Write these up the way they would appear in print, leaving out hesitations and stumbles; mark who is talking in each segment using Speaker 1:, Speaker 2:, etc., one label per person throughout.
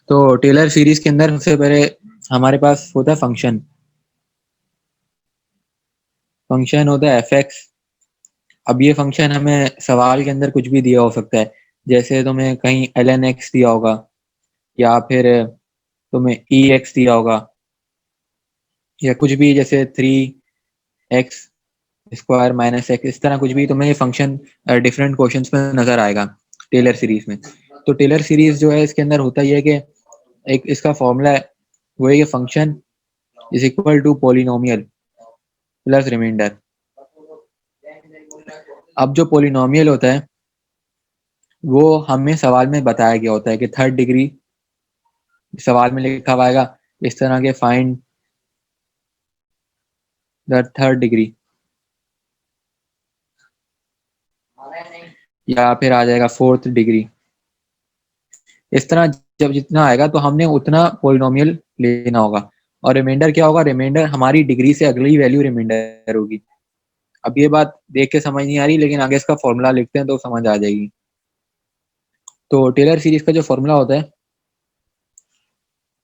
Speaker 1: तो Taylor series के अंदर सबसे पहले हमारे पास होता है फंक्शन। फंक्शन होता है एफ एक्स। अब ये फंक्शन हमें सवाल के अंदर कुछ भी दिया हो सकता है, जैसे तुम्हें कहीं एल एन एक्स दिया होगा, या फिर तुम्हें ई एक्स दिया होगा, या कुछ भी जैसे 3x स्क्वायर माइनस एक्स, इस तरह कुछ भी तुम्हें ये फंक्शन डिफरेंट क्वेश्चंस में नजर आएगा टेलर सीरीज में। तो टेलर सीरीज जो है इसके अंदर होता ही है कि एक इसका फॉर्मूला है, वो है कि function is equal to polynomial plus remainder. अब जो पोलिनोमियल होता है वो हमें सवाल में बताया गया होता है कि थर्ड डिग्री, सवाल में लिखा हुआ आएगा इस तरह के फाइंड द थर्ड डिग्री, या फिर आ जाएगा फोर्थ डिग्री। इस तरह जब जितना आएगा तो हमने उतना पोलिनोमियल लेना होगा। और रिमाइंडर क्या होगा? रिमाइंडर हमारी डिग्री से अगली वैल्यू रिमाइंडर होगी। अब ये बात देख के समझ नहीं आ रही, लेकिन आगे इसका फॉर्मूला लिखते हैं तो समझ आ जाएगी। तो टेलर सीरीज का जो फॉर्मूला होता है,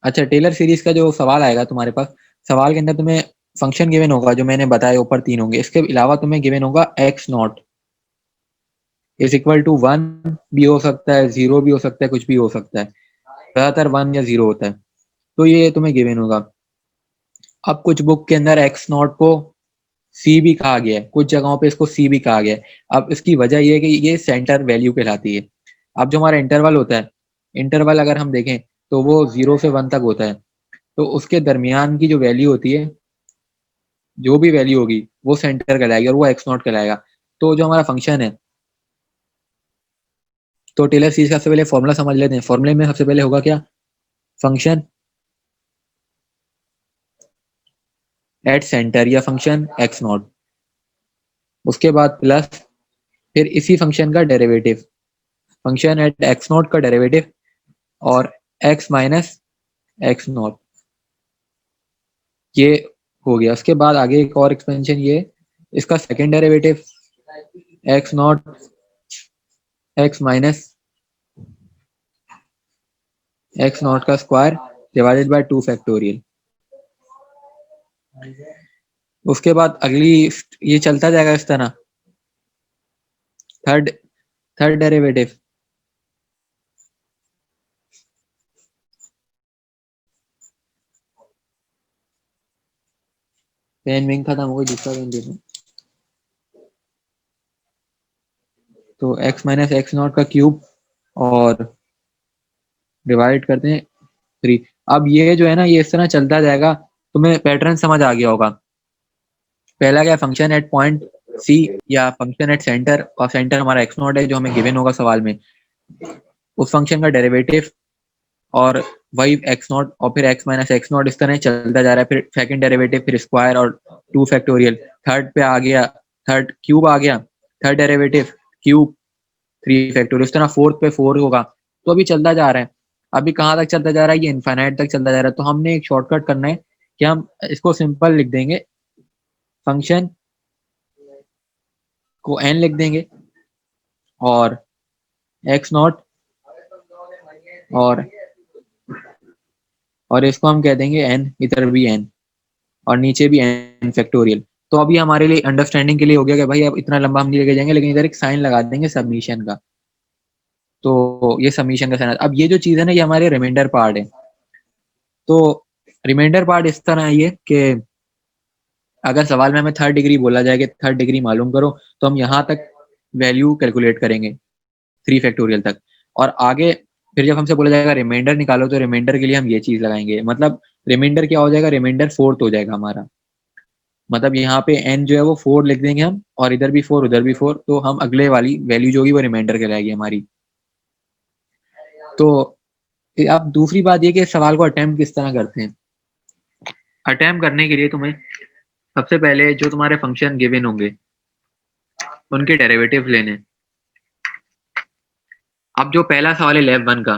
Speaker 1: अच्छा टेलर सीरीज का जो सवाल आएगा तुम्हारे पास, सवाल के अंदर तुम्हें फंक्शन गिवन होगा जो मैंने बताया ऊपर तीन होंगे, इसके अलावा तुम्हें गिवन होगा x naught is equal to 1 भी हो सकता है, 0 भी हो सकता है, कुछ भी हो सकता है, ज्यादातर 1 या 0 होता है। तो ये तुम्हें गिवन होगा। अब कुछ बुक के अंदर एक्स नॉट को सी भी कहा गया है, कुछ जगहों पे इसको सी भी कहा गया है। अब इसकी वजह ये है कि ये सेंटर वैल्यू कहलाती है। अब जो हमारा इंटरवल होता है, इंटरवल अगर हम देखें तो वो 0 से 1 तक होता है। तो उसके दरमियान की जो वैल्यू होती है, जो भी वैल्यू होगी वो सेंटर कहलाएगी और वो एक्स नॉट कहलाएगा। तो जो हमारा फंक्शन है, तो टेलर सीरीज का सबसे पहले फॉर्मूला समझ लेते हैं। फॉर्मूले में सबसे पहले होगा क्या? फंक्शन एट सेंटर या फंक्शन एक्स नॉट, उसके बाद प्लस फिर इसी फंक्शन का derivative, function at x naught का डेरिवेटिव, और एक्स माइनस एक्स नॉट, ये हो गया। उसके बाद आगे एक और एक्सपेंशन, ये इसका second derivative x naught x minus x naught का स्क्वायर डिवाइडेड बाय 2 फैक्टोरियल। उसके बाद अगली, ये चलता जाएगा इस तरह। थर्ड थर्ड डेरिवेटिव, पेन विंग खत्म हो गई, दूसरा पेन दे दूं। तो एक्स माइनस एक्स नॉट का क्यूब और डिवाइड करते हैं 3। अब ये जो है ना, ये इस तरह चलता जाएगा। तुम्हें पैटर्न समझ आ गया होगा। पहला क्या? फंक्शन एट पॉइंट सी या फंक्शन एट सेंटर, और सेंटर हमारा एक्स नॉट है जो हमें गिवन होगा सवाल में। उस फंक्शन का डेरिवेटिव और वही एक्स नॉट, और फिर एक्स माइनस एक्स नॉट, इस तरह चलता जा रहा है। फिर सेकंड डेरिवेटिव, फिर स्क्वायर और 2 फैक्टोरियल। थर्ड पे आ गया, थर्ड क्यूब आ गया, थर्ड डेरिवेटिव क्यूब 3 फैक्टोरियल, इस तरह फोर्थ पे 4 होगा। तो अभी चलता जा रहा है। अभी कहाँ तक चलता जा रहा है? ये इनफाइनाइट तक चलता जा रहा है। तो हमने एक शॉर्टकट करना है कि हम इसको सिंपल लिख देंगे, फंक्शन को एन लिख देंगे और एक्स नॉट, और इसको हम कह देंगे एन, इधर भी एन और नीचे भी एन फैक्टोरियल। तो अभी हमारे लिए अंडरस्टैंडिंग के लिए हो गया कि भाई अब इतना लंबा हम नहीं लेके जाएंगे, लेकिन इधर एक साइन लगा देंगे सबमिशन का। तो ये सबमिशन का साइन। अब ये जो चीज है ना, ये हमारे रिमाइंडर पार्ट है। तो रिमाइंडर पार्ट इस तरह है कि अगर सवाल में हमें थर्ड डिग्री बोला जाए कि थर्ड डिग्री मालूम करो, तो हम यहाँ तक वैल्यू कैलकुलेट करेंगे 3 फैक्टोरियल तक। और आगे फिर जब हमसे बोला जाएगा रिमाइंडर निकालो, तो रिमाइंडर के लिए हम ये चीज लगाएंगे। मतलब रिमाइंडर क्या हो जाएगा? रिमाइंडर फोर्थ हो जाएगा हमारा। मतलब यहाँ पे एन जो है वो 4 लिख देंगे हम, और इधर भी 4 उधर भी 4, तो हम अगले वाली वैल्यू जो होगी वो रिमाइंडर कहलाएगी हमारी। तो अब दूसरी बात ये कि सवाल को अटेम्प्ट किस तरह करते हैं। अटेम्प्ट करने के लिए तुम्हें सबसे पहले जो तुम्हारे फंक्शन गिवन होंगे उनके डेरिवेटिव लेने। अब जो पहला सवाल है लैब 1 का,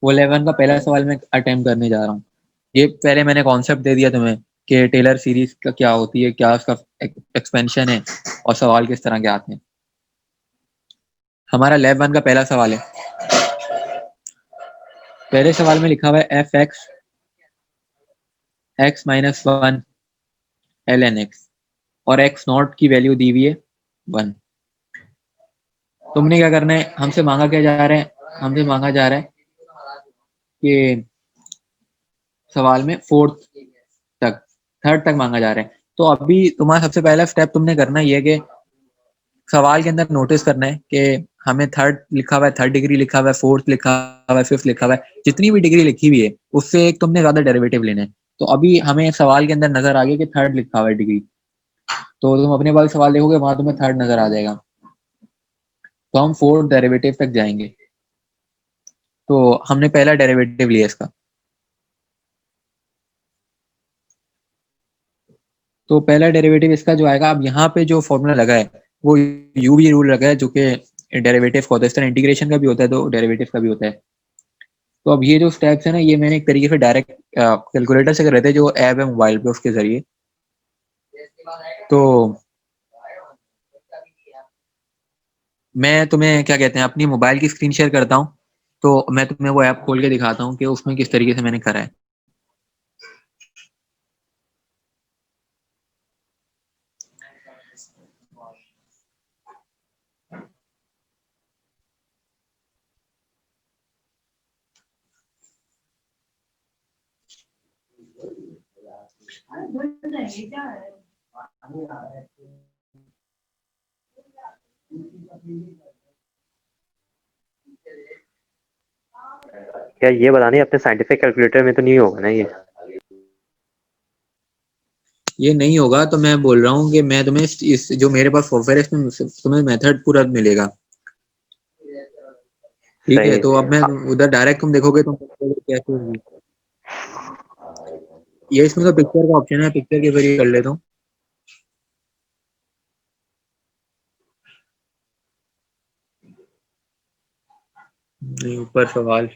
Speaker 1: वो लैब 1 का पहला सवाल मैं अटेम्प्ट करने जा रहा हूँ। ये पहले मैंने कॉन्सेप्ट दे दिया तुम्हें कि टेलर सीरीज का क्या होती है, क्या उसका एक्सपेंशन है, और सवाल किस तरह के आते हैं। हमारा लैब 1 का पहला सवाल है, पहले सवाल में लिखा हुआ है f x x minus 1 l n x और एक्स नॉट की वैल्यू दी हुई है 1। तुमने क्या करना है, हमसे मांगा क्या जा रहा है, हमसे मांगा जा रहा है कि सवाल में फोर्थ तक, थर्ड तक मांगा जा रहा है। तो अभी तुम्हारा सबसे पहला स्टेप तुमने करना ये है कि सवाल के अंदर नोटिस करना है कि हमें थर्ड लिखा हुआ है, थर्ड डिग्री लिखा हुआ है, फोर्थ लिखा हुआ है, फिफ्थ लिखा हुआ है, जितनी भी डिग्री लिखी हुई है उससे एक तुमने ज्यादा डेरिवेटिव लेना है। तो अभी हमें सवाल के अंदर नजर आ गया कि थर्ड लिखा हुआ है डिग्री, तो तुम अपने वाले सवाल देखोगे वहां तुम्हें थर्ड नजर आ जाएगा, तो हम फोर्थ डेरिवेटिव तक जाएंगे। तो हमने पहला डेरिवेटिव लिया इसका, तो पहला डेरिवेटिव इसका जो आएगा, अब यहाँ पे जो फॉर्मूला लगा है वो यू भी रूल लगा है जो कि डेरिवेटिव का होता है, इस तरह इंटीग्रेशन का भी होता है तो डेरिवेटिव का भी होता है। तो अब ये जो स्टेप्स है ना, ये मैंने एक तरीके से डायरेक्ट कैलकुलेटर से कर रहे थे, जो ऐप है मोबाइल पे उसके जरिए। तो मैं तुम्हें क्या कहते हैं अपनी मोबाइल की स्क्रीन शेयर करता हूँ, तो मैं तुम्हें वो ऐप खोल के दिखाता हूँ कि उसमें किस तरीके से मैंने करा है।
Speaker 2: यार ये बता नहीं, अपने साइंटिफिक कैलकुलेटर में तो नहीं होगा ना ये?
Speaker 1: ये नहीं होगा, तो मैं बोल रहा हूँ कि मैं तुम्हें इस जो मेरे पास सॉफ्टवेयर है इसमें तुम्हें मेथड पूरा मिलेगा। ठीक है,
Speaker 2: सही।
Speaker 1: तो अब मैं उधर डायरेक्ट तुम देखोगे तो कैसे होगी ये, इसमें तो पिक्चर का ऑप्शन है, पिक्चर के जरिए कर लेता हूँ। नहीं, ऊपर सवाल।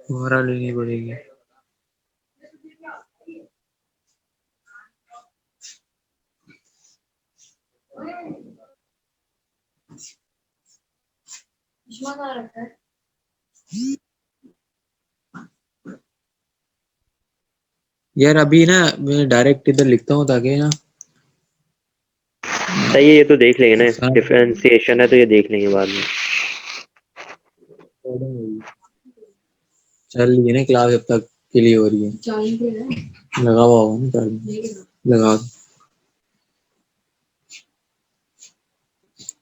Speaker 1: दोबारा लेनी पड़ेगी। यार अभी ना मैं डायरेक्ट इधर लिखता हूँ ताकि ना
Speaker 2: सही है, ये तो देख लेंगे ना।
Speaker 1: आसान
Speaker 2: डिफरेंशिएशन है तो ये देख लेंगे बाद में।
Speaker 1: हो। चल रही है ना क्लास जब तक के लिए हो रही है, लगा हुआ होगा ना चार्ज, लगा।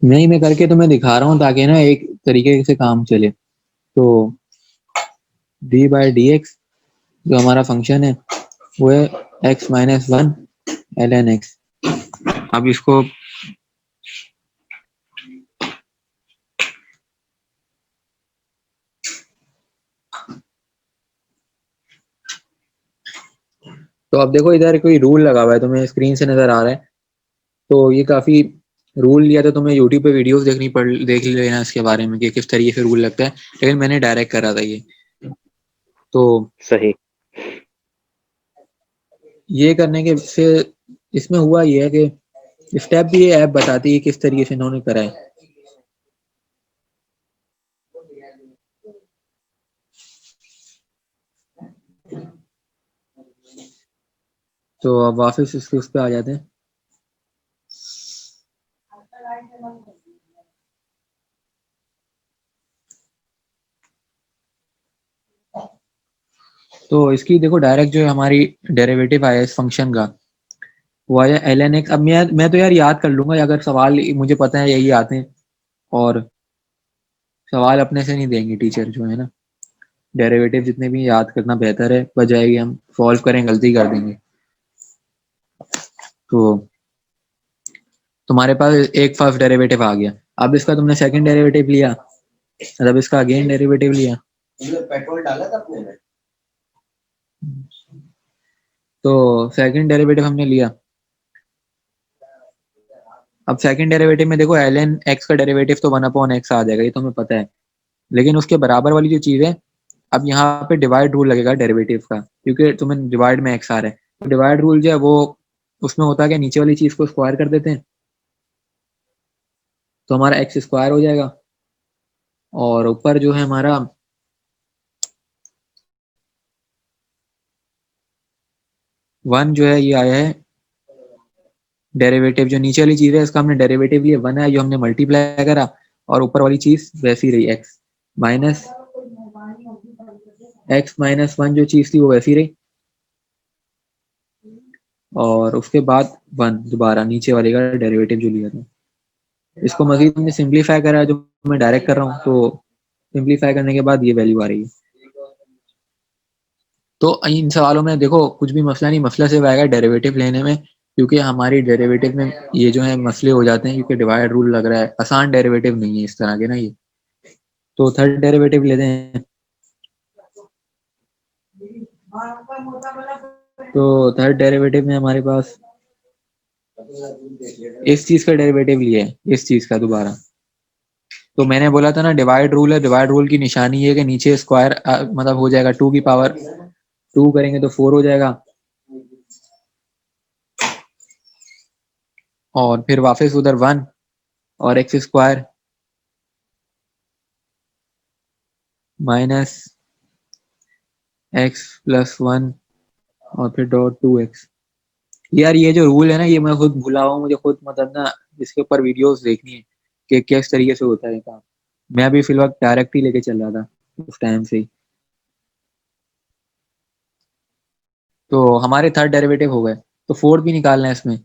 Speaker 1: नहीं, मैं करके तुम्हें दिखा रहा हूँ ताकि ना एक तरीके से काम चले। तो डी बाई डी एक्स जो हमारा फंक्शन है वो है x minus 1 l n x. अब इसको, तो अब देखो इधर कोई रूल लगा हुआ है, तुम्हें स्क्रीन से नजर आ रहा है। तो ये काफी रूल, या तो तुम्हें यूट्यूब पे वीडियोस देख लेना इसके बारे में कि किस तरीके से रूल लगता है, लेकिन मैंने डायरेक्ट करा था ये। तो
Speaker 2: सही।
Speaker 1: ये करने के से इसमें हुआ ये है कि स्टेप भी ये ऐप बताती है किस तरीके से इन्होंने करा है। तो अब वापस इसके उस पे आ जाते हैं। तो इसकी देखो डायरेक्ट जो हमारी डेरिवेटिव आया इस फंक्शन का वो आया ln x। अब मैं तो यार याद कर लूंगा, अगर सवाल मुझे पता है यही आते हैं, और सवाल अपने से नहीं देंगे टीचर जो है ना। डेरिवेटिव जितने भी याद करना बेहतर है, बजाय कि हम सॉल्व करें गलती कर देंगे। तो तुम्हारे पास एक फर्स्ट डेरिवेटिव आ गया, अब इसका तुमने सेकंड डेरिवेटिव लिया, मतलब इसका अगेन डेरिवेटिव लिया। पेट्रोल डाला था अपने में। तो सेकंड डेरिवेटिव हमने लिया। अब सेकंड डेरिवेटिव में देखो ln x का डेरिवेटिव तो 1/x आ जाएगा, ये तो हमें पता है। लेकिन उसके बराबर वाली जो चीज है, अब यहाँ पे डिवाइड रूल लगेगा डेरिवेटिव का, क्योंकि तुम्हें डिवाइड में x आ रहा है। तो डिवाइड रूल जो है वो उसमें होता है कि नीचे वाली चीज को स्क्वायर कर देते हैं, तो हमारा x स्क्वायर हो जाएगा। और ऊपर जो है हमारा 1 जो है ये आया है डेरिवेटिव। जो नीचे वाली चीज है इसका हमने डेरिवेटिव लिया, 1 है जो हमने मल्टीप्लाई करा, और ऊपर वाली चीज वैसी रही, x माइनस 1 जो चीज थी वो वैसी रही। और उसके बाद 1 दोबारा नीचे वाले का डेरिवेटिव जो लिया था। इसको मजीद हमने सिंप्लीफाई करा है, जो मैं डायरेक्ट कर रहा हूँ। तो सिंप्लीफाई करने के बाद ये वैल्यू आ रही है। तो इन सवालों में देखो कुछ भी मसला नहीं, मसला सिर्फ आएगा डेरिवेटिव लेने में, क्योंकि हमारी डेरिवेटिव में ये जो है मसले हो जाते हैं, क्योंकि डिवाइड रूल लग रहा है। आसान डेरिवेटिव नहीं है इस तरह के ना ये। तो थर्ड डेरिवेटिव लेते हैं। तो थर्ड डेरिवेटिव में हमारे पास इस चीज का डेरिवेटिव लिया है, इस चीज का दोबारा। तो मैंने बोला था ना डिवाइड रूल है, डिवाइड रूल की निशानी ये है कि नीचे स्क्वायर मतलब हो जाएगा 2 की पावर 2 करेंगे तो 4 हो जाएगा, और फिर वापस उधर 1 और x square minus x plus 1 और फिर डॉट 2x। यार ये जो रूल है ना ये मैं खुद भूला हुआ हूँ, मुझे खुद मतलब ना इसके ऊपर वीडियोस देखनी है कि किस तरीके से होता है काम। मैं अभी फिलहाल डायरेक्ट ही लेके चल रहा था उस टाइम से ही। तो हमारे थर्ड डेरिवेटिव हो गए, तो फोर्थ भी निकालना है इसमें।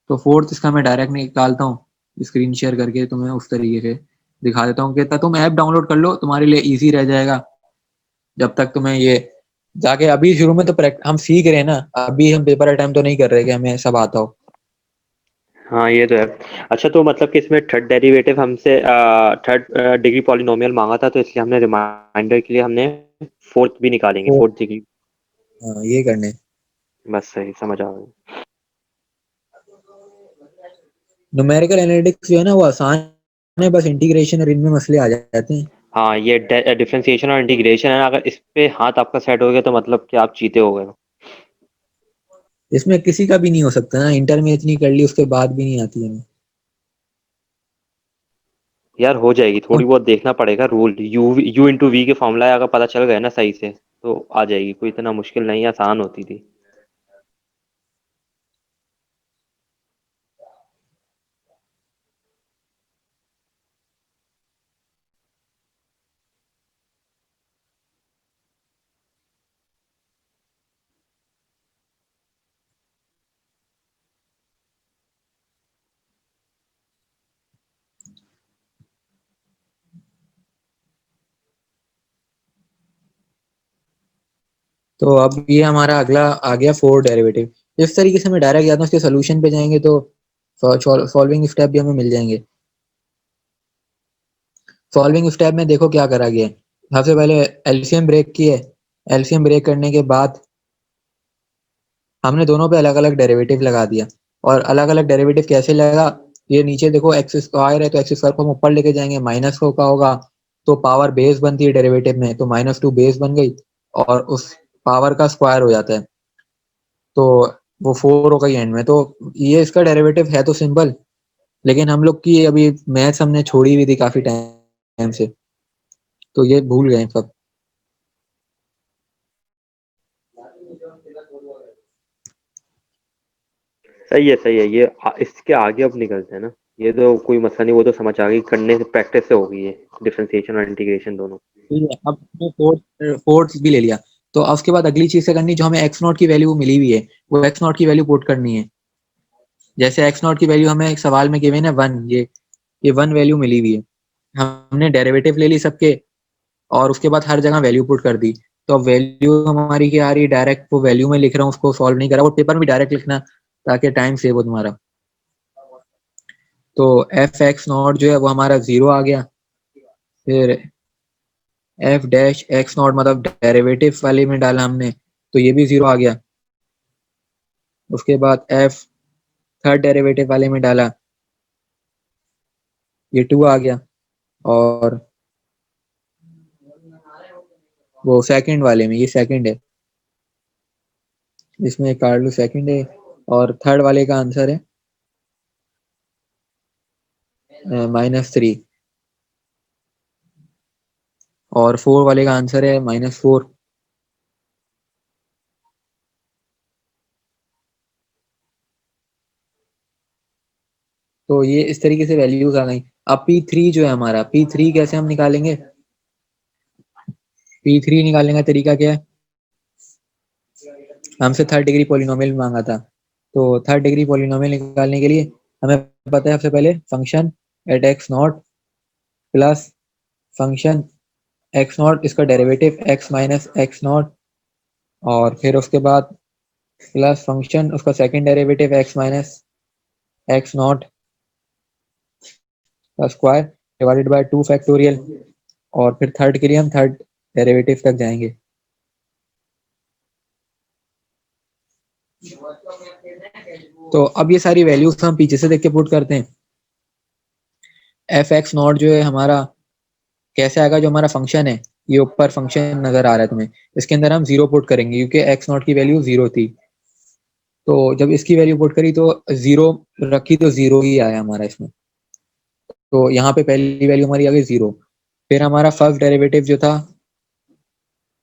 Speaker 1: तो फोर्थ इसका मैं डायरेक्ट निकालता हूँ, स्क्रीन शेयर करके तुम्हें उस तरीके से दिखा देता हूँ कि तुम ऐप डाउनलोड कर लो, तुम्हारे लिए इजी रह जाएगा। जब तक तुम्हें ये जाके अभी शुरू में तो हम सीख रहे हैं ना, अभी हम पेपर अटेम्प्ट तो नहीं कर रहे कि हमें सब आता हो।
Speaker 2: हाँ ये तो है। अच्छा तो मतलब कि इसमें थर्ड डेरिवेटिव हमसे थर्ड डिग्री पॉलिनोमियल मांगा था, तो इसलिए हमने रिमाइंडर के लिए हमने फोर्थ भी निकालेंगे,
Speaker 1: तो
Speaker 2: फोर्थ डिग्री।
Speaker 1: हाँ ये करने।
Speaker 2: बस सही समझ आ गई।
Speaker 1: न्यूमेरिकल एनालिटिक्स जो है ना वो आसान है, बस इंटीग्रेशन और इनमें मसले आ जाते हैं।
Speaker 2: हाँ ये डिफरेंशिएशन और इंटीग्रेशन है ना, अगर इस पे हाथ आपका सेट हो गया तो मतलब कि आप जीते हो गए हो।
Speaker 1: इसमें किसी का भी नहीं हो सकता ना, इंटर में इतनी कर ली उसके बाद भी नहीं आती है।
Speaker 2: यार हो जाएगी, थोड़ी बहुत देखना पड़ेगा रूल। यू इंटू वी के फॉर्मूला अगर पता चल गए ना सही से तो आ जाएगी, कोई इतना मुश्किल नहीं, आसान होती थी।
Speaker 1: तो अब ये हमारा अगला आ गया फोर्थ डेरिवेटिव। इस तरीके से मैं डायरेक्ट जाता हूँ, उसके सोल्यूशन पे जाएंगे तो सॉल्विंग स्टेप भी हमें मिल जाएंगे। सॉल्विंग स्टेप में देखो क्या करा गया है। सबसे पहले एलसीएम ब्रेक की है। एलसीएम ब्रेक करने के बाद हमने दोनों पे अलग अलग डेरिवेटिव लगा दिया। और अलग अलग डेरिवेटिव कैसे लगा, ये नीचे देखो एक्स स्क्वायर है तो एक्स स्क्वायर को हम ऊपर लेके जाएंगे, माइनस का होगा तो पावर बेस बनती है डेरिवेटिव में, तो -2 बेस बन गई और उस पावर का स्क्वायर हो जाता है, तो वो 4 हो गई एंड में। तो ये इसका डेरिवेटिव है तो सिंपल, लेकिन हम लोग की अभी मैथ्स हमने छोड़ी हुई थी काफी टाइम से, तो ये भूल गए सब।
Speaker 2: सही है ये इसके आगे अब निकलते हैं ना। ये तो कोई मसला नहीं, वो तो समझ आ गई, करने से प्रैक्टिस से होगी ये, डिफरेंशिएशन और इंटीग्रेशन दोनों।
Speaker 1: ठीक है, अब हमने फोर्थ भी ले लिया। तो अब उसके बाद अगली चीज से करनी, जो हमें एक्स नॉट की वैल्यू मिली हुई है, वो एक्स नॉट की वैल्यू पुट करनी है। जैसे एक्स नॉट की वैल्यू हमें एक सवाल में गिवन है 1, ये 1 वैल्यू मिली हुई है। हमने डेरिवेटिव ले ली सबके, और उसके बाद हर जगह वैल्यू पुट कर दी। तो अब वैल्यू हमारी क्या आ रही है, डायरेक्ट वो वैल्यू में लिख रहा हूँ, उसको सॉल्व नहीं करा, वो पेपर में डायरेक्ट लिखना, ताकि टाइम सेव हो तुम्हारा। तो एफ एक्स नॉट जो है वो हमारा 0 आ गया। फिर एफ डैश एक्स नॉट मतलब डेरिवेटिव वाले में डाला हमने, तो ये भी 0 आ गया। उसके बाद एफ थर्ड डेरिवेटिव वाले में डाला, ये 2 आ गया। और वो सेकंड वाले में, ये सेकंड है, इसमें कार्लो सेकंड है। और थर्ड वाले का आंसर है -3। और 4 वाले का आंसर है -4। तो ये इस तरीके से वैल्यूज आ गई। अब P3 जो है हमारा, P3 कैसे हम निकालेंगे? P3 निकालने का तरीका क्या है? हमसे थर्ड डिग्री पॉलिनोमियल मांगा था, तो थर्ड डिग्री पॉलिनोमियल निकालने के लिए हमें पता है सबसे पहले function at x naught plus function x naught, इसका derivative x minus x naught, और फिर उसके बाद प्लस फंक्शन उसका second derivative x minus x naught का स्क्वायर डिवाइडेड बाय 2 फैक्टोरियल। और फिर थर्ड के लिए हम थर्ड डेरिवेटिव तक जाएंगे। तो अब ये सारी वैल्यूज हम पीछे से देख के पुट करते हैं। एफ एक्स नॉट जो है हमारा कैसे आएगा, जो हमारा फंक्शन है, ये ऊपर फंक्शन नजर आ रहा है तुम्हें, इसके अंदर हम 0 पुट करेंगे, क्योंकि एक्स नॉट की वैल्यू 0 थी। तो जब इसकी वैल्यू पुट करी तो 0 रखी, तो 0 ही आया हमारा इसमें। तो यहाँ पे पहली वैल्यू हमारी आ गई 0। फिर हमारा फर्स्ट डेरिवेटिव जो था,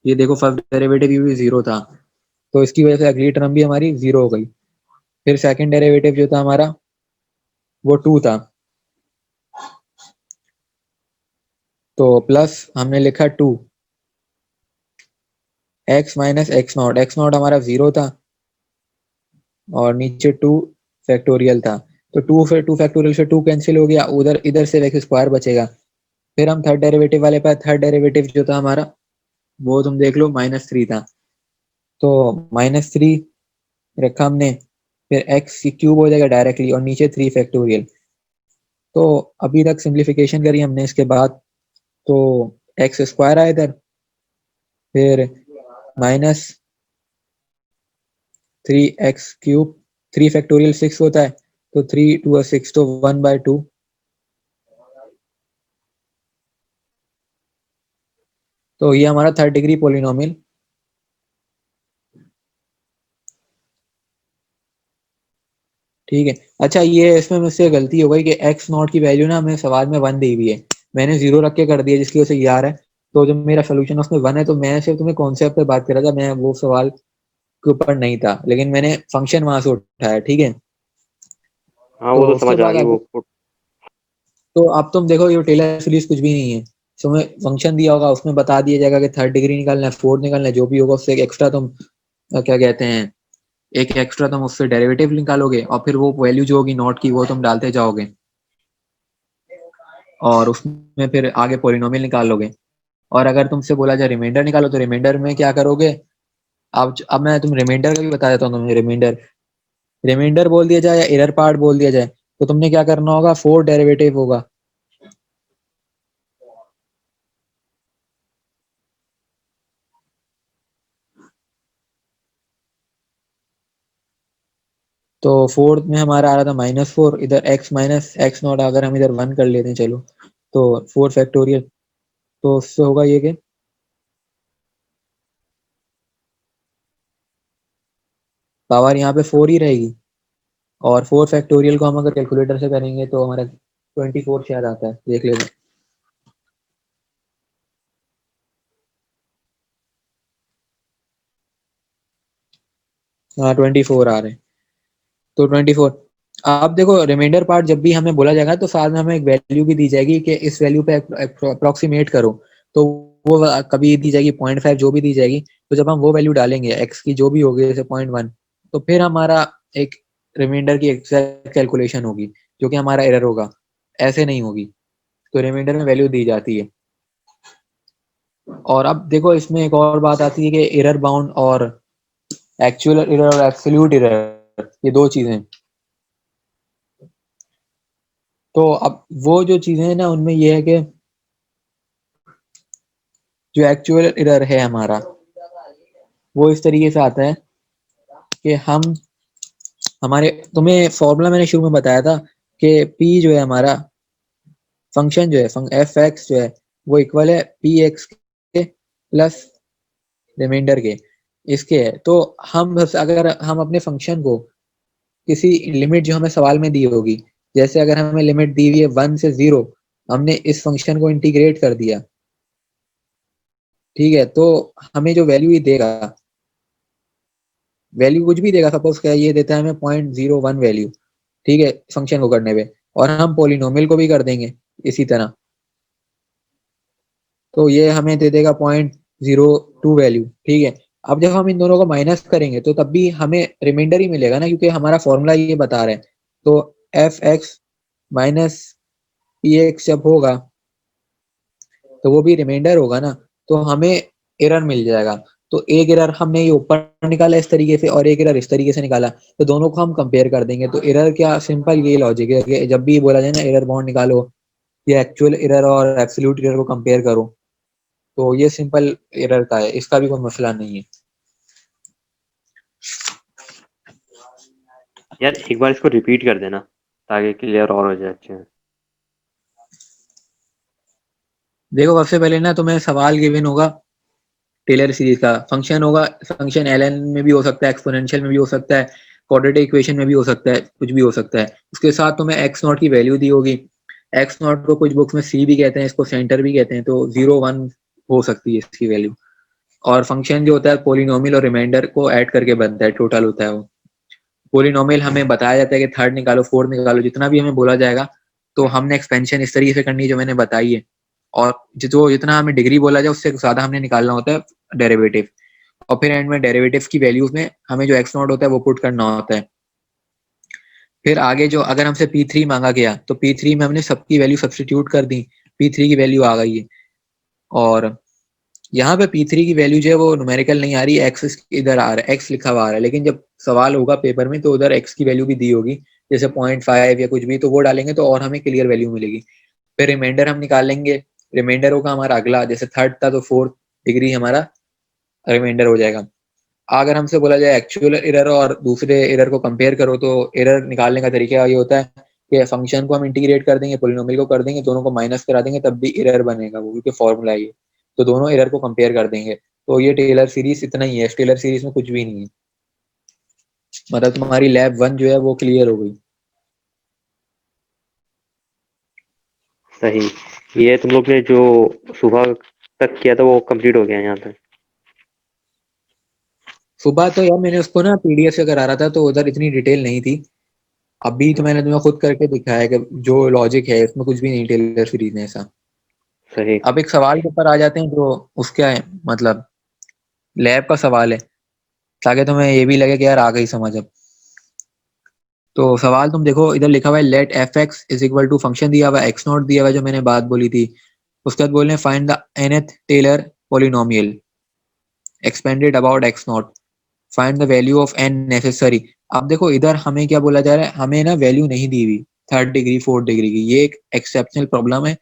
Speaker 1: ये देखो फर्स्ट डेरिवेटिव भी 0 था, तो इसकी वजह से अगली टर्म भी हमारी 0 हो गई। फिर सेकंड डेरिवेटिव जो था हमारा, वो 2 था, तो प्लस हमने लिखा 2 एक्स माइनस एक्स नॉट हमारा 0 था, और नीचे 2 फैक्टोरियल था। तो 2 फैक्टोरियल से 2 कैंसिल हो गया, उधर इधर से एक्स स्क्वायर बचेगा। फिर हम थर्ड डेरिवेटिव वाले पास, थर्ड डेरिवेटिव जो था हमारा, वो तुम देख लो -3 था, तो -3 रखा हमने। फिर एक्स क्यूब हो जाएगा डायरेक्टली, और नीचे 3 फैक्टोरियल। तो अभी तक सिंप्लीफिकेशन करी हमने, इसके बाद तो एक्स स्क्वायर आया इधर, फिर -3x³ 3 फैक्टोरियल 6 होता है, तो 3 2 6, तो 1/2। तो ये हमारा थर्ड डिग्री पोलिनोमियल। ठीक है। अच्छा, ये इसमें मुझसे गलती हो गई कि एक्स नॉट की वैल्यू ना हमें सवाल में 1 दी हुई है, मैंने 0 रख के कर दिया, जिसकी वजह से ये आ रहा है। तो जब मेरा सोल्यूशन उसमें 1 है, तो मैं सिर्फ तुम्हें कॉन्सेप्ट पे बात कर रहा था, मैं वो सवाल के ऊपर नहीं था, लेकिन मैंने फंक्शन वहां से उठाया। ठीक है।
Speaker 2: हाँ,
Speaker 1: तो
Speaker 2: वो तो
Speaker 1: उसके
Speaker 2: समझ आ
Speaker 1: बाद
Speaker 2: गई
Speaker 1: आगे,
Speaker 2: वो।
Speaker 1: तो अब तुम देखो, ये टेलर सीरीज कुछ भी नहीं है। तुम्हें फंक्शन दिया होगा, उसमें बता दिया जाएगा कि थर्ड डिग्री निकालना है, फोर्थ निकालना है, जो भी होगा उससे एक एक्स्ट्रा तुम क्या कहते हैं, एक एक्स्ट्रा तुम उससे डेरिवेटिव निकालोगे, और फिर वो वैल्यू जो होगी नॉट की, वो तुम डालते जाओगे, और उसमें फिर आगे पोलिनोमियल निकाल लोगे। और अगर तुमसे बोला जाए रिमाइंडर निकालो, तो रिमाइंडर में क्या करोगे? अब मैं तुम रिमाइंडर का भी बता देता हूँ तुम्हें। रिमाइंडर रिमाइंडर बोल दिया जाए या एरर पार्ट बोल दिया जाए, तो तुमने क्या करना होगा, 4 डेरिवेटिव होगा। तो फोर्थ में हमारा आ रहा था -4, इधर एक्स माइनस एक्स नॉट, अगर हम इधर 1 कर लेते हैं चलो, तो 4 फैक्टोरियल। तो उससे होगा ये कि पावर यहाँ पे 4 ही रहेगी, और 4 फैक्टोरियल को हम अगर कैलकुलेटर से करेंगे तो हमारा 24 शायद आता है, देख लेना। हाँ 24 आ रहे हैं। तो 24। आप देखो रिमाइंडर पार्ट जब भी हमें बोला जाएगा तो साथ में हमें एक वैल्यू भी दी जाएगी कि इस वैल्यू पे अप्रोक्सीमेट करो, तो वो कभी दी जाएगी 0.5 जो भी दी जाएगी। तो जब हम वो वैल्यू डालेंगे एक्स की जो भी होगी जैसे 0.1, तो फिर हमारा एक रिमाइंडर की एग्जैक्ट कैलकुलेशन होगी जो कि हमारा एरर होगा, ऐसे नहीं होगी। तो रिमाइंडर में वैल्यू दी जाती है। और अब देखो इसमें एक और बात आती है कि एरर बाउंड और एक्चुअल एरर और एब्सोल्यूट एरर, ये दो चीजें। तो अब वो जो चीजें हैं ना उनमें ये है कि जो एक्चुअल एरर है हमारा वो इस तरीके से आता है कि हम हमारे तुम्हें फॉर्मूला मैंने शुरू में बताया था कि पी जो है हमारा फंक्शन जो है एफ एक्स जो है वो इक्वल है पी एक्स के प्लस रिमाइंडर के, इसके है। तो हम बस अगर हम अपने फंक्शन को किसी लिमिट जो हमें सवाल में दी होगी, जैसे अगर हमें लिमिट दी हुई है 1 से 0, हमने इस फंक्शन को इंटीग्रेट कर दिया, ठीक है, तो हमें जो वैल्यू ही देगा, वैल्यू कुछ भी देगा, सपोज क्या ये देता है हमें 0.01 वैल्यू, ठीक है, फंक्शन को करने पे, और हम पोलिनोमियल को भी कर देंगे इसी तरह, तो ये हमें दे देगा 0.02 वैल्यू, ठीक है। अब जब हम इन दोनों को माइनस करेंगे तो तब भी हमें रिमाइंडर ही मिलेगा ना, क्योंकि हमारा फॉर्मूला ये बता रहा है। तो F x minus P x जब होगा तो वो भी रिमाइंडर होगा ना, तो हमें एरर मिल जाएगा। तो एक एरर हमने ये ऊपर निकाला इस तरीके से और एक एरर इस तरीके से निकाला, तो दोनों को हम कंपेयर कर देंगे। तो एरर क्या, सिंपल ये लॉजिक है कि जब भी बोला जाए ना एरर बाउंड निकालो या एक्चुअल एरर और एब्सोल्यूट एरर को कंपेयर करो, तो ये सिंपल एरर का है, इसका भी कोई मसला नहीं है।
Speaker 2: यार एक बार इसको रिपीट कर देना ताकि क्लियर और हो जाए अच्छे से।
Speaker 1: देखो सबसे पहले ना तुम्हें सवाल गिवन होगा टेलर सीरीज का, फंक्शन होगा, फंक्शन ln में भी हो सकता है, एक्सपोनेंशियल में भी हो सकता है, क्वाड्रेटिक इक्वेशन में भी हो सकता है, कुछ भी हो सकता है। उसके साथ तुम्हें एक्स नॉट की वैल्यू दी होगी, एक्स नॉट को कुछ बुक्स में सी भी कहते हैं, इसको सेंटर भी कहते हैं, तो 0 1 हो सकती है इसकी वैल्यू। और फंक्शन जो होता है पोलिनोमियल और रिमाइंडर को ऐड करके बनता है, टोटल होता है वो। पोलिनोमियल हमें बताया जाता है कि थर्ड निकालो फोर्थ निकालो, जितना भी हमें बोला जाएगा, तो हमने एक्सपेंशन इस तरीके से करनी है जो मैंने बताई है। और जो जितना हमें डिग्री बोला जाए उससे ज्यादा हमने निकालना होता है डेरिवेटिव, और फिर एंड में डेरिवेटिव की वैल्यूज में हमें जो एक्स नॉट होता है वो पुट करना होता है। फिर आगे जो अगर हमसे P3 मांगा गया तो P3 में हमने सबकी वैल्यू सब्सटीट्यूट कर दी, P3 की वैल्यू आ गई है। और यहाँ पे P3 की वैल्यू जो है वो न्यूमेरिकल नहीं आ रही, एक्स इधर आ रहा है, एक्स लिखा हुआ आ रहा है, लेकिन जब सवाल होगा पेपर में तो उधर एक्स की वैल्यू भी दी होगी, जैसे 0.5 या कुछ भी, तो वो डालेंगे तो और हमें क्लियर वैल्यू मिलेगी। फिर रिमाइंडर हम निकालेंगे, रिमाइंडर होगा हमारा अगला, जैसे थर्ड था तो फोर्थ डिग्री हमारा रिमाइंडर हो जाएगा। अगर हमसे बोला जाए एक्चुअल एरर और दूसरे एरर को कंपेयर करो, तो एरर निकालने का तरीका ये होता है कि फंक्शन को हम इंटीग्रेट कर देंगे, पोलिनोमियल को कर देंगे, दोनों को माइनस करा देंगे, तब भी एरर बनेगा वो, क्योंकि फॉर्मूला है ये। तो दोनों एरर को कंपेयर कर देंगे। तो ये टेलर सीरीज इतना ही है, टेलर सीरीज में कुछ भी नहीं है। मतलब तुम्हारी लैब 1 जो है वो क्लियर हो गई।
Speaker 2: सही। ये तुम लोग ने जो सुबह तक किया था वो कंप्लीट हो गया यहाँ तक।
Speaker 1: सुबह तो यार मैंने उसको ना पीडीएफ से करा रहा था, तो उधर इतनी डिटेल नहीं थी। अभी तो मैंने तुम्हें खुद करके दिखाया है कि जो लॉजिक है इसमें कुछ भी नहीं टेलर सीरीज में ऐसा।
Speaker 2: सही।
Speaker 1: अब एक सवाल के ऊपर आ जाते हैं जो उसका है, मतलब लैब का सवाल है, ताकि तुम्हें ये भी लगे कि यार आ गई समझ अब। तो सवाल तुम देखो इधर लिखा हुआ है let f x is equal to function दिया हुआ है एक्स नॉट दिया हुआ है जो मैंने बात बोली थी। उसके बाद बोल रहे हैं find the nth Taylor polynomial expanded about x naught, find the value of n necessary. अब देखो इधर हमें क्या बोला जा रहा है, हमें ना वैल्यू नहीं दी हुई थर्ड डिग्री फोर्थ डिग्री की, ये एक एक्सेप्शनल प्रॉब्लम है।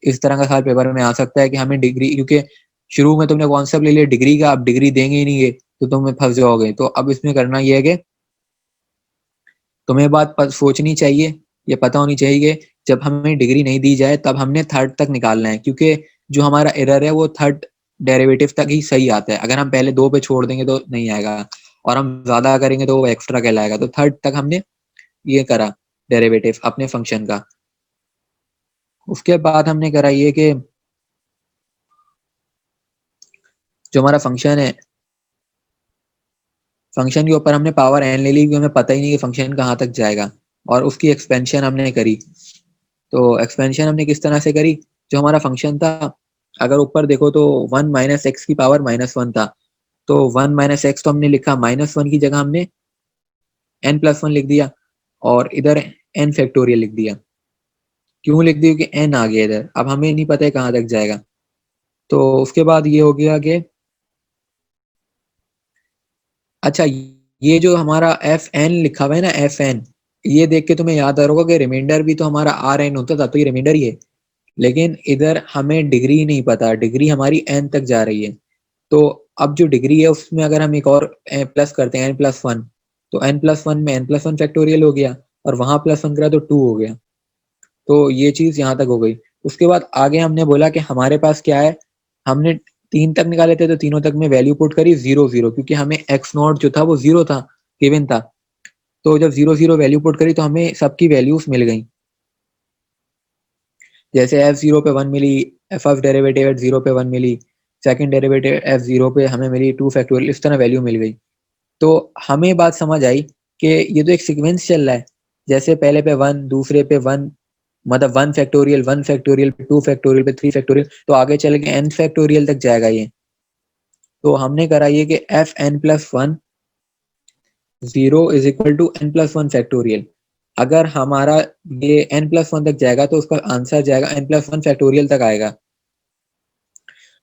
Speaker 1: इस तरह का सवाल पेपर में आ सकता है कि हमें डिग्री, क्योंकि शुरू में तुमने कॉन्सेप्ट ले लिया डिग्री का, अब डिग्री देंगे ही नहीं है तो तुम फंस जाओगे। तो अब इसमें करना यह है कि तुम्हें बात सोचनी चाहिए, ये पता होनी चाहिए कि जब हमें डिग्री नहीं दी जाए तब हमने थर्ड तक निकालना है, क्योंकि जो हमारा एरर है वो थर्ड डेरिवेटिव तक ही सही आता है। अगर हम पहले दो पे छोड़ देंगे तो नहीं आएगा, और हम ज्यादा करेंगे तो वो एक्स्ट्रा कहलाएगा। तो थर्ड तक हमने ये करा डेरिवेटिव अपने फंक्शन का। उसके बाद हमने करा ये कि जो हमारा फंक्शन है फंक्शन के ऊपर हमने पावर n ले ली क्योंकि हमें पता ही नहीं कि फंक्शन कहाँ तक जाएगा, और उसकी एक्सपेंशन हमने करी। तो एक्सपेंशन हमने किस तरह से करी, जो हमारा फंक्शन था, अगर ऊपर देखो तो 1 माइनस एक्स की पावर -1 था, तो 1 माइनस एक्स तो हमने लिखा, -1 की जगह हमने n+1 लिख दिया, और इधर n फैक्टोरियल लिख दिया। क्यों लिख दिया, क्योंकि n आ गया इधर, अब हमें नहीं पता है कहाँ तक जाएगा। तो उसके बाद ये हो गया कि अच्छा, ये जो हमारा एफ एन लिखा हुआ है ना, एफ एन, ये देख के तुम्हें याद आ रहा होगा कि रिमाइंडर भी तो हमारा आर एन होता था, तो ये रिमाइंडर ही है। लेकिन इधर हमें डिग्री नहीं पता, डिग्री हमारी एन तक जा रही है। तो अब जो डिग्री है उसमें अगर हम एक और प्लस करते हैं n+1, तो n+1 में n+1 फैक्टोरियल हो गया, और वहां +1 करा तो 2 हो गया। तो ये चीज यहाँ तक हो गई। उसके बाद आगे हमने बोला कि हमारे पास क्या है, हमने 3 तक निकाले थे, तो तीनों तक में वैल्यू पुट करी 0 0, क्योंकि हमें एक्स नॉट जो था वो 0 था, गिवन था। तो जब 0 0 वैल्यू पुट करी तो हमें सबकी वैल्यूज मिल गई। जैसे f0 पे 1 मिली, फर्स्ट डेरिवेटिव एट 0 पे 1 मिली, सेकंड डेरिवेटिव f0 पे हमें मिली 2 फैक्टोरियल, इस तरह वैल्यू मिल गई। तो हमें बात समझ आई कि ये तो एक सीक्वेंस चल रहा है, जैसे पहले पे 1, दूसरे पे 1, मतलब 1 फैक्टोरियल पे 2 फैक्टोरियल पे 3 फैक्टोरियल, तो आगे चल के n फैक्टोरियल तक जाएगा ये। तो हमने करा ये कि f n plus one 0 is equal to n+1 factorial. अगर हमारा ये n+1 तक जाएगा तो उसका आंसर जाएगा n+1 फैक्टोरियल तक आएगा।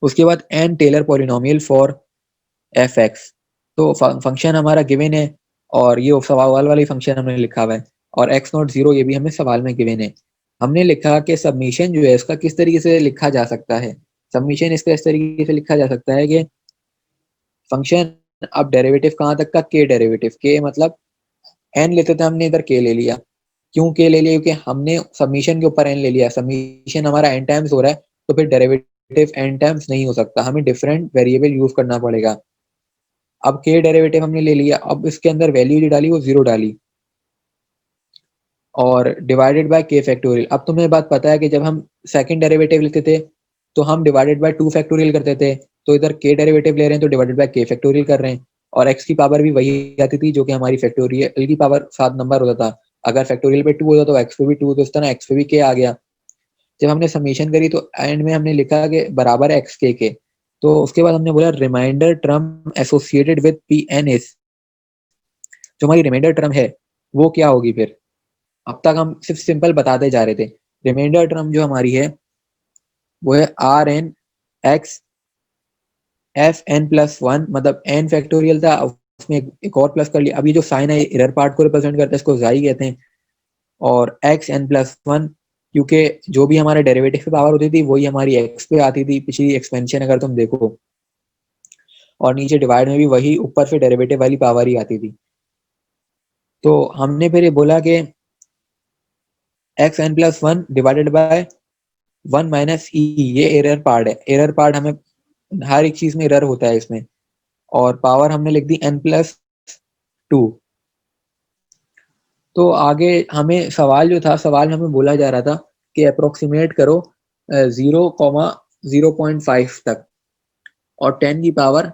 Speaker 1: उसके बाद n Taylor polynomial for f x. तो फंक्शन हमारा गिवन है, और ये सवाल वाली फंक्शन हमने लिखा हुआ है, और x0 ये भी हमें सवाल में गिवन है। हमने लिखा कि सबमिशन जो है इसका किस तरीके से लिखा जा सकता है। सबमिशन इसका इस तरीके से लिखा जा सकता है कि फंक्शन, अब डेरिवेटिव कहाँ तक का, के डेरिवेटिव, के मतलब n लेते थे हमने, इधर k ले लिया। क्यों k ले लिया, क्योंकि हमने सबमिशन के ऊपर n ले लिया, सबमिशन हमारा n टाइम्स हो रहा है, तो फिर डेरिवेटिव n टाइम्स नहीं हो सकता, हमें डिफरेंट वेरिएबल यूज करना पड़ेगा। अब के डेरिवेटिव हमने ले लिया, अब इसके अंदर वैल्यू जो डाली वो 0 डाली, और डिवाइडेड बाय के फैक्टोरियल। अब तुम्हें बात पता है कि जब हम सेकंड डेरिवेटिव लेते थे तो हम डिवाइडेड बाय 2 फैक्टोरियल करते थे, तो इधर के डेरिवेटिव ले रहे हैं तो डिवाइडेड बाय के फैक्टोरियल कर रहे हैं, और एक्स की पावर भी वही आती थी जो कि हमारी फैक्टोरियल की पावर 7 नंबर होता था। अगर फैक्टोरियल पे 2 होता तो एक्स पे भी 2, तो इस तरह एक्स पे भी के आ गया। जब हमने समीशन करी तो एंड में हमने लिखा कि बराबर है एक्स के। तो उसके बाद हमने बोला remainder term associated with P n is, जो हमारी रिमाइंडर टर्म है वो क्या होगी फिर। अब तक हम सिर्फ सिंपल बताते जा रहे थे। रिमाइंडर टर्म जो हमारी है वो है are N x F n+1, मतलब n फैक्टोरियल था, उसमें एक और प्लस कर लिया। अभी जो साइन है एरर पार्ट को रिप्रेजेंट करता है, इसको जाई कहते हैं। और एक्स n+1, क्योंकि जो भी हमारे डेरिवेटिव पे पावर होती थी वही हमारी एक्स पे आती थी, पिछली एक्सपेंशन अगर तुम देखो, और नीचे डिवाइड में भी वही ऊपर से डेरिवेटिव वाली पावर ही आती थी। तो हमने फिर ये बोला कि x n+1 divided by 1 minus e, ये एरर पार्ट है। एरर पार्ट हमें हर एक चीज में एरर होता है इसमें, और पावर हमने लिख दी n+2। तो आगे हमें सवाल जो था, सवाल हमें बोला जा रहा था कि अप्रोक्सीमेट करो 0,0.5 तक, और 10 की पावर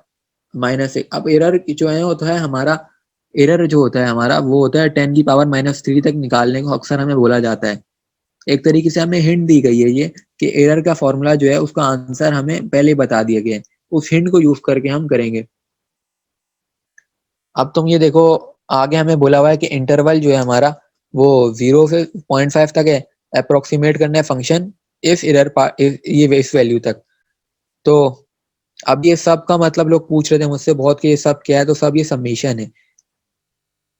Speaker 1: -1। अब एरर जो है होता है हमारा, एरर जो होता है हमारा वो होता है 10 की पावर -3 तक निकालने को अक्सर हमें बोला जाता है। एक तरीके से हमें हिंट दी गई है ये, कि एरर का फॉर्मूला जो है उसका आंसर हमें पहले बता दिया गया है, उस हिंट को यूज करके हम करेंगे। अब तुम ये देखो, आगे हमें बोला हुआ है कि इंटरवल जो है हमारा वो 0 से 0.5 तक है, अप्रोक्सीमेट करना है फंक्शन इस ये इस वैल्यू तक। तो अब ये सब का मतलब लोग पूछ रहे थे मुझसे बहुत कि ये सब क्या है, तो सब ये सबमिशन है,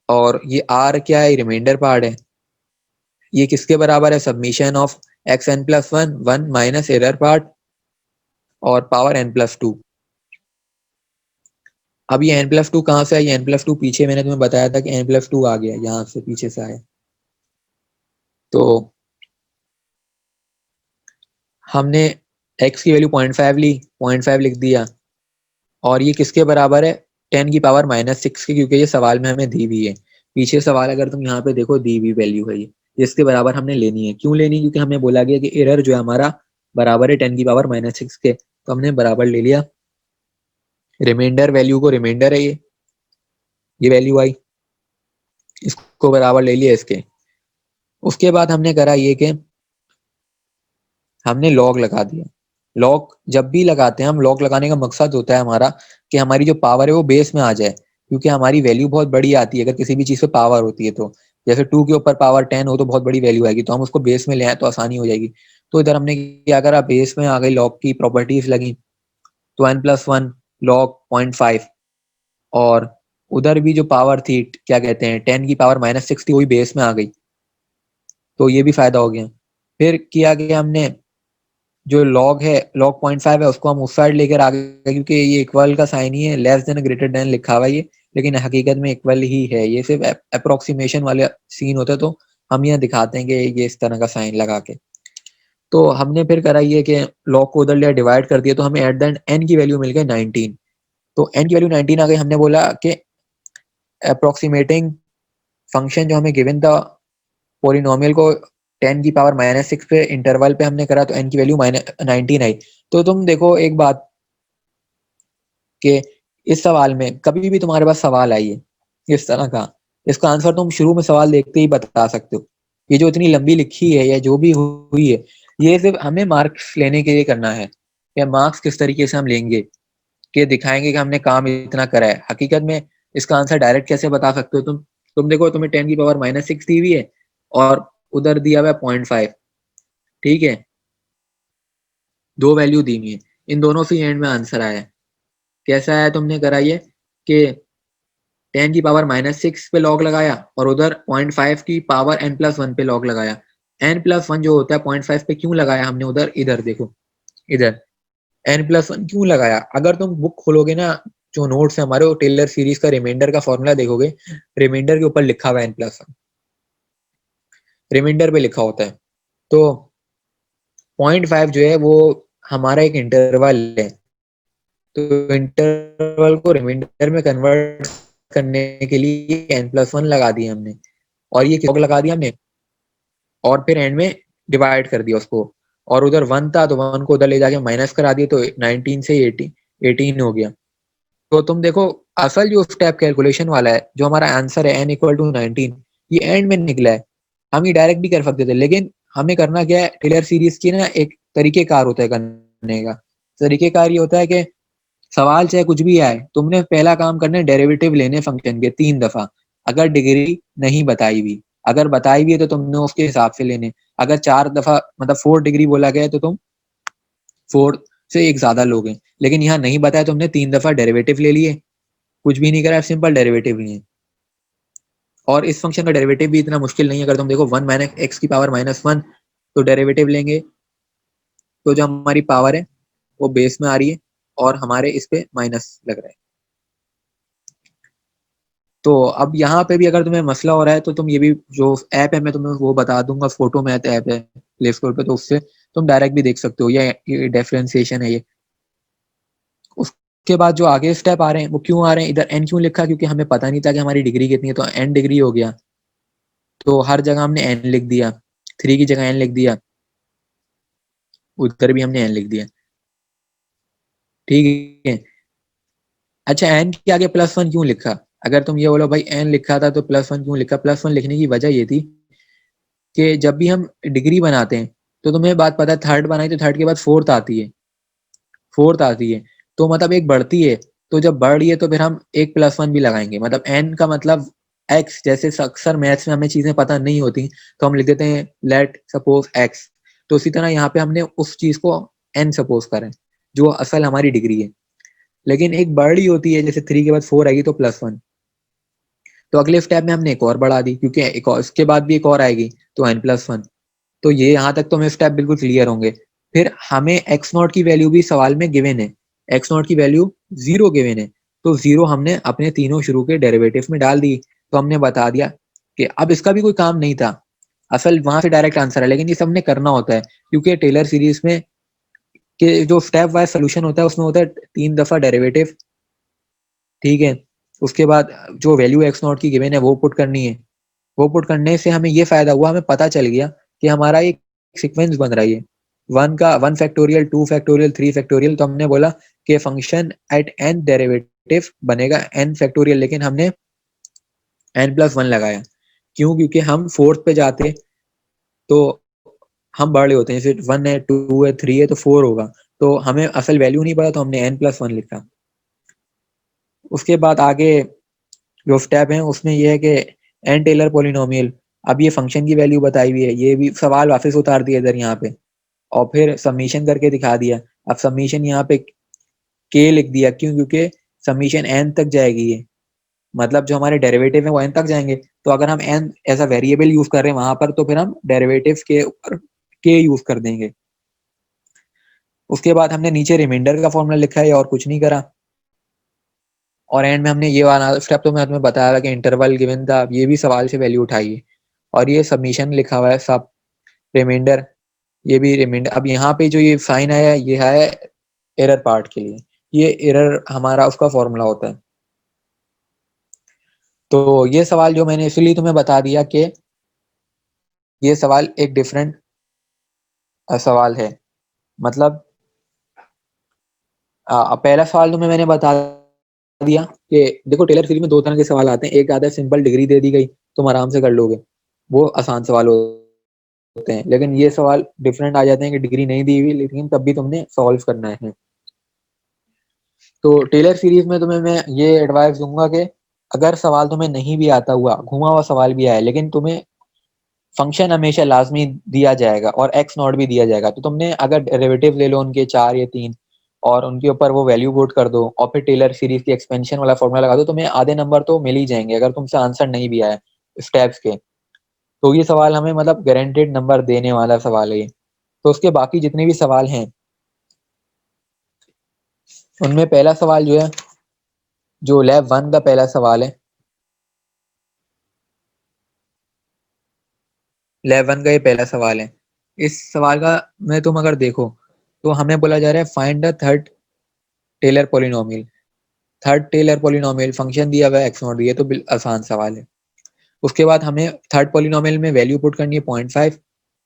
Speaker 1: और ये आर क्या है, रिमाइंडर पार्ट है। ये किसके बराबर है, submission of x n+1 1 minus error part और पावर n+2। अब ये n+2 कहाँ से है, ये n+2 पीछे मैंने तुम्हें बताया था कि n+2 आ गया, यहाँ से पीछे से आया। तो हमने x की वैल्यू 0.5 ली, 0.5 लिख दिया, और ये किसके बराबर है, 10 की पावर -6 की, क्योंकि ये सवाल में हमें दी हुई है। पीछे सवाल अगर तुम यहाँ पे देखो दी हुई वैल्यू है ये, जिसके बराबर हमने लेनी है। क्यों लेनी है, क्योंकि हमें बोला गया कि एरर जो है हमारा बराबर है 10 की पावर -6 के, तो हमने बराबर ले लिया। रिमाइंडर वैल्यू को, रिमाइंडर है ये, ये वैल्यू आई, इसको बराबर ले लिया इसके। उसके बाद हमने करा ये कि हमने लॉग लगा दिया। लॉग जब भी लगाते हैं हम, लॉग लगाने का मकसद होता है हमारा कि हमारी जो पावर है वो बेस में आ जाए, क्योंकि हमारी वैल्यू बहुत बड़ी आती है अगर किसी भी चीज पे पावर होती है तो। जैसे 2 के ऊपर पावर 10 हो तो बहुत बड़ी वैल्यू आएगी, तो हम उसको बेस में ले आए तो आसानी हो जाएगी। तो इधर हमने क्या करा, बेस में आ गई, लॉग की प्रॉपर्टीज लगी, तो n+1 log 0.5, और उधर भी जो पावर थी क्या कहते हैं 10 की पावर -6 थी, वही बेस में आ गई, तो ये भी फायदा हो गया। फिर किया गया हमने, जो लॉग है, log 0.5 है, उसको हम उस साइड लेकर आ गए, क्योंकि ये इक्वल का साइन ही है, लेस देन ग्रेटर देन लिखा हुआ है ये, लेकिन हकीकत में इक्वल ही है, ये सिर्फ अप्रोक्सीमेशन वाले सीन होता है, तो हम यहाँ दिखाते हैं कि ये इस तरह का साइन लगा के। तो हमने फिर करा ये कि लॉग को उधर लिया, डिवाइड कर दिया, तो हमें एट द एंड n की वैल्यू मिल गई 19। तो n की वैल्यू 19 आ गई। हमने बोला कि अप्रोक्सीमेटिंग फंक्शन जो हमें गिवन था पोलिनोमियल को 10 की पावर -6 पे इंटरवल पे हमने करा, तो n की वैल्यू 19 आई। तो तुम देखो एक बात कि इस सवाल में कभी भी तुम्हारे पास सवाल आई है इस तरह का, इसका आंसर तुम शुरू में सवाल देखते ही बता सकते हो। ये जो इतनी लंबी लिखी है या जो भी हुई है, ये सिर्फ हमें मार्क्स लेने के लिए करना है, या मार्क्स किस तरीके से हम लेंगे कि दिखाएंगे कि हमने काम इतना करा है। हकीकत में इसका आंसर डायरेक्ट कैसे बता सकते हो तुम देखो, तुम्हें 10 की पावर -6 दी हुई है और उधर दिया हुआ है 0.5, ठीक है, दो वैल्यू दी हुई है, इन दोनों से एंड में आंसर आया है। कैसा आया, तुमने कराइए कि 10 की पावर -6 पे लॉग लगाया और उधर 0.5 की पावर n+1 पे लॉग लगाया। n+1 जो होता है 0.5 पे क्यों लगाया हमने उधर, इधर देखो, इधर n+1 क्यों लगाया। अगर तुम बुक खोलोगे ना, जो नोट्स है हमारे, वो टेलर सीरीज का रिमाइंडर का फॉर्मूला देखोगे, रिमाइंडर के ऊपर लिखा हुआ है n+1, रिमाइंडर पे लिखा होता है। तो 0.5 जो है वो हमारा एक इंटरवल है, तो इंटरवल को रिमाइंडर में कन्वर्ट करने के लिए n+1 लगा दिया हमने, और ये लॉग लगा दिया हमने, और फिर एंड में डिवाइड कर दिया उसको, और उधर 1 था तो 1 को उधर ले जाके माइनस करा दिया, तो 19 से 18 हो गया। तो तुम देखो, असल जो स्टेप कैलकुलेशन वाला है, जो हमारा आंसर है n=19, ये एंड में निकला है। हम ये डायरेक्ट भी कर सकते थे, लेकिन हमें करना क्या है, टेलर सीरीज की ना एक तरीकेकार होता है करने का। तरीकेकार ये होता है कि सवाल चाहे कुछ भी आए, तुमने पहला काम करना है डेरिवेटिव लेने फंक्शन के 3 दफा, अगर डिग्री नहीं बताई हुई, अगर बताई हुई है तो तुमने उसके हिसाब से लेने। अगर 4 दफा मतलब 4 डिग्री बोला गया है तो तुम 4 से एक ज्यादा लोगे, लेकिन यहाँ नहीं बताया, तुमने 3 दफा डेरिवेटिव ले लिए, कुछ भी नहीं करा, सिंपल डेरिवेटिव लिए। और इस फंक्शन का डेरिवेटिव भी इतना मुश्किल नहीं है, अगर तुम देखो 1 - x की पावर -1, तो डेरिवेटिव लेंगे तो जो हमारी पावर है वो बेस में आ रही है और हमारे इस पे माइनस लग रहा है। तो अब यहाँ पे भी अगर तुम्हें मसला हो रहा है तो तुम ये भी, जो ऐप है मैं तुम्हें वो बता दूंगा, फोटो मैथ ऐप है प्ले स्टोर पे, तो उससे तुम डायरेक्ट भी देख सकते हो, ये डिफरेंशिएशन है ये। उसके बाद जो आगे स्टेप आ रहे हैं वो क्यों आ रहे हैं, इधर एन क्यों लिखा, क्योंकि हमें पता नहीं था कि हमारी डिग्री कितनी है, तो एन डिग्री हो गया, तो हर जगह हमने एन लिख दिया, 3 की जगह एन लिख दिया, उधर भी हमने एन लिख दिया, ठीक है। अच्छा, एन के आगे +1 क्यों लिखा, अगर तुम ये बोलो भाई एन लिखा था तो +1 क्यों लिखा, +1 लिखने की वजह ये थी कि जब भी हम डिग्री बनाते हैं, तो तुम्हें बात पता है, थर्ड बनाई तो थर्ड के बाद फोर्थ आती है, फोर्थ आती है, तो मतलब एक बढ़ती है, तो जब बढ़ रही है तो फिर हम एक +1 भी लगाएंगे, मतलब एन का मतलब एक्स, जैसे अक्सर मैथ्स में हमें चीजें पता नहीं होती तो हम लिख देते हैं लेट सपोज एक्स, तो उसी तरह यहाँ पे हमने उस चीज को एन सपोज करें जो असल हमारी डिग्री है, लेकिन एक बढ़ रही होती है, जैसे 3 के बाद 4 आएगी तो +1, तो अगले स्टेप में हमने एक और बढ़ा दी, क्योंकि एक और इसके बाद भी एक और आएगी, तो n+1। तो ये यहाँ तक तो हमें स्टेप बिल्कुल क्लियर होंगे। फिर हमें x0 की वैल्यू भी सवाल में गिवन है, x0 की वैल्यू 0 गिवन है, तो 0 हमने अपने तीनों शुरू के डेरिवेटिव में डाल दी। तो हमने बता दिया कि अब इसका भी कोई काम नहीं था, असल वहां से डायरेक्ट आंसर है, लेकिन ये सब हमने करना होता है, क्योंकि टेलर सीरीज में के जो स्टेप वाइज सोल्यूशन होता है उसमें होता है 3 दफा डेरिवेटिव, ठीक है। उसके बाद जो वैल्यू x0 की गिवन है वो पुट करनी है, वो पुट करने से हमें ये फायदा हुआ, हमें पता चल गया कि हमारा एक सीक्वेंस बन रही है, 1 फैक्टोरियल, 2 फैक्टोरियल, 3 फैक्टोरियल, तो हमने बोला कि फंक्शन एट n डेरिवेटिव बनेगा n फैक्टोरियल, लेकिन हमने n+1 लगाया। क्यों? क्योंकि हम फोर्थ पे जाते तो हम बड़े होते हैं, जैसे 1 है, 2 है, 3 है तो 4 होगा, तो हमें असल वैल्यू नहीं पता तो हमने n+1 लिखा। उसके बाद आगे जो स्टेप है उसमें ये है कि एन टेलर पोलिनोमियल, अब ये फंक्शन की वैल्यू बताई हुई है, ये भी सवाल वापस उतार दिया इधर यहाँ पे, और फिर सबमिशन करके दिखा दिया। अब सबमिशन यहाँ पे के लिख दिया, क्यों? क्योंकि सबमिशन एन तक जाएगी ये, मतलब जो हमारे डेरिवेटिव है वो एन तक जाएंगे, तो अगर हम n as a variable use कर रहे हैं वहां पर, तो फिर हम डेरिवेटिव के ऊपर के यूज कर देंगे। उसके बाद हमने नीचे रिमाइंडर का फॉर्मूला लिखा है और कुछ नहीं करा, और एंड में हमने ये वाला स्टेप तो मैं तुम्हें बताया था कि इंटरवल गिवन था, ये भी सवाल से वैल्यू उठाई है, और ये सबमिशन लिखा हुआ है सब रिमाइंडर, ये भी रिमाइंडर। अब यहाँ पे जो ये साइन आया है ये है एरर पार्ट के लिए, ये एरर हमारा उसका फॉर्मूला होता है। तो ये सवाल जो मैंने इसलिए तुम्हें बता दिया कि ये सवाल एक डिफरेंट सवाल है, मतलब पहला सवाल तुम्हें मैंने बता दिया कि देखो टेलर सीरीज में दो तरह के सवाल आते हैं, एक आता है सिंपल डिग्री दे दी गई तुम आराम से कर लोगे, वो आसान सवाल होते हैं, लेकिन ये सवाल डिफरेंट आ जाते हैं कि डिग्री नहीं दी हुई लेकिन तब भी तुमने सॉल्व करना है। तो टेलर सीरीज में तुम्हें मैं ये एडवाइस दूंगा कि अगर सवाल तुम्हें नहीं भी आता हुआ, घुमा हुआ सवाल भी आया, लेकिन तुम्हें फंक्शन हमेशा लाजमी दिया जाएगा और एक्स नॉट भी दिया जाएगा, तो तुमने अगर डेरिवेटिव ले लो उनके 4 या 3 और उनके ऊपर वो वैल्यू पुट कर दो और फिर टेलर सीरीज की एक्सपेंशन वाला फॉर्मूला लगा दो, तुम्हें आधे नंबर तो मिल ही जाएंगे अगर तुमसे आंसर नहीं भी आया स्टेप्स के। तो ये सवाल हमें मतलब गारंटेड नंबर देने वाला सवाल है ये। तो उसके बाकी जितने भी सवाल हैं उनमें पहला सवाल जो है, जो लैब 1 का पहला सवाल है, लैब 1 का ये पहला सवाल है, इस सवाल का में तुम अगर देखो तो हमें बोला जा रहा है find the third Taylor polynomial. Third Taylor polynomial function दिया हुआ है, एक्स नॉट दिया, तो आसान सवाल है। उसके बाद हमें थर्ड पोलिनोमियल में वैल्यू पुट करनी है 0.5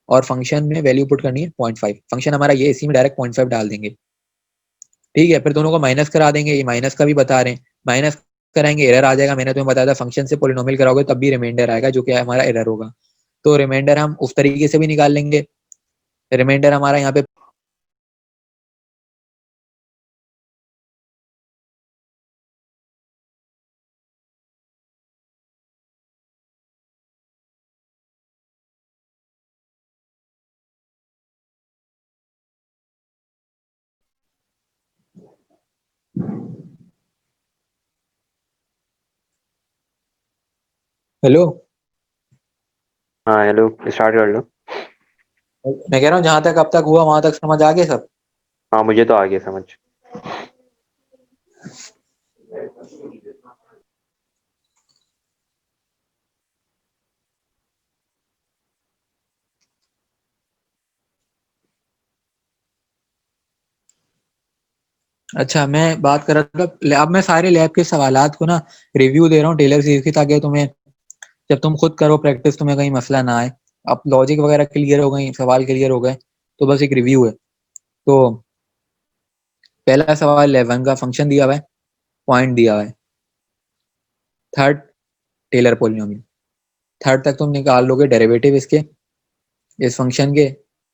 Speaker 1: और फंक्शन में वैल्यू पुट करनी है 0.5, फंक्शन हमारा ये, इसी में डायरेक्ट 0.5 डाल देंगे। ठीक है, फिर दोनों को माइनस करा देंगे, ये माइनस का भी बता रहे हैं, माइनस कराएंगे एरर आ जाएगा, मैंने तुम्हें बताया था फंक्शन से पोलिनोमियल कराओगे तब भी रिमाइंडर आएगा जो कि हमारा एरर होगा, तो रिमाइंडर हम उस तरीके से भी निकाल लेंगे। रिमाइंडर हमारा यहाँ पे, हेलो,
Speaker 2: हाँ हेलो, स्टार्ट कर लो।
Speaker 1: मैं कह रहा हूँ जहां तक अब तक हुआ वहां तक समझ आ गया सब।
Speaker 2: हाँ मुझे तो आ गया समझ।
Speaker 1: अच्छा, मैं बात कर रहा था, अब मैं सारे लैब के सवालात को ना रिव्यू दे रहा हूँ टेलर सीरीज की, ताकि तुम्हें जब तुम खुद करो प्रैक्टिस तुम्हें कहीं मसला ना आए। अब लॉजिक वगैरह क्लियर हो गई, सवाल क्लियर हो गए, तो बस एक रिव्यू है। तो पहला सवाल 11 का फंक्शन दिया हुआ है, पॉइंट दिया हुआ है, थर्ड टेलर पोलिनोमियल, थर्ड तक तुम निकाल लोगे डेरिवेटिव इसके, इस फंक्शन के,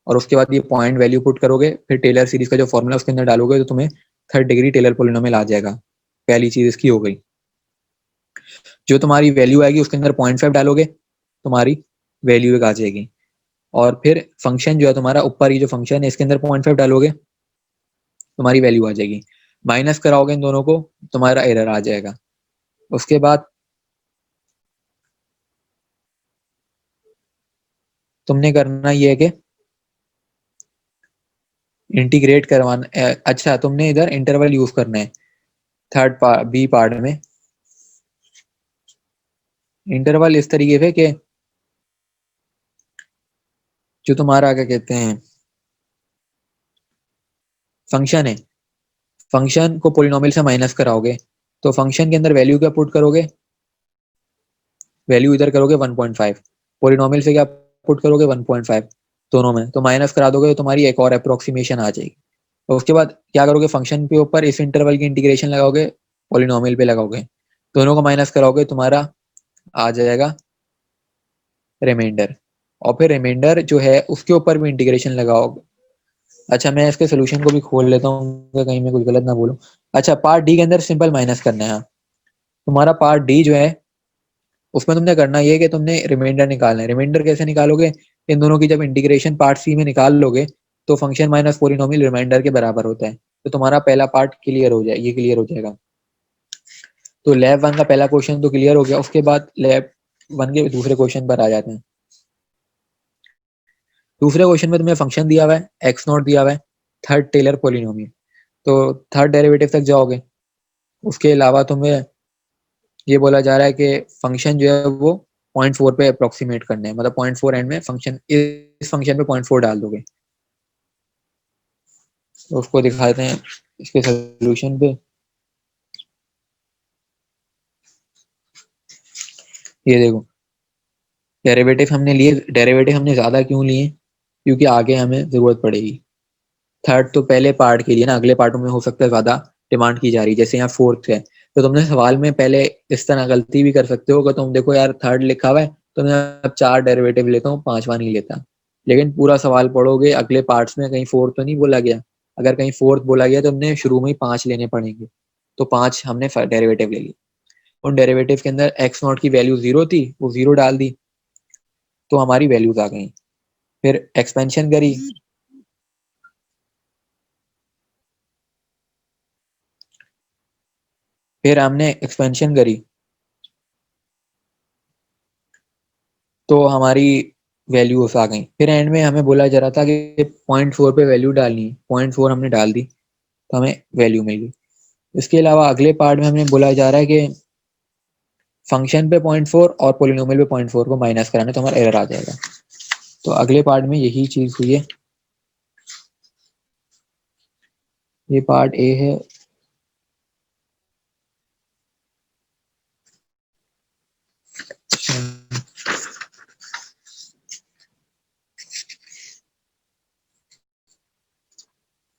Speaker 1: और उसके बाद ये पॉइंट वैल्यू पुट करोगे, फिर टेलर सीरीज का जो फॉर्मूला उसके अंदर डालोगे तो तुम्हें थर्ड डिग्री टेलर पोलिनोमियल आ जाएगा। पहली चीज इसकी हो गई। जो तुम्हारी वैल्यू आएगी उसके अंदर 0.5 डालोगे, तुम्हारी वैल्यू एक आ जाएगी, और फिर फंक्शन जो है तुम्हारा ऊपर, ही जो फंक्शन है इसके अंदर 0.5 डालोगे, तुम्हारी वैल्यू आ जाएगी। माइनस कराओगे इन दोनों को, तुम्हारा एरर आ जाएगा। उसके बाद तुमने करना ये है कि इंटीग्रेट करवाना, अच्छा तुमने इधर इंटरवल यूज करना है थर्ड बी पार्ट में। इंटरवल इस तरीके से कि जो तुम्हारा क्या कहते हैं फंक्शन है, फंक्शन को पोलिनोमियल से माइनस कराओगे, तो फंक्शन के अंदर वैल्यू क्या पुट करोगे, वैल्यू इधर करोगे 1.5, पोलिनोमियल से क्या पुट करोगे 1.5, दोनों में तो माइनस करा दोगे तो तुम्हारी एक और अप्रोक्सीमेशन आ जाएगी। तो उसके बाद क्या करोगे, फंक्शन के ऊपर इस इंटरवल की इंटीग्रेशन लगाओगे, पोलिनोमियल पे लगाओगे, दोनों को माइनस कराओगे, तुम्हारा आ जाएगा रिमाइंडर, और फिर रिमाइंडर जो है उसके ऊपर भी इंटीग्रेशन लगाओ। अच्छा मैं इसके सोल्यूशन को भी खोल लेता हूँ कहीं मैं कुछ गलत ना बोलूँ। अच्छा पार्ट डी के अंदर सिंपल माइनस करना है। तुम्हारा पार्ट डी जो है उसमें तुमने करना ये है कि तुमने रिमाइंडर निकालना है। रिमाइंडर कैसे निकालोगे, इन दोनों की जब इंटीग्रेशन पार्ट सी में निकाल लोगे तो फंक्शन माइनस पोलिनोमियल रिमाइंडर के बराबर होता है। तो तुम्हारा पहला पार्ट क्लियर हो जाए, ये क्लियर हो जाएगा। तो लैब वन का पहला क्वेश्चन तो क्लियर हो गया। उसके बाद लैब वन के दूसरे क्वेश्चन पर आ जाते हैं। दूसरे क्वेश्चन में तुम्हें फंक्शन दिया हुआ है, एक्स नॉट दिया हुआ है, थर्ड टेलर पोलिनोमियल। तो थर्ड डेरिवेटिव तक जाओगे। उसके अलावा तुम्हें ये बोला जा रहा है कि फंक्शन जो है वो 0.4 पे अप्रोक्सीमेट करने हैं, मतलब 0.4 एंड में फंक्शन, इस फंक्शन पे 0.4 डाल दोगे। तो उसको दिखाते हैं इसके सोल्यूशन पे। ये देखो डेरिवेटिव हमने लिए, डेरिवेटिव हमने ज्यादा क्यों लिए, क्योंकि आगे हमें जरूरत पड़ेगी। थर्ड तो पहले पार्ट के लिए ना, अगले पार्टों में हो सकता है ज्यादा डिमांड की जा रही है, जैसे यहाँ फोर्थ है। तो तुमने सवाल में पहले इस तरह गलती भी कर सकते हो कि तुम देखो यार थर्ड लिखा हुआ है तो मैं अब 4 डेरिवेटिव लेता हूँ, पांचवा नहीं लेता। लेकिन पूरा सवाल पढ़ोगे अगले पार्ट्स में कहीं फोर्थ तो नहीं बोला गया। अगर कहीं फोर्थ बोला गया तो हमने शुरू में ही 5 लेने पड़ेंगे। तो 5 हमने डेरिवेटिव ले ली। उन डेरिवेटिव के अंदर एक्स नॉट की वैल्यू 0 थी, वो 0 डाल दी तो हमारी वैल्यूज आ गई। फिर एक्सपेंशन करी। फिर हमने एक्सपेंशन करी तो हमारी वैल्यूज आ गई। फिर एंड में हमें बोला जा रहा था कि 0.4 पे वैल्यू डालनी है, 0.4 हमने डाल दी तो हमें वैल्यू मिल गई। इसके अलावा अगले पार्ट में हमें बोला जा रहा है कि फंक्शन पे 0.4 और पोलिनोमियल पे 0.4 को माइनस कराना, तो हमारा एरर आ जाएगा। तो अगले पार्ट में यही चीज हुई है। ये पार्ट ए है।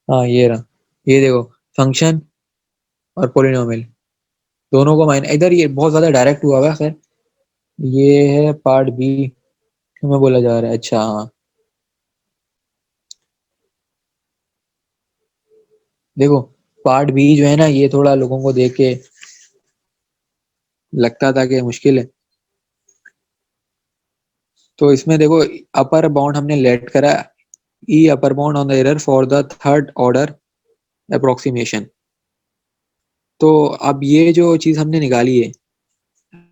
Speaker 1: हाँ ये रहा, ये देखो फंक्शन और पोलिनोमियल दोनों को माइनस, इधर ये बहुत ज्यादा डायरेक्ट हुआ है। खैर ये है पार्ट बी, हमें बोला जा रहा है। अच्छा हाँ देखो पार्ट बी जो है ना, ये थोड़ा लोगों को देख के लगता था कि मुश्किल है। तो इसमें देखो अपर बाउंड हमने लेट करा, E upper bound on the error for the third order approximation. तो अब ये जो चीज हमने निकाली है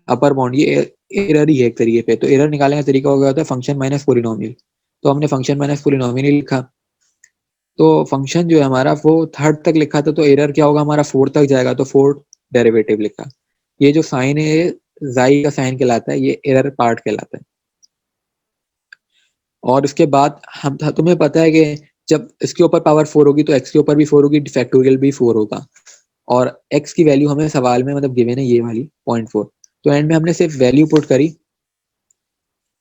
Speaker 1: अपर बाउंड, ये एरर ही है एक तरीके पे। तो एरर निकालने का तरीका हो गया होता है फंक्शन माइनस पोलिनोमियल। तो हमने फंक्शन माइनस पोलिनोमियल ही लिखा। तो फंक्शन जो है हमारा वो थर्ड तक लिखा था, तो एरर क्या होगा हमारा फोर्थ तक जाएगा, तो फोर्थ डेरिवेटिव लिखा। ये जो साइन है जाई का साइन कहलाता है, ये एरर पार्ट कहलाता है। और उसके बाद हम तुम्हें पता है कि जब इसके ऊपर पावर 4 होगी तो एक्स के ऊपर भी 4 होगी, फैक्टोरियल भी 4 होगा। और एक्स की वैल्यू हमें सवाल में मतलब गिवन है ये वाली 0.4। तो एंड में हमने सिर्फ वैल्यू पुट करी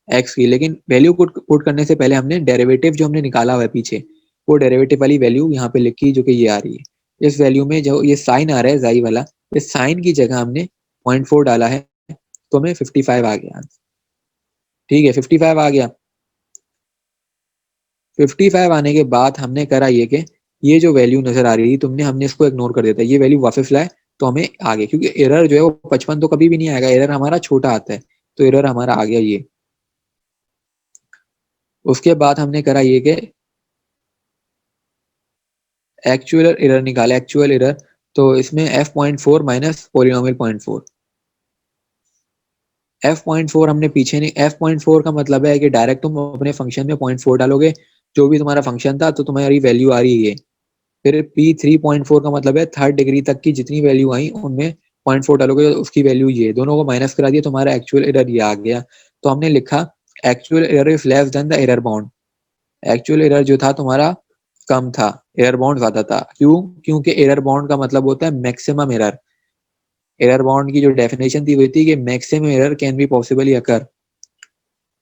Speaker 1: एक्स की, लेकिन वैल्यू पुट करने से पहले हमने डेरिवेटिव जो हमने निकाला हुआ है पीछे, वो डेरिवेटिव वाली वैल्यू यहाँ पे लिखी जो कि ये आ रही है। इस वैल्यू में जो ये साइन आ रहा है जाई वाला, इस साइन की जगह हमने 0.4 डाला है तो हमें 55 आ गया। ठीक है 55 आ गया। 55 आने के बाद हमने करा ये कि ये जो वैल्यू नजर आ रही थी तुमने, हमने इसको इग्नोर कर देता है, ये वैल्यू वापस लाए तो हमें आ गया। क्योंकि एरर जो है वो 55 तो कभी भी नहीं आएगा, एरर हमारा छोटा आता है। तो एरर हमारा आ गया ये। उसके बाद हमने करा ये कि एक्चुअल एरर निकाला, एक्चुअल एरर। तो इसमें f.4 माइनस पोलिनोमियल 0.4, f.4 हमने पीछे नहीं, f.4 का मतलब है कि डायरेक्ट तुम अपने फंक्शन में 0.4 डालोगे, जो भी तुम्हारा फंक्शन था तो तुम्हारी वैल्यू आ रही है। फिर p3.4 का मतलब है थर्ड डिग्री तक की जितनी वैल्यू आई उनमें 0.4 डालोगे तो उसकी वैल्यू ये, दोनों को माइनस करा दिया, तुम्हारा एक्चुअल एरर ये आ गया। तो हमने लिखा actual error is less than the error bound. Actual error जो था तुम्हारा कम था, एरर बाउंड ज्यादा था। क्यों? क्योंकि एरर बाउंड का मतलब होता है मैक्सिमम एरर। एरर बाउंड की जो डेफिनेशन थी वो थी कि maximum error can be possibly occur.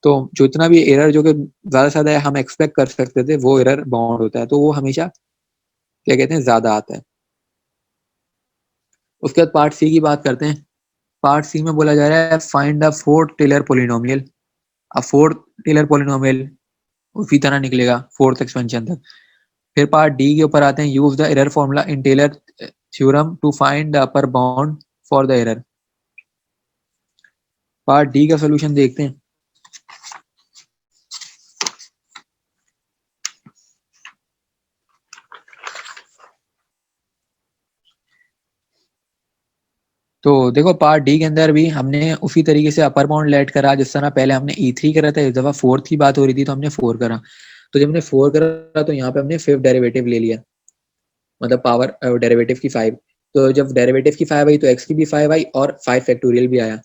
Speaker 1: तो जितना भी एरर जो कि ज्यादा से ज्यादा हम एक्सपेक्ट कर सकते थे वो एरर बाउंड होता है, तो वो हमेशा क्या कहते हैं ज्यादा आता है। उसके बाद पार्ट सी की बात करते हैं। पार्ट सी में बोला जा रहा है find the fourth Taylor polynomial. अब फोर्थ टेलर पोलिनोमियल उसी तरह निकलेगा फोर्थ एक्सपेंशन तक। फिर पार्ट डी के ऊपर आते हैं, use the error formula in Taylor theorem to find the upper bound for the error. Part D का सोल्यूशन देखते हैं। तो देखो पार्ट डी के अंदर भी हमने उसी तरीके से अपर बाउंड लेट करा जिस तरह पहले हमने E3 करा था, इस दफा फोर्थ की बात हो रही थी तो हमने 4 करा। तो जब हमने 4 करा तो यहाँ पे हमने फिफ्थ डेरिवेटिव ले लिया, मतलब पावर डेरिवेटिव की 5। तो जब डेरिवेटिव की 5 आई तो एक्स की भी 5 आई और 5 फैक्टोरियल भी आया,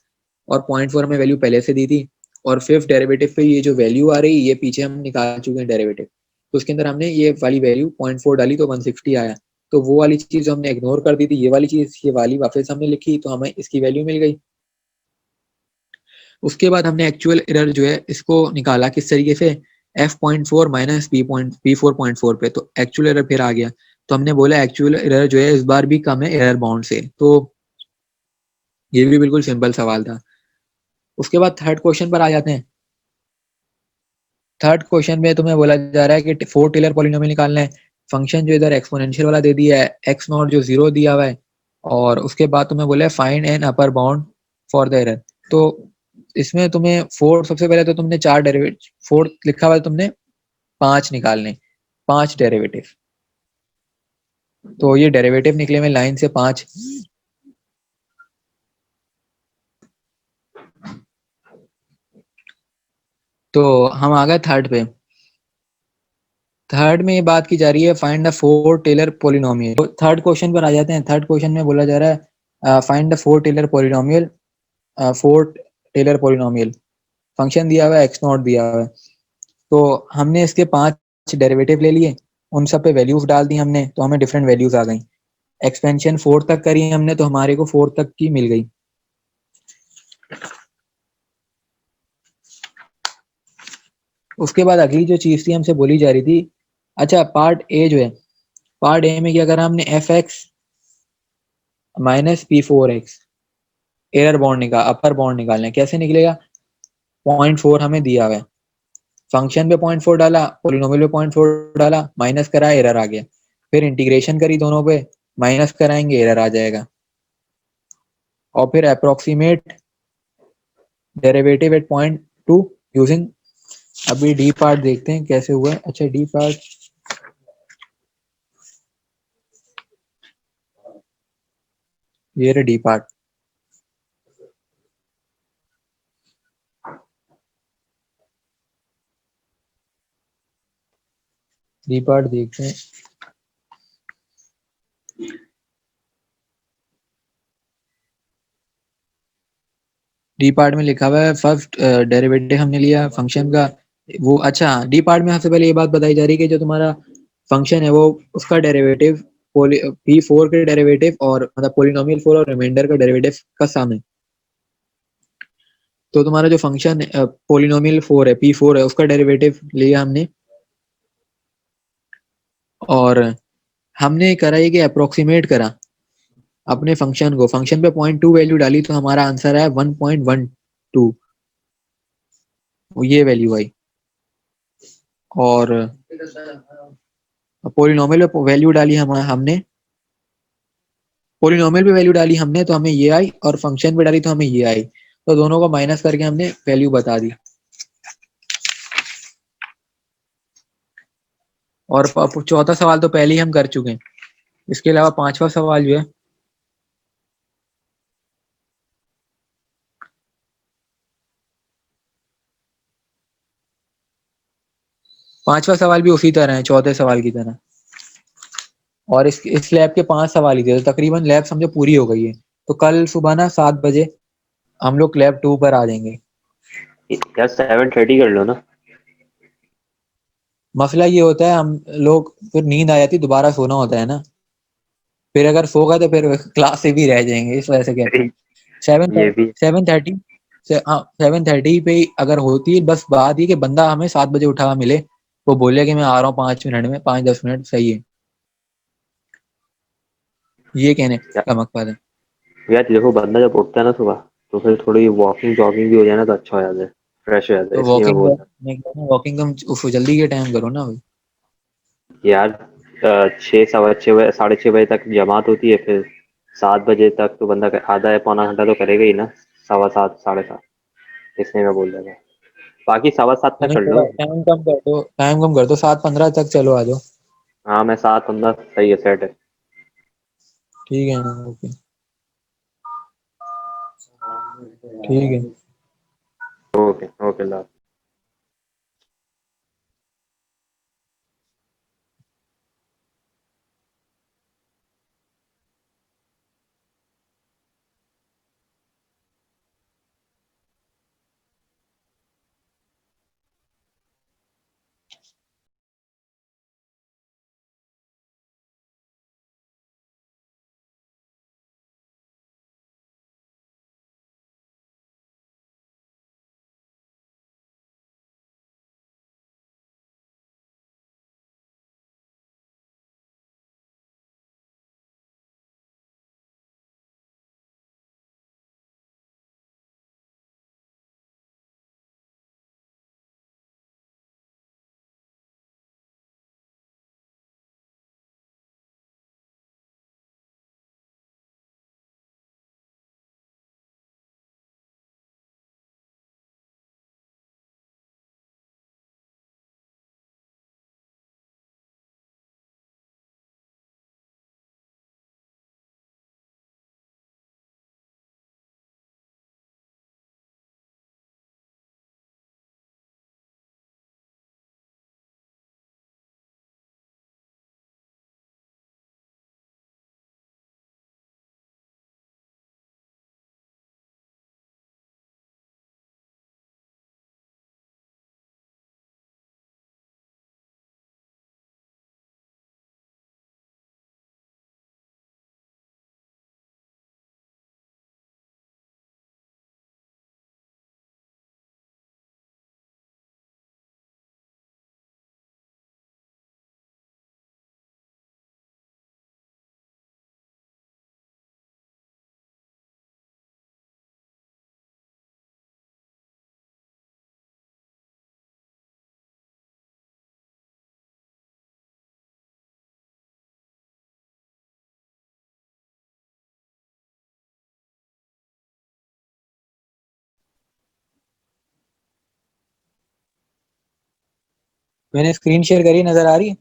Speaker 1: और 0.4 हमें वैल्यू पहले से दी थी। और फिफ्थ डेरिवेटिव पे ये जो वैल्यू आ रही ये पीछे हम निकाल चुके हैं डेरिवेटिव, तो उसके अंदर हमने ये वाली वैल्यू 0.4 डाली तो 160 आया। तो वो वाली चीज हमने इग्नोर कर दी थी, ये वाली चीज ये वाली वापस हमने लिखी तो हमें इसकी वैल्यू मिल गई। उसके बाद हमने एक्चुअल एरर जो है इसको निकाला किस तरीके से, f.4 माइनस p4.4 पे, तो एक्चुअल एरर फिर आ गया। तो हमने बोला एक्चुअल एरर जो है इस बार भी कम है एरर बाउंड से, तो ये भी बिल्कुल सिंपल सवाल था। उसके बाद थर्ड क्वेश्चन पर आ जाते हैं। थर्ड क्वेश्चन में तुम्हें बोला जा रहा है कि फोर टेलर पॉलिनोमियल निकालना है। फंक्शन जो इधर एक्सपोनेंशियल वाला दे दिया है, एक्स नॉट जो 0 दिया हुआ है, और उसके बाद तुम्हें बोला है find an upper bound for the error. तो इसमें तुम्हें फोर, सबसे पहले तो तुमने 4 डेरिवेटिव, फोर्थ लिखा हुआ है तुमने 5 निकालने, 5 डेरिवेटिव। तो ये डेरिवेटिव निकले में लाइन से 5। तो हम आ गए थर्ड पे। थर्ड में ये बात की जा रही है find the four Taylor polynomial. तो थर्ड क्वेश्चन पर आ जाते हैं। थर्ड क्वेश्चन में बोला जा रहा है find the four Taylor polynomial, four Taylor polynomial. Function दिया हुआ है, एक्स नॉट दिया हुआ है। तो हमने इसके 5 डेरिवेटिव ले लिए, उन सब पे वैल्यूज डाल दी हमने, तो हमें डिफरेंट वैल्यूज आ गई। एक्सपेंशन 4 तक करी हमने तो हमारे को 4 तक की मिल गई। उसके बाद अगली जो चीज थी हमसे बोली जा रही थी, अच्छा पार्ट ए जो है, पार्ट ए में क्या करा हमने, F x minus P4x error bound निकाल, अपर बाउंड निकालना है। कैसे निकलेगा, 0.4 हमें दिया हुआ है, फंक्शन पे 0.4 डाला, पोलिनोमियल पे 0.4 डाला, माइनस करा, एरर आ गया। फिर इंटीग्रेशन करी दोनों पे, माइनस कराएंगे एरर आ जाएगा। और फिर अप्रोक्सीमेट डेरिवेटिव एट 0.2 यूजिंग, अभी डी पार्ट देखते हैं कैसे हुआ है। अच्छा डी पार्ट, ये रहा डी पार्ट। डी पार्ट देखते हैं। डी पार्ट में लिखा हुआ है फर्स्ट डेरिवेटिव हमने लिया फंक्शन का, वो अच्छा डी पार्ट में सबसे पहले ये बात बताई जा रही है कि जो तुम्हारा फंक्शन है वो उसका डेरिवेटिव P4 के डेरिवेटिव और मतलब पोलिनोमियल 4 और रिमाइंडर का डेरिवेटिव का सम है। तो तुम्हारा जो फंक्शन पोलिनोमियल 4 है, P4 है, उसका डेरिवेटिव लिया हमने, और हमने करा ये कि अप्रोक्सीमेट करा अपने फंक्शन को, फंक्शन पे 0.2 वैल्यू डाली तो हमारा आंसर है 1.12, ये वैल्यू आई। और पोलिनोमियल पे वैल्यू डाली हमने, पोलिनोमियल पे वैल्यू डाली हमने तो हमें ये आई, और फंक्शन पे डाली तो हमें ये आई। तो दोनों को माइनस करके हमने वैल्यू बता दी। और चौथा सवाल तो पहले ही हम कर चुके हैं। इसके अलावा पांचवा सवाल जो है, पांचवा सवाल भी उसी तरह है चौथे सवाल की तरह। और इस लैब के 5 सवाल ही थे, तो तकरीबन लैब समझो पूरी हो गई है। तो कल सुबह ना 7 बजे हम लोग लैब 2 पर आ जाएंगे।
Speaker 2: यार 7:30 कर लो ना।
Speaker 1: मसला ये होता है हम लोग फिर नींद आ जाती, दोबारा सोना होता है ना, फिर अगर सो गए तो फिर क्लास से भी रह जाएंगे, इस वजह से कहते हैं। सेवन
Speaker 2: ये भी
Speaker 1: 7:30 से, हाँ 7:30 पे ही अगर होती है, बस बात ही कि बंदा हमें 7 बजे उठा हुआ मिले, वो बोले कि मैं आ रहा हूँ 5 मिनट में, 5-10 मिनट सही है, ये कहने
Speaker 2: यार,
Speaker 1: का मकसद है।
Speaker 2: यार देखो बंदा जब उठता है ना सुबह, तो फिर थोड़ी वॉकिंग जॉगिंग भी हो जाए ना तो अच्छा हो जाता है, फ्रेश हो जाता है,
Speaker 1: तो
Speaker 2: इसलिए मैं
Speaker 1: वॉकिंग
Speaker 2: बोल रहा
Speaker 1: वॉकिंग कम जल्दी के टाइम करो ना भाई।
Speaker 2: हूँ यार। 6 सवा 6 बजे 6:30 बजे तक जमात होती है, फिर 7 बजे तक तो बंदा आधा या पौना घंटा तो करेगा ही ना, 7:15 7:30, इसलिए मैं बोल रहा था। बाकी 7:15 में
Speaker 1: नहीं
Speaker 2: कर
Speaker 1: थोड़ा
Speaker 2: लो।
Speaker 1: टाइम कम कर दो 7:15 तक चलो आ जाओ।
Speaker 2: हाँ मैं 7:15 सही है, सेट है।
Speaker 1: ठीक है ना, ओके। ठीक है।
Speaker 2: ओके ओके ला।
Speaker 1: मैंने स्क्रीन शेयर करी, नजर आ रही है?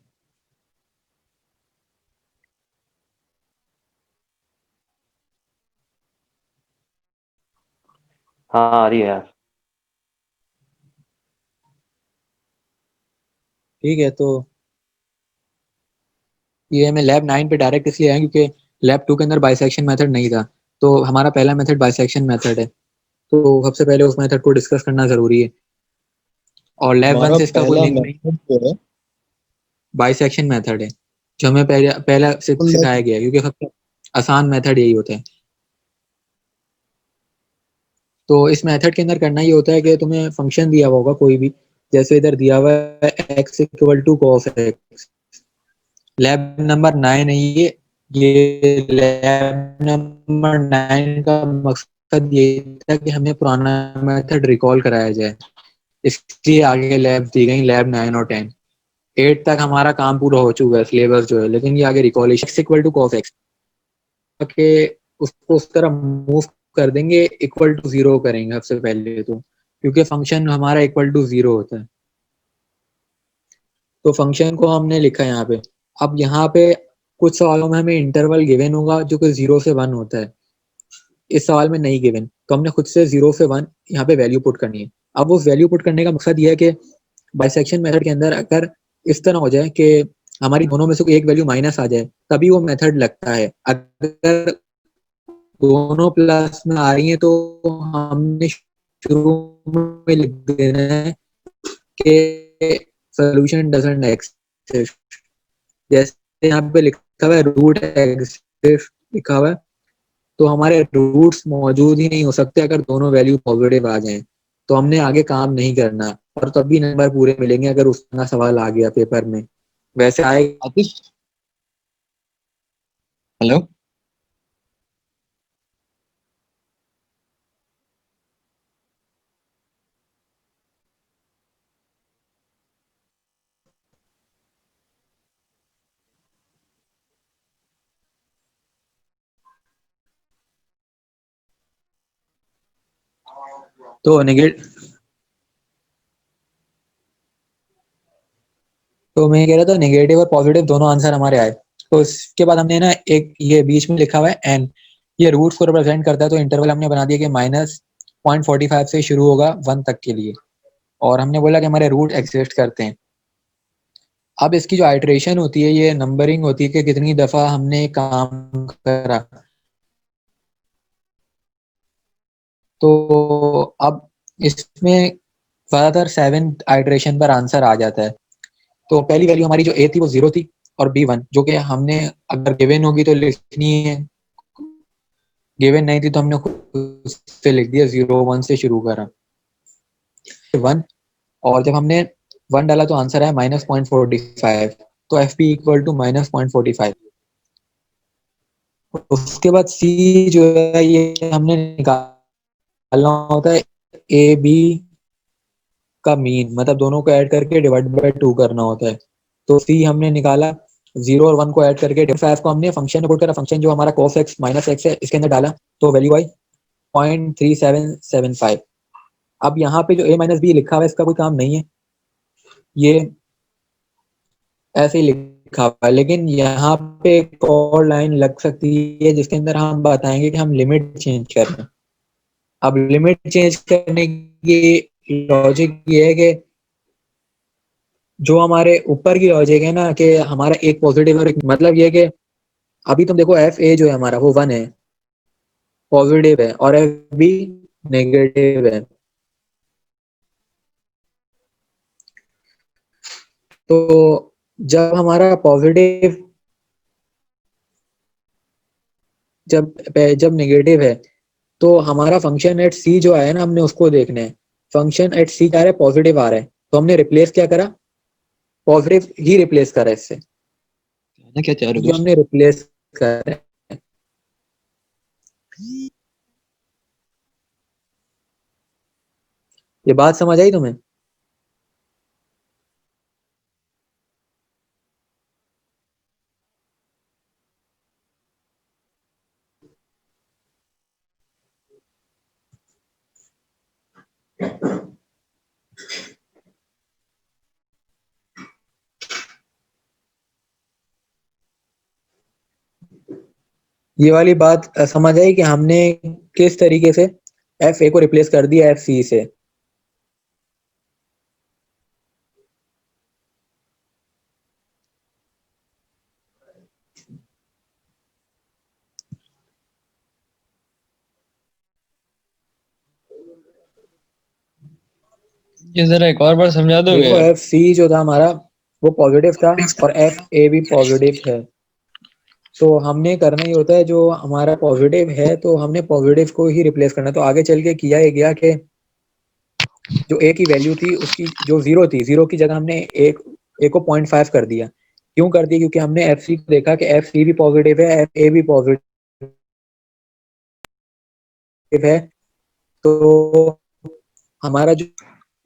Speaker 2: हाँ आ रही है यार।
Speaker 1: ठीक है, तो ये हमें लैब 9 पे डायरेक्ट इसलिए आए क्योंकि लैब 2 के अंदर बाइसेक्शन मेथड नहीं था। तो हमारा पहला मेथड बाइसेक्शन मेथड है, तो सबसे पहले उस मेथड को डिस्कस करना जरूरी है। और लैब 1
Speaker 3: हमारा
Speaker 1: से इसका कोई
Speaker 3: पहला
Speaker 1: लिंक नहीं।
Speaker 3: मेथड जो है
Speaker 1: बाइसेक्शन मेथड है जो हमें पहले पहला
Speaker 3: तो
Speaker 1: सिखाया गया है, क्योंकि सबसे आसान मेथड यही होता है। तो इस मेथड के अंदर करना ये होता है कि तुम्हें फंक्शन दिया हुआ होगा कोई भी, जैसे इधर दिया हुआ है x equal to cos x. Lab number 9 है ये लैब नंबर 9 का मकसद ये था कि हमें पुराना मेथड रिकॉल कराया जाए, इसलिए आगे लैब दी गई, लैब 9 और 10। 8 तक हमारा काम पूरा हो चुका है सिलेबस जो है, लेकिन ये आगे recollection x equal to cos x के उसको उस तरह मूव कर देंगे, इक्वल टू जीरो करेंगे सबसे पहले तो, क्योंकि फंक्शन हमारा इक्वल टू जीरो होता है। तो फंक्शन को हमने लिखा है यहाँ पे। अब यहाँ पे कुछ सवालों में हमें इंटरवल गिवन होगा जो कि 0 से 1 होता है, इस सवाल में नहीं गिवन, तो हमने खुद से 0 से 1 यहाँ पे वैल्यू पुट करनी है। अब वो वैल्यू पुट करने का मकसद ये है कि बाइसेक्शन मेथड के अंदर अगर इस तरह हो जाए कि हमारी दोनों में से कोई एक वैल्यू माइनस आ जाए, तभी वो मेथड लगता है। अगर दोनों प्लस में आ रही हैं तो हमने शुरू में लिख देना है कि सोल्यूशन डजंट एग्जिस्ट। जैसे यहाँ पे लिखा हुआ है रूट एग्जिस्ट लिखा हुआ है, तो हमारे रूट्स मौजूद ही नहीं हो सकते अगर दोनों वैल्यू पॉजिटिव आ जाएं, तो हमने आगे काम नहीं करना, और तब भी नंबर पूरे मिलेंगे अगर उसका सवाल आ गया पेपर में, वैसे आए।
Speaker 3: आतिश, हेलो।
Speaker 1: तो मैं कह रहा था नेगेटिव और पॉजिटिव दोनों आंसर हमारे आए। तो इसके बाद हमने ना एक ये बीच में लिखा हुआ है एन, ये रूट्स को रिप्रेजेंट करता है, तो इंटरवल हमने बना दिया कि -0.45 से शुरू होगा 1 तक के लिए, और हमने बोला कि हमारे रूट एग्जिस्ट करते हैं। अब इसकी जो आइटरेशन होती है, ये नंबरिंग होती है कि कितनी दफा हमने काम करा। तो अब इसमें ज्यादातर 7 आइटरेशन पर आंसर आ जाता है। तो पहली वैल्यू हमारी जो ए थी वो 0 थी, और बी 1, जो कि हमने अगर गिवन होगी तो लिखनी है, गिवन नहीं थी तो हमने खुद से लिख दिया, 0 1 से शुरू करा 1, और जब हमने 1 डाला तो आंसर है -0.45, तो एफ पी इक्वल टू -0.45। उसके बाद सी जो है ये हमने निकालना होता है ए बी का मीन, मतलब दोनों को ऐड करके डिवाइड बाय 2 करना होता है। तो सी हमने निकाला, 0 और 1 को ऐड करके 5 को हमने फंक्शन में पुट करा, फंक्शन जो हमारा cos x माइनस एक्स है इसके अंदर डाला, तो वैल्यू आई 0.3775। अब यहाँ पे जो a माइनस बी लिखा हुआ है इसका कोई काम नहीं है, ये ऐसे ही लिखा हुआ है, लेकिन यहाँ पे एक और लाइन लग सकती है जिसके अंदर हम बताएंगे कि हम लिमिट चेंज कर रहे हैं। अब लिमिट चेंज करने की लॉजिक ये है कि जो हमारे ऊपर की लॉजिक है ना, कि हमारा एक पॉजिटिव और एक, मतलब ये कि अभी तुम देखो एफ ए जो है हमारा वो 1 है, पॉजिटिव है, और एफ बी नेगेटिव है। तो जब हमारा पॉजिटिव, जब जब नेगेटिव है, तो हमारा फंक्शन एट सी जो है ना, हमने उसको देखना है। फंक्शन एट सी क्या है, पॉजिटिव आ रहा है, तो हमने रिप्लेस क्या करा, पॉजिटिव ही रिप्लेस करा इससे,
Speaker 3: ना क्या चाह रहे हो
Speaker 1: जो
Speaker 3: दोस्त?
Speaker 1: हमने रिप्लेस करा है। ये बात समझ आई तुम्हें? ये वाली बात समझ आई कि हमने किस तरीके से एफ ए को रिप्लेस कर दिया एफ सी से।
Speaker 3: ये जरा एक और बार समझा दोगे
Speaker 1: देखो
Speaker 3: यार?
Speaker 1: एफ सी जो था हमारा वो पॉजिटिव था, और एफ ए भी पॉजिटिव है। तो हमने करना ही होता है, जो हमारा पॉजिटिव है तो हमने पॉजिटिव को ही रिप्लेस करना। तो आगे चल के किया ये गया कि जो ए की वैल्यू थी उसकी जो 0 थी, 0 की जगह हमने एक ए को 0.5 कर दिया। क्यों कर दिया? क्योंकि हमने एफ सी को देखा कि एफ सी भी पॉजिटिव है, एफ ए भी पॉजिटिव है। तो हमारा जो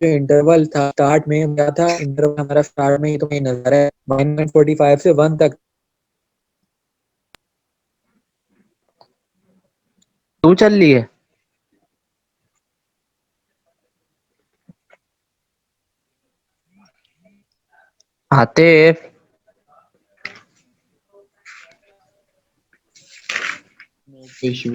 Speaker 1: इंटरवल था स्टार्ट में क्या था, इंटरवल हमारा स्टार्ट में ही तो नजर है -0.45 से 1 तक।
Speaker 2: तू चल रही है? आते
Speaker 3: इशू।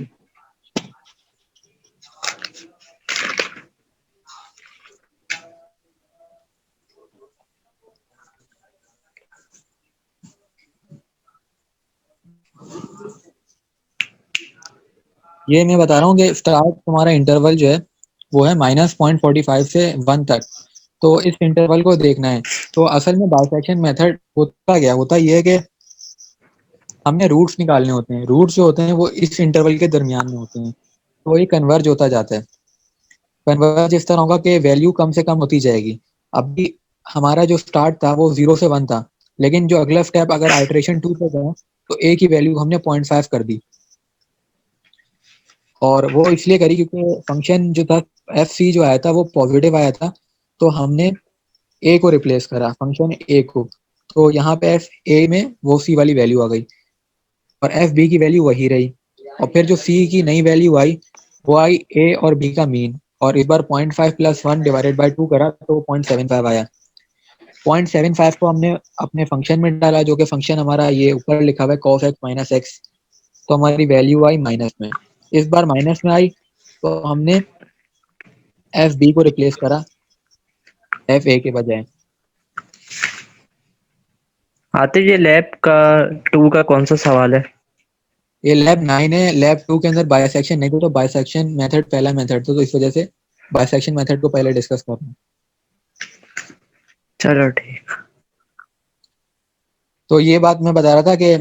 Speaker 1: ये मैं बता रहा हूँ कि स्टार्ट तुम्हारा इंटरवल जो है वो है -0.45 से 1 तक। तो इस इंटरवल को देखना है। तो असल में बाइसेक्शन मेथड होता क्या होता ये है कि हमने रूट्स निकालने होते हैं। रूट्स जो होते हैं वो इस इंटरवल के दरमियान में होते हैं, तो ये कन्वर्ज होता जाता है। कन्वर्ज इस तरह होगा कि वैल्यू कम से कम होती जाएगी। अभी हमारा जो स्टार्ट था वो 0 से 1 था, लेकिन जो अगला स्टेप अगर आइटरेशन 2 पे गया तो ए की वैल्यू हमने 0.5 कर दी। और वो इसलिए करी क्योंकि फंक्शन जो था एफ सी जो आया था वो पॉजिटिव आया था, तो हमने ए को रिप्लेस करा, फंक्शन ए को। तो यहाँ पे एफ ए में वो सी वाली वैल्यू आ गई, और एफ बी की वैल्यू वही रही। और फिर जो सी की नई वैल्यू आई वो आई ए और बी का मीन। और इस बार 0.5 प्लस 1 डिवाइडेड बाई 2 करा तो 0.75 आया। 0.75 को हमने अपने फंक्शन में डाला, जो कि फंक्शन हमारा ये ऊपर लिखा हुआ है cos x माइनस एक्स, तो हमारी वैल्यू आई माइनस में। इस बार माइनस में आई तो हमने एफ बी को रिप्लेस करा एफ ए के बजाय।
Speaker 4: आतिफ ये लैब का 2 का कौन सा सवाल है?
Speaker 1: ये लैब 9 है। लैब 2 के अंदर बायसेक्शन नहीं था, तो बायसेक्शन मेथड पहला मेथड था, तो इस वजह से बायसेक्शन मेथड को पहले डिस्कस कर रहे हैं।
Speaker 4: चलो ठीक।
Speaker 1: तो ये बात मैं बता रहा था कि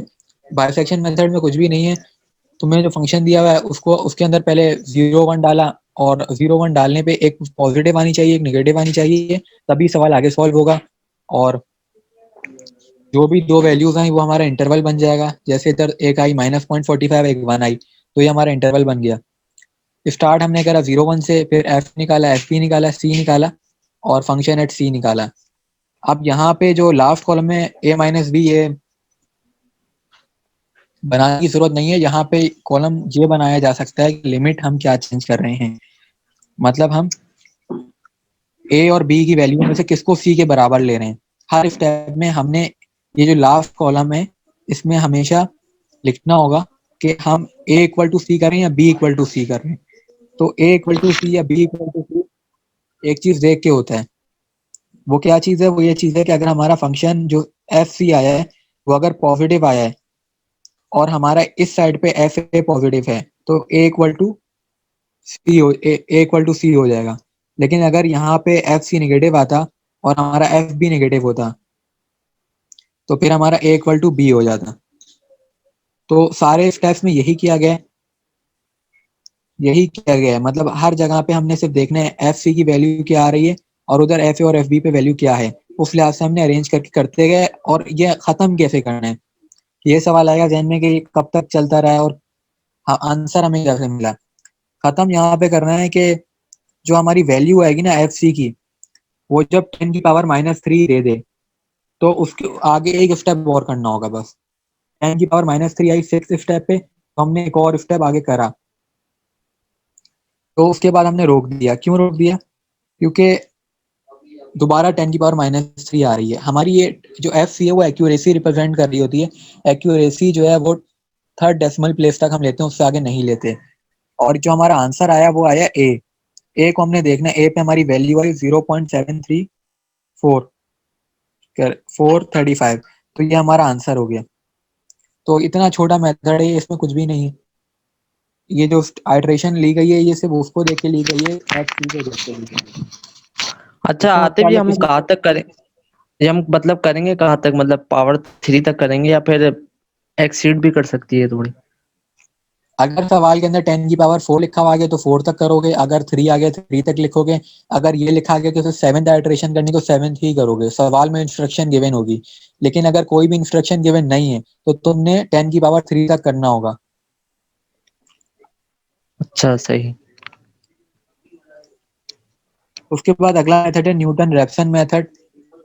Speaker 1: बायसेक्शन मेथड में कुछ भी नहीं है। तुम्हें जो फंक्शन दिया हुआ है उसको उसके अंदर पहले 0 1 डाला, और 0 1 डालने पे एक पॉजिटिव आनी चाहिए, एक नेगेटिव आनी चाहिए, तभी सवाल आगे सॉल्व होगा। और जो भी दो वैल्यूज आई वो हमारा इंटरवल बन जाएगा। जैसे इधर एक आई -0.45, एक 1 आई, तो ये हमारा इंटरवल बन गया। स्टार्ट हमने करा 0 1 से, फिर एफ निकाला, एफ बी निकाला, सी निकाला, और फंक्शन एट सी निकाला। अब यहाँ पे जो लास्ट कॉलम में ए माइनस बी, ये बनाने की जरूरत नहीं है। यहाँ पे कॉलम ये बनाया जा सकता है कि लिमिट हम क्या चेंज कर रहे हैं, मतलब हम ए और बी की वैल्यू में से किसको सी के बराबर ले रहे हैं। हर स्टेप में हमने ये जो लास्ट कॉलम है इसमें हमेशा लिखना होगा कि हम ए इक्वल टू सी कर रहे हैं या बी इक्वल टू सी कर रहे हैं। तो ए इक्वल टू सी या बी इक्वल टू सी एक चीज देख के होता है। वो क्या चीज है? वो ये चीज है कि अगर हमारा फंक्शन जो एफ सी आया है वो अगर पॉजिटिव आया है और हमारा इस साइड पे एफ ए पॉजिटिव है, तो ए इक्वल टू सी हो जाएगा। लेकिन अगर यहाँ पे एफ सी नेगेटिव आता और हमारा एफ बी नेगेटिव होता, तो फिर हमारा ए इक्वल टू बी हो जाता। तो सारे स्टेप्स में यही किया गया है, यही किया गया है। मतलब हर जगह पे हमने सिर्फ देखना है एफ सी की वैल्यू क्या आ रही है और उधर एफ ए और एफ बी पे वैल्यू क्या है, उस लिहाज से हमने अरेंज करके करते गए। और ये खत्म कैसे करना है, ये सवाल आएगा जहन में कि कब तक चलता रहा है और आंसर हमें कैसे मिला। खत्म यहाँ पे करना है कि जो हमारी वैल्यू आएगी ना एफ सी की, वो जब 10⁻³ दे दे तो उसके आगे एक स्टेप और करना होगा बस। 10⁻³ आई 6 स्टेप पे, तो हमने एक और स्टेप आगे करा, तो उसके बाद हमने रोक दिया। क्यों रोक दिया? क्योंकि दोबारा 10⁻³ आ रही है। हमारी ये जो एफ सी है वो एक्यूरेसी रिप्रेजेंट कर रही होती है। एक्यूरेसी जो है वो थर्ड डेसिमल प्लेस तक हम लेते हैं, उससे आगे नहीं लेते। और जो हमारा आंसर आया वो आया ए। ए को हमने देखना है, ए पे हमारी वैल्यू आई 0.734 तो ये हमारा आंसर हो गया। तो इतना छोटा मेथड है, इसमें कुछ भी नहीं है। ये जो आइटरेशन ली गई है ये सिर्फ उसको देख के ली गई है, एफ सी को देख के ली गई है।
Speaker 4: अच्छा
Speaker 1: इसमें
Speaker 4: आतिफ, ये
Speaker 1: पहले
Speaker 4: हम
Speaker 1: किसी
Speaker 4: कहाँ तक करें? ये हम मतलब करेंगे कहाँ तक, मतलब पावर 3 तक करेंगे या फिर एक्सीड भी कर सकती है थोड़ी?
Speaker 1: अगर सवाल के अंदर 10⁻⁴ लिखा हुआ आ गया तो 4 तक करोगे, अगर 3 आ गया 3 तक लिखोगे, अगर ये लिखा गया कि उसे 7th आइटरेशन करनी तो 7th ही करोगे। सवाल में इंस्ट्रक्शन गिवन होगी। लेकिन अगर कोई भी इंस्ट्रक्शन गिवन नहीं है तो तुमने 10⁻³ तक करना होगा।
Speaker 4: अच्छा सही।
Speaker 1: उसके बाद अगला मेथड है न्यूटन रैप्सन मेथड।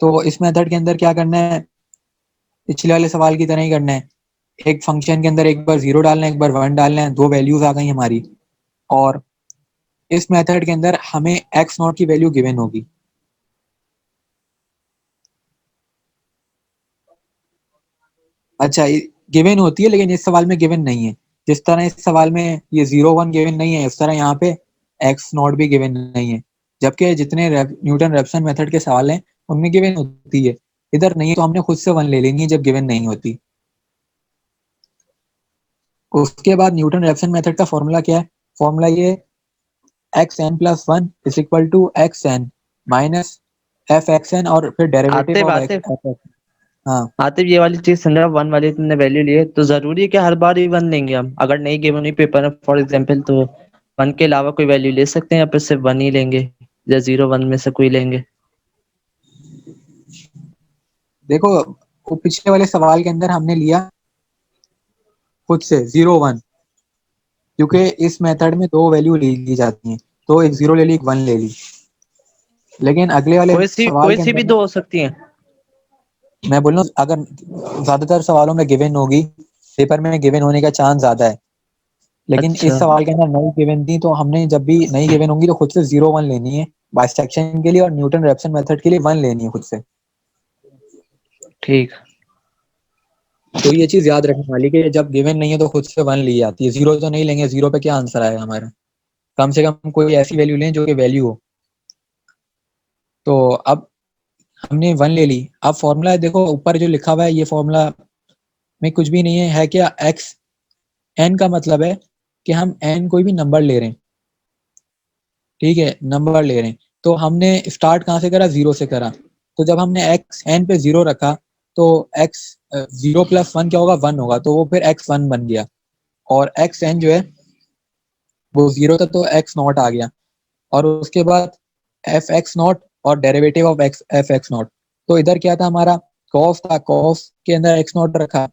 Speaker 1: तो इस मेथड के अंदर क्या करना है, पिछले वाले सवाल की तरह ही करना है। एक फंक्शन के अंदर एक बार 0 डालना है, एक बार 1 डालना है, दो वैल्यूज आ गई हमारी। और इस मेथड के अंदर हमें एक्स नॉट की वैल्यू गिवन होगी। अच्छा, गिवन होती है लेकिन इस सवाल में गिवन नहीं है। जिस तरह इस सवाल में ये 0 1 गिवन नहीं है, उस तरह यहाँ पे एक्स नॉट भी गिवन नहीं है। जबकि जितने न्यूटन रैप्सन मेथड के सवाल हैं उनमें गिवन होती है, इधर नहीं है, तो हमने खुद से 1 ले लेनी है जब गिवन नहीं होती। उसके बाद न्यूटन रैप्सन मेथड का फॉर्मूला क्या है? फॉर्मूला ये xn+1 is equal to xn minus fxn और फिर डेरिवेटिव
Speaker 4: आतिफ
Speaker 1: ऑफ
Speaker 4: आतिफ
Speaker 1: fx। हाँ,
Speaker 4: आतिफ, ये वाली चीज समझा, 1 वाली तुमने वैल्यू ली है तो जरूरी है कि हर बार ही 1 लेंगे हम? अगर नहीं गिवन हुई पेपर में फॉर एग्जाम्पल, तो 1 के अलावा कोई वैल्यू ले सकते हैं या फिर सिर्फ 1 ही लेंगे, या 0 1 में से कोई लेंगे?
Speaker 1: देखो वो पिछले वाले सवाल के अंदर हमने लिया खुद से 0 1, क्योंकि इस मेथड में दो वैल्यू ली जाती हैं, तो एक 0 ले ली, एक 1 ले ली। लेकिन अगले वाले सवाल
Speaker 4: कोई
Speaker 1: के
Speaker 4: सी भी
Speaker 1: अंदर
Speaker 4: दो हो सकती है।
Speaker 1: मैं बोल रहा हूँ अगर ज्यादातर सवालों में गिवन होगी, पेपर में गिवन होने का चांस ज्यादा है। लेकिन
Speaker 4: अच्छा
Speaker 1: इस सवाल के अंदर नई गिवन थी, तो हमने जब भी नई गिवन होंगी तो खुद से 0 1 लेनी है बाइसेक्शन के लिए, और न्यूटन रैप्सन मेथड के लिए 1 लेनी है खुद से।
Speaker 4: ठीक।
Speaker 1: तो ये चीज याद रखने वाली कि जब गिवन नहीं है तो खुद से 1 ली जाती है। 0 तो नहीं लेंगे, 0 पे क्या आंसर आएगा हमारा। कम से कम कोई ऐसी वैल्यू लें जो कि वैल्यू हो। तो अब हमने 1 ले ली। अब फॉर्मूला देखो ऊपर जो लिखा हुआ है, ये फॉर्मूला में कुछ भी नहीं है क्या? एक्स एन का मतलब है कि हम एन कोई भी नंबर ले रहे हैं, ठीक है, नंबर ले रहे हैं। तो हमने स्टार्ट कहाँ से करा? 0 से करा। तो जब हमने एक्स एन पे 0 रखा तो एक्स 0 + 1 क्या होगा? 1 होगा। तो वो फिर एक्स 1 बन गया। और एक्स एन जो है वो 0 था, तो एक्स नॉट आ गया। और उसके बाद एफ एक्स नॉट और derivative of x F x not. तो इधर क्या था हमारा? कॉस था, कॉस के अंदर एक्स नॉट रखा,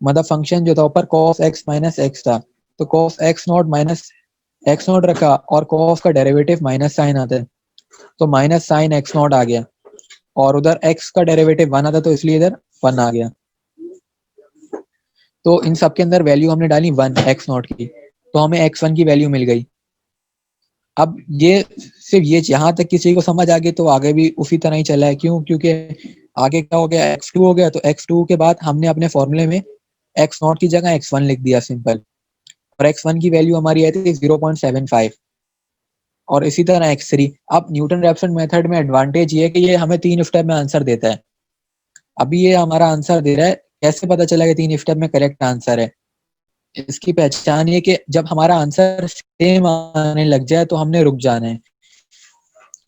Speaker 1: मतलब फंक्शन जो था ऊपर कॉस एक्स माइनस एक्स था, तो cos x not minus x not रखा, और कॉस का डेरिवेटिव माइनस साइन आता है, तो माइनस साइन एक्स नॉट आ गया। और उधर एक्स का डेरिवेटिव 1 आता, तो इसलिए इधर 1 आ गया। तो इन सब के अंदर वैल्यू हमने डाली 1 एक्स नॉट की, तो हमें x1 की वैल्यू मिल गई। अब ये सिर्फ ये यहाँ तक किसी को समझ आ गई तो आगे भी उसी तरह ही चला है। क्यों? क्योंकि आगे क्या हो गया? x2 हो गया, तो x2 के बाद हमने अपने फॉर्मूले में x नॉट की जगह x1 लिख दिया सिंपल। और x1 की वैल्यू हमारी आई थी 0.75, और इसी तरह x3। अब न्यूटन रैप्सन मेथड में एडवांटेज ये है कि ये हमें 3 स्टेप में आंसर देता है। अभी ये हमारा आंसर दे रहा है, कैसे पता चला कि 3 स्टेप में करेक्ट आंसर है? इसकी पहचान ये कि जब हमारा आंसर सेम आने लग जाए तो हमने रुक जाना है।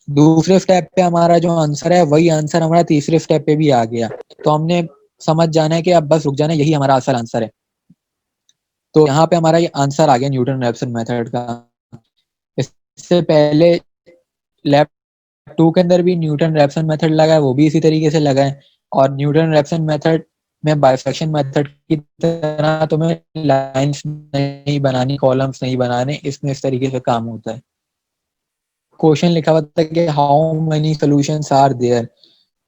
Speaker 1: दूसरे स्टेप पे हमारा जो आंसर है वही आंसर हमारा तीसरे स्टेप पे भी आ गया, तो हमने समझ जाना है कि अब बस रुक जाना है, यही हमारा असल आंसर है। तो यहाँ पे हमारा ये आंसर आ गया न्यूटन रैप्सन मेथड का। इससे पहले लैब 2 के अंदर भी न्यूटन रैप्सन मेथड लगा है, वो भी इसी तरीके से लगा है। और न्यूटन रैप्सन मेथड में बाइसेक्शन मेथड की तरह तुम्हें लाइंस नहीं बनानी, कॉलम्स नहीं बनाने, इसमें इस तरीके से काम होता है। क्वेश्चन लिखा हुआ था कि how many solutions are there,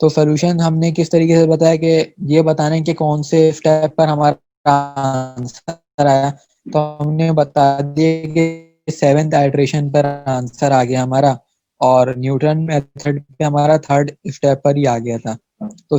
Speaker 1: तो सॉल्यूशन हमने किस तरीके से बताया कि ये बताने कि कौन से स्टेप पर हमारा आंसर आया। तो हमने बता दिया कि 7th आइटरेशन पर आंसर आ गया हमारा, और न्यूटन मेथड पे हमारा 3rd स्टेप पर ही आ गया था। तो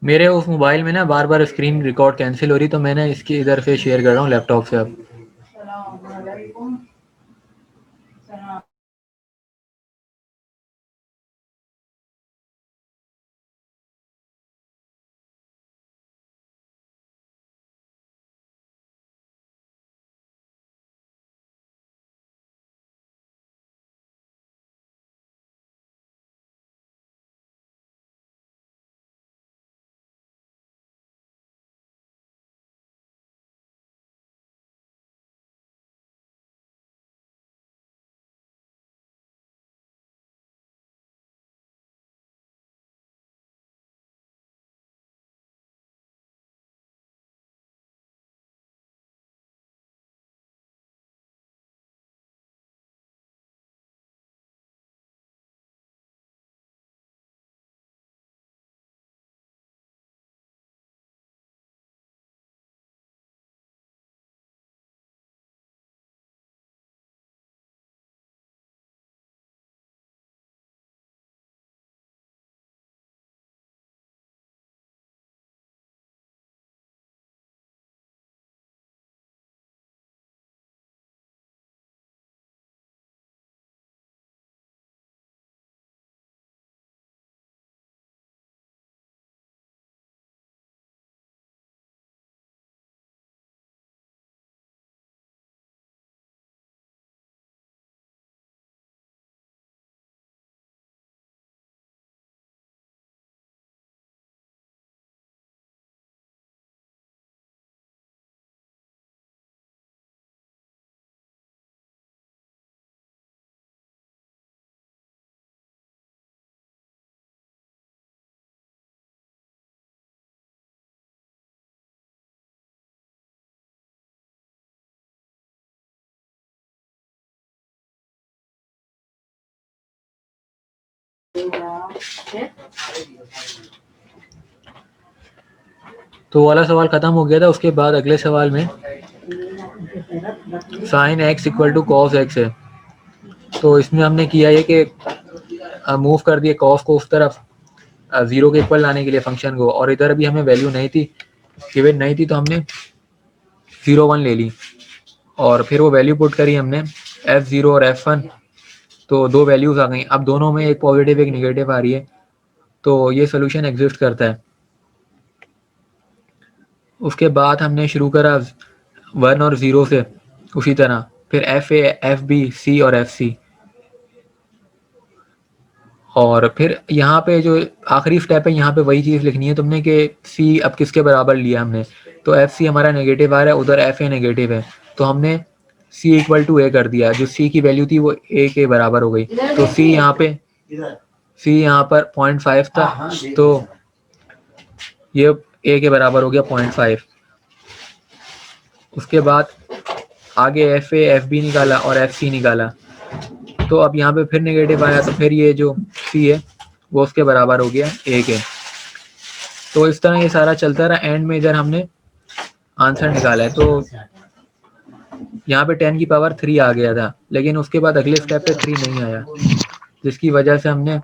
Speaker 1: मेरे उस मोबाइल में ना बार बार स्क्रीन रिकॉर्ड कैंसिल हो रही, तो मैंने इसकी इधर से शेयर कर रहा हूँ लैपटॉप से अब। तो वाला सवाल खत्म हो गया था। उसके बाद अगले सवाल में sine x equal to cos x है। तो इसमें हमने किया है कि मूव कर दिए कॉस को उस तरफ जीरो के इक्वल लाने के लिए फंक्शन को, और इधर भी हमें वैल्यू नहीं थी, गिवन नहीं थी, तो हमने 0 1 ले ली और फिर वो वैल्यू पुट करी हमने f0 और f1। तो दो वैल्यूज आ गई। अब दोनों में एक पॉजिटिव एक निगेटिव आ रही है, तो ये सोल्यूशन एग्जिस्ट करता है। उसके बाद हमने शुरू करा 1 और 0 से, उसी तरह फिर एफ ए, एफ बी, सी और एफ सी। और फिर यहाँ पे जो आखिरी स्टेप है, यहाँ पे वही चीज़ लिखनी है तुमने कि सी अब किसके बराबर लिया हमने। तो एफ सी हमारा नेगेटिव आ रहा है, उधर एफ ए नेगेटिव है, तो हमने सी इक्वल टू ए कर दिया। जो सी की वैल्यू थी वो ए के बराबर हो गई। तो सी यहाँ पर 0.5 था, तो ये ए के बराबर हो गया 0.5। उसके बाद आगे एफ ए, एफ बी निकाला और एफ सी निकाला। तो अब यहाँ पे फिर नेगेटिव आया, तो फिर ये जो सी है वो उसके बराबर हो गया ए के। तो इस तरह ये सारा चलता रहा। एंड में इधर हमने आंसर निकाला है। तो यहाँ पे 10 की पावर 3 आ गया था, लेकिन उसके बाद अगले स्टेप पे 3 नहीं आया, जिसकी वजह से हमने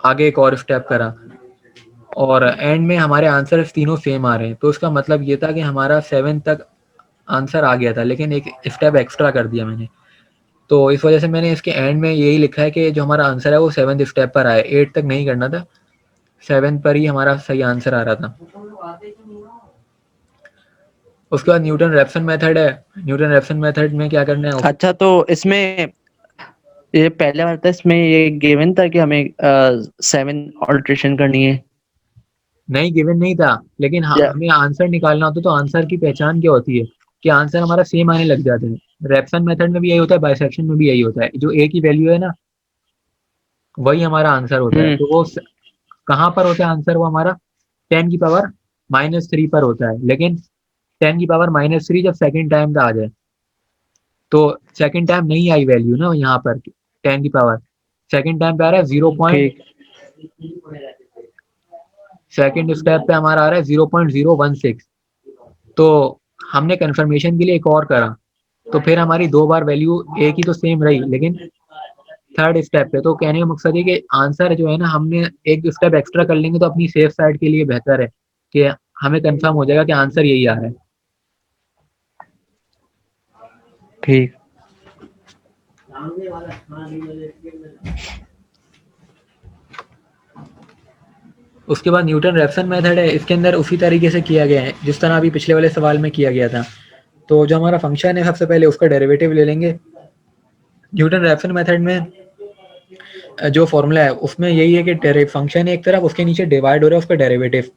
Speaker 1: आगे एक और स्टेप करा और एंड में हमारे आंसर तीनों सेम आ रहे हैं। तो इसका मतलब ये था कि हमारा 7 तक आंसर आ गया था, लेकिन एक स्टेप एक्स्ट्रा कर दिया मैंने। तो इस वजह से मैंने इसके एंड में यही लिखा है कि जो हमारा आंसर है वो 7th स्टेप पर आए। 8 तक नहीं करना था, 7 पर ही हमारा सही आंसर आ रहा था। उसके बाद न्यूटन रैप्सन मेथड है। न्यूटन रैप्सन मेथड में क्या करना है?
Speaker 4: अच्छा, तो इसमें ये पहले वाला था, इसमें ये गिवन था कि हमें 7 ऑल्ट्रेशन करनी है।
Speaker 1: नहीं, गिवन नहीं था, लेकिन हमें आंसर निकालना होता। तो आंसर की पहचान क्या होती है कि आंसर हमारा सेम आने लग जाते हैं। रैप्सन मेथड में भी यही होता है, बाइसेक्शन में भी यही होता है। जो ए की वैल्यू है ना, वही हमारा आंसर होता है। तो वो कहाँ पर होता है आंसर? वो हमारा 10 की पावर -3 पर होता है। लेकिन 10 की पावर -3 जब सेकंड टाइम का आ जाए, तो सेकंड टाइम नहीं आई वैल्यू ना यहाँ पर 10 की पावर, सेकंड टाइम पे आ रहा है 0. सेकंड स्टेप पे हमारा आ रहा है 0.016। तो हमने कंफर्मेशन के लिए एक और करा, तो फिर हमारी 2 बार वैल्यू ए की तो सेम रही, लेकिन थर्ड स्टेप पे। तो कहने का मकसद है कि आंसर जो है ना, हमने एक स्टेप एक्स्ट्रा कर लेंगे तो अपनी सेफ साइड के लिए बेहतर है कि हमें कंफर्म हो जाएगा कि आंसर यही आ रहा है।
Speaker 4: ठीक।
Speaker 1: उसके बाद न्यूटन रैप्सन मेथड है। इसके अंदर उसी तरीके से किया गया है जिस तरह अभी पिछले वाले सवाल में किया गया था। तो जो हमारा फंक्शन है, सबसे पहले उसका डेरिवेटिव ले लेंगे। न्यूटन रैप्सन मेथड में जो फॉर्मूला है उसमें यही है कि फंक्शन है एक तरफ, उसके नीचे डिवाइड हो रहा है उसका डेरिवेटिव।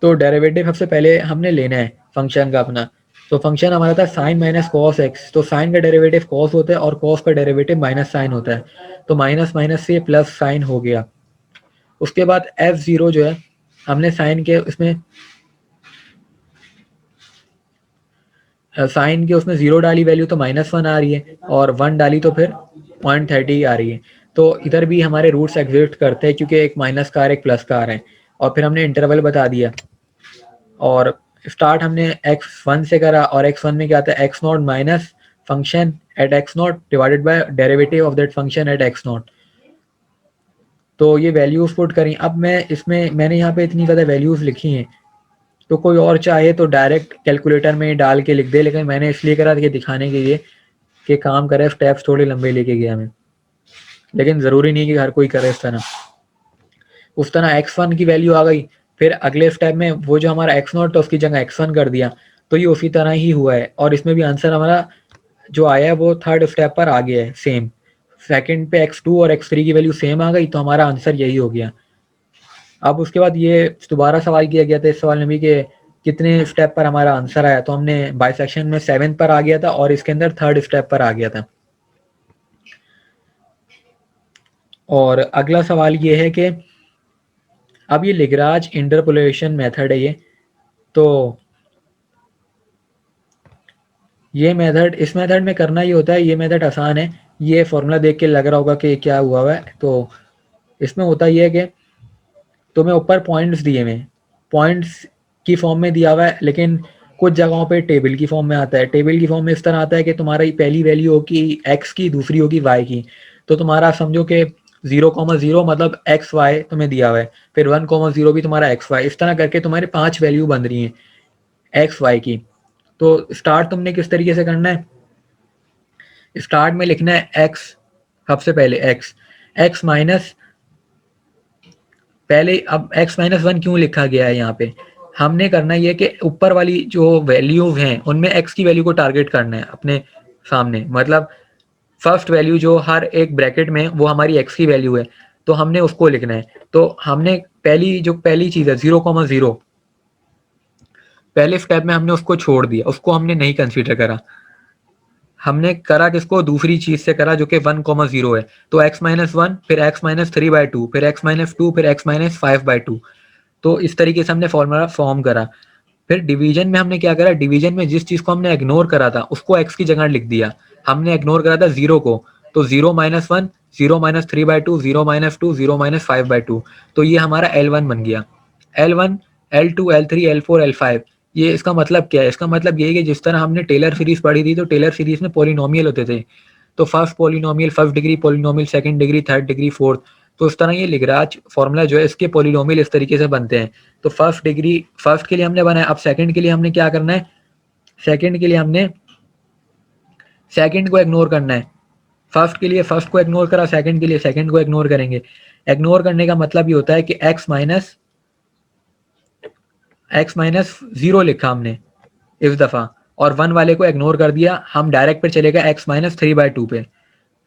Speaker 1: तो डेरिवेटिव सबसे पहले हमने लेना है फंक्शन का अपना। तो फंक्शन हमारा था साइन माइनस कॉस एक्स। तो साइन का डेरिवेटिव कॉस होता है और कॉस का डेरिवेटिव माइनस साइन होता है। तो माइनस माइनस से प्लस साइन हो गया। उसके बाद f0 जो है, हमने साइन के उसमें साइन के उसमें 0 डाली वैल्यू, तो -1 आ रही है, और 1 डाली तो फिर 0.30 आ रही है। तो इधर भी हमारे रूट्स एग्जिस्ट करते हैं, क्योंकि एक माइनस का आ रहा है, एक प्लस का आ रहा है। और फिर हमने इंटरवल बता दिया, और स्टार्ट हमने x1 से करा, और x1 में क्या आता है, x0 minus function at x0 divided by derivative of that function at x0। तो ये वैल्यूज पुट करी। अब मैंने यहाँ पे इतनी ज़्यादा वैल्यूज लिखी हैं, तो कोई और चाहे तो डायरेक्ट कैलकुलेटर में डाल के लिख दे, लेकिन मैंने इसलिए करा कि दिखाने के लिए कि काम करे, स्टेप्स थोड़े लंबे लेके गया मैं, लेकिन ज़रूरी नहीं कि हर कोई करे इस तरह। उस तरह x1 की वैल्यू आ गई, फिर अगले स्टेप में वो जो हमारा x0 था उसकी जगह x1 कर दिया। तो ये उसी तरह ही हुआ है, और इसमें भी आंसर हमारा जो आया है वो थर्ड स्टेप पर आ गया है सेम। सेकंड पे x2 और x3 की वैल्यू सेम आ गई, तो हमारा आंसर यही हो गया। अब उसके बाद ये दोबारा सवाल किया गया था इस सवाल में भी कि कितने स्टेप पर हमारा आंसर आया। तो हमने बाइसेक्शन में 7 पर आ गया था, और इसके अंदर थर्ड स्टेप पर आ गया था। और अगला सवाल ये है कि अब ये लिग्रांज इंटरपोलेशन मेथड है ये। तो ये मेथड, इस मेथड में करना ये होता है, ये मेथड आसान है ये फॉर्मूला देख के लग रहा होगा कि क्या हुआ है। तो इसमें होता ये है कि तुम्हें ऊपर पॉइंट्स दिए हुए हैं, पॉइंट्स की फॉर्म में दिया हुआ है, लेकिन कुछ जगहों पे टेबल की फॉर्म में आता है। टेबल की फॉर्म में इस तरह आता है कि तुम्हारा पहली वैल्यू होगी एक्स की, दूसरी होगी वाई की। तो तुम्हारा समझो कि 0,0 मतलब एक्स वाई तुम्हें दिया हुआ है, फिर 1,0 भी तुम्हारा एक्स वाई, इस तरह करके तुम्हारे 5 वैल्यू बन रही हैं एक्स वाई की। तो स्टार्ट तुमने किस तरीके से करना है, स्टार्ट में लिखना है एक्स, सबसे पहले एक्स, एक्स माइनस, पहले अब x माइनस 1 क्यों लिखा गया है यहाँ पे, हमने करना ये कि ऊपर वाली जो वैल्यू हैं उनमें x की वैल्यू को टारगेट करना है अपने सामने। मतलब फर्स्ट वैल्यू जो हर एक ब्रैकेट में वो हमारी x की वैल्यू है, तो हमने उसको लिखना है। तो हमने पहली चीज है 0,0, पहले स्टेप में हमने उसको छोड़ दिया, उसको हमने नहीं कंसीडर करा। हमने करा किसको, दूसरी चीज से करा जो कि 1,0 है। तो x माइनस 1, फिर x माइनस 3/2, फिर x माइनस 2, फिर x माइनस 5/2। तो इस तरीके से हमने फॉर्मूला फॉर्म करा। फिर डिवीजन में हमने क्या करा, डिवीजन में जिस चीज को हमने इग्नोर करा था उसको x की जगह लिख दिया। हमने इग्नोर करा था 0 को, तो 0-1, 0-3/2, 0-2, 0-5/2। तो ये हमारा L1 बन गया। L1, L2, L3, L4, L5। ये इसका मतलब क्या है, इसका मतलब ये है कि जिस तरह हमने टेलर सीरीज पढ़ी थी, तो टेलर सीरीज में पॉलिनोमियल होते थे। तो first polynomial, first degree polynomial, second degree, third degree, fourth. तो इस तरह ये लिग्रांज फॉर्मूला जो है इसके पॉलिनोमियल इस तरीके से बनते हैं। तो फर्स्ट डिग्री, फर्स्ट के लिए हमने बनाया, अब सेकंड के लिए हमने क्या करना है, सेकंड के लिए हमने सेकंड को इग्नोर करना है। फर्स्ट के लिए फर्स्ट को इग्नोर करा, सेकंड के लिए सेकंड को इग्नोर करेंगे। इग्नोर करने का मतलब ये होता है कि एक्स माइनस 0 लिखा हमने इस दफा, और 1 वाले को इग्नोर कर दिया। हम डायरेक्ट पे चलेगा x माइनस 3/2 पे,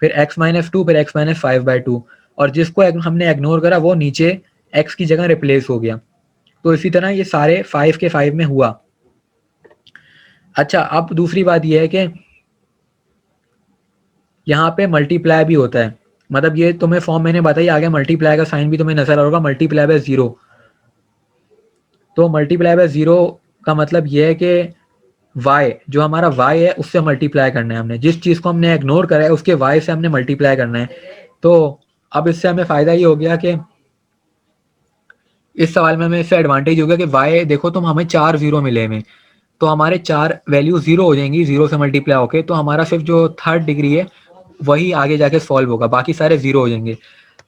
Speaker 1: फिर x माइनस 2, फिर x माइनस 5/2, और जिसको हमने इग्नोर करा वो नीचे x की जगह रिप्लेस हो गया। तो इसी तरह ये सारे 5 के 5 में हुआ। अच्छा, अब दूसरी बात ये है कि यहाँ पे मल्टीप्लाई भी होता है। मतलब ये तुम्हें फॉर्म मैंने बताई, आगे मल्टीप्लाई का साइन भी तुम्हें नजर आ रहा होगा, मल्टीप्लाई बाय 0। तो मल्टीप्लाई बाय 0 का मतलब ये है कि y जो हमारा y है उससे मल्टीप्लाई करना है हमने, जिस चीज को हमने इग्नोर करा है उसके y से हमने मल्टीप्लाई करना है। तो अब इससे हमें फायदा ये हो गया कि इस सवाल में हमें इससे एडवांटेज हो गया कि y देखो तुम, हमें 4 0 मिले में, तो हमारे 4 वैल्यू 0 हो जाएंगी 0 से मल्टीप्लाई होके। तो हमारा सिर्फ जो थर्ड डिग्री है वही आगे जाके सॉल्व होगा, बाकी सारे 0 हो जाएंगे।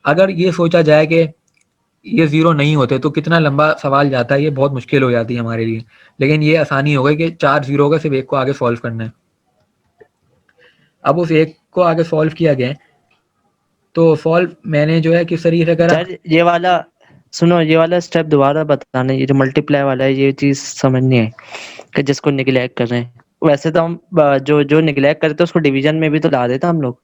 Speaker 1: अगर ये सोचा जाए कि ये 0 नहीं होते तो कितना लंबा सवाल जाता है, ये बहुत मुश्किल हो जाती है हमारे लिए। लेकिन ये आसानी हो गई कि 4 0 होगा, सिर्फ एक को आगे सॉल्व करना है। अब उस एक को आगे सॉल्व किया गया, तो सॉल्व मैंने जो है किस तरीके से करा।
Speaker 4: सर ये वाला सुनो, ये वाला स्टेप दोबारा बताना, ये जो मल्टीप्लाई वाला है ये चीज समझनी है कि जिसको निगलेक्ट कर रहे हैं। वैसे तो हम जो जो निगलेक्ट करते हैं उसको डिवीजन में भी तो ला देते हैं हम लोग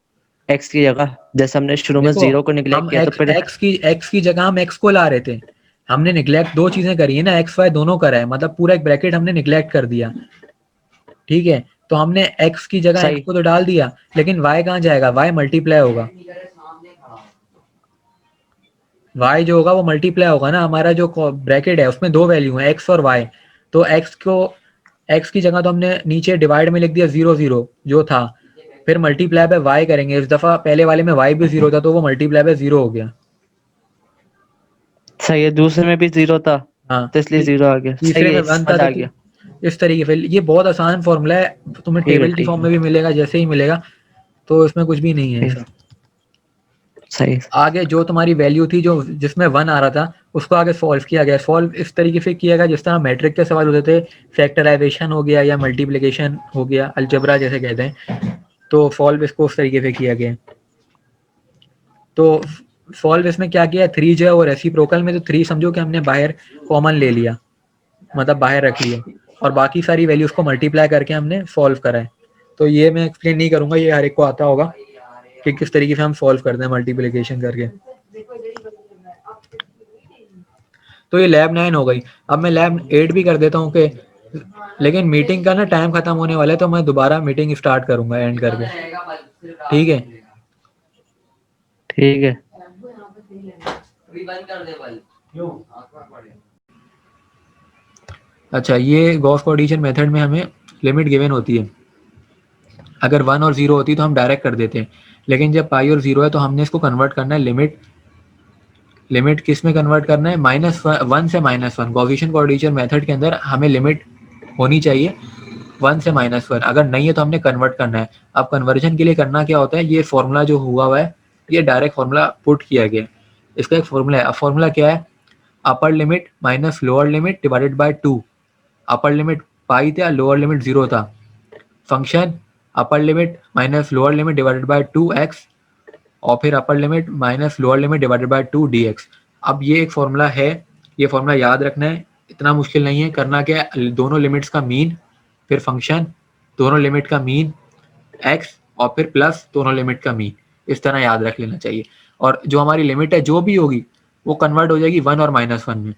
Speaker 4: एक्स की जगह, जैसे हमने शुरू में
Speaker 1: देखो
Speaker 4: 0 को निगलेक्ट
Speaker 1: हम
Speaker 4: किया तो फिर
Speaker 1: एक्स की जगह हम एक्स को ला रहे थे। हमने निगलेक्ट दो चीजें करी है ना, एक्स वाई दोनों करा है, मतलब पूरा एक ब्रैकेट हमने निगलेक्ट कर दिया। ठीक है, तो हमने एक्स की जगह एक्स
Speaker 4: सही।
Speaker 1: को तो डाल दिया, लेकिन वाई कहाँ जाएगा, वाई मल्टीप्लाई होगा। वाई जो होगा वो मल्टीप्लाई होगा ना, हमारा जो ब्रैकेट है उसमें दो वैल्यू है एक्स और वाई। तो एक्स की जगह तो हमने नीचे डिवाइड में लिख दिया 0 0 जो था, फिर मल्टीप्लाई बाय वाई करेंगे। इस दफा पहले वाले में वाई भी 0 था तो वो मल्टीप्लाई बाय 0 हो गया।
Speaker 4: सही है, दूसरे में भी 0 था
Speaker 1: हाँ,
Speaker 4: तो इसलिए 0 आ गया।
Speaker 1: तीसरे
Speaker 4: सही
Speaker 1: में
Speaker 4: है,
Speaker 1: 1 था
Speaker 4: समझ
Speaker 1: तो
Speaker 4: आ गया।
Speaker 1: इस तरीके से ये बहुत आसान फॉर्मूला है, तुम्हें
Speaker 4: ठीक है
Speaker 1: टेबल की
Speaker 4: ठीक
Speaker 1: फॉर्म
Speaker 4: है
Speaker 1: में भी मिलेगा, जैसे ही मिलेगा। तो इसमें कुछ भी नहीं है
Speaker 4: ठीक
Speaker 1: ऐसा।
Speaker 4: है, सही।
Speaker 1: आगे जो तुम्हारी वैल्यू थी जो जिसमें 1 आ रहा था उसको आगे सॉल्व किया गया। सॉल्व इस तरीके से किया गया जिस तरह मैट्रिक के सवाल होते थे, फैक्टराइजेशन हो गया या मल्टीप्लिकेशन हो गया, अलजेब्रा जैसे कहते हैं। तो सॉल्व इसको उस तरीके से किया गया। तो सॉल्व इसमें क्या किया, 3 जो है वो रेसिप्रोकल में, तो 3 समझो कि हमने बाहर कॉमन ले लिया, मतलब बाहर रख लिया, और बाकी सारी वैल्यूज को मल्टीप्लाई करके हमने सॉल्व करा है। तो ये मैं एक्सप्लेन नहीं करूंगा, ये हर एक को आता होगा कि किस तरीके से हम सॉल्व करते हैं मल्टीप्लिकेशन करके। तो ये लैब 9 हो गई। अब मैं लैब 8 भी कर देता हूँ कि, लेकिन मीटिंग का ना टाइम खत्म होने वाला है, तो मैं दोबारा मीटिंग स्टार्ट करूंगा एंड करके। ठीक है,
Speaker 4: ठीक है।
Speaker 1: अच्छा, ये गॉस कोएफिशिएंट मेथड में हमें लिमिट गिवन होती है। अगर 1 और 0 होती तो हम डायरेक्ट कर देते हैं, लेकिन जब पाई और 0 है तो हमने इसको कन्वर्ट करना है लिमिट किस में कन्वर्ट करना है, -1 से -1। कोएफिशिएंट क्वाड्रेचर मेथड के अंदर हमें लिमिट होनी चाहिए 1 से -1, अगर नहीं है तो हमने कन्वर्ट करना है। अब कन्वर्जन के लिए करना क्या होता है, ये फॉर्मूला जो हुआ है ये डायरेक्ट फॉर्मूला पुट किया गया है, इसका एक फॉर्मूला है। अब फॉर्मूला क्या है, upper limit minus lower limit divided by 2। Upper limit pi था, लोअर लिमिट 0 था। Function upper limit minus lower limit divided by 2x और फिर upper limit minus lower limit divided by 2 dx। अब ये एक फॉर्मूला है, ये फॉर्मूला याद रखना है, इतना मुश्किल नहीं है। करना क्या है, दोनों लिमिट्स का मीन, फिर फंक्शन, दोनों लिमिट का मीन x और फिर प्लस दोनों लिमिट का मीन, इस तरह याद रख लेना चाहिए। और जो हमारी लिमिट है जो भी होगी वो कन्वर्ट हो जाएगी 1 और -1 में।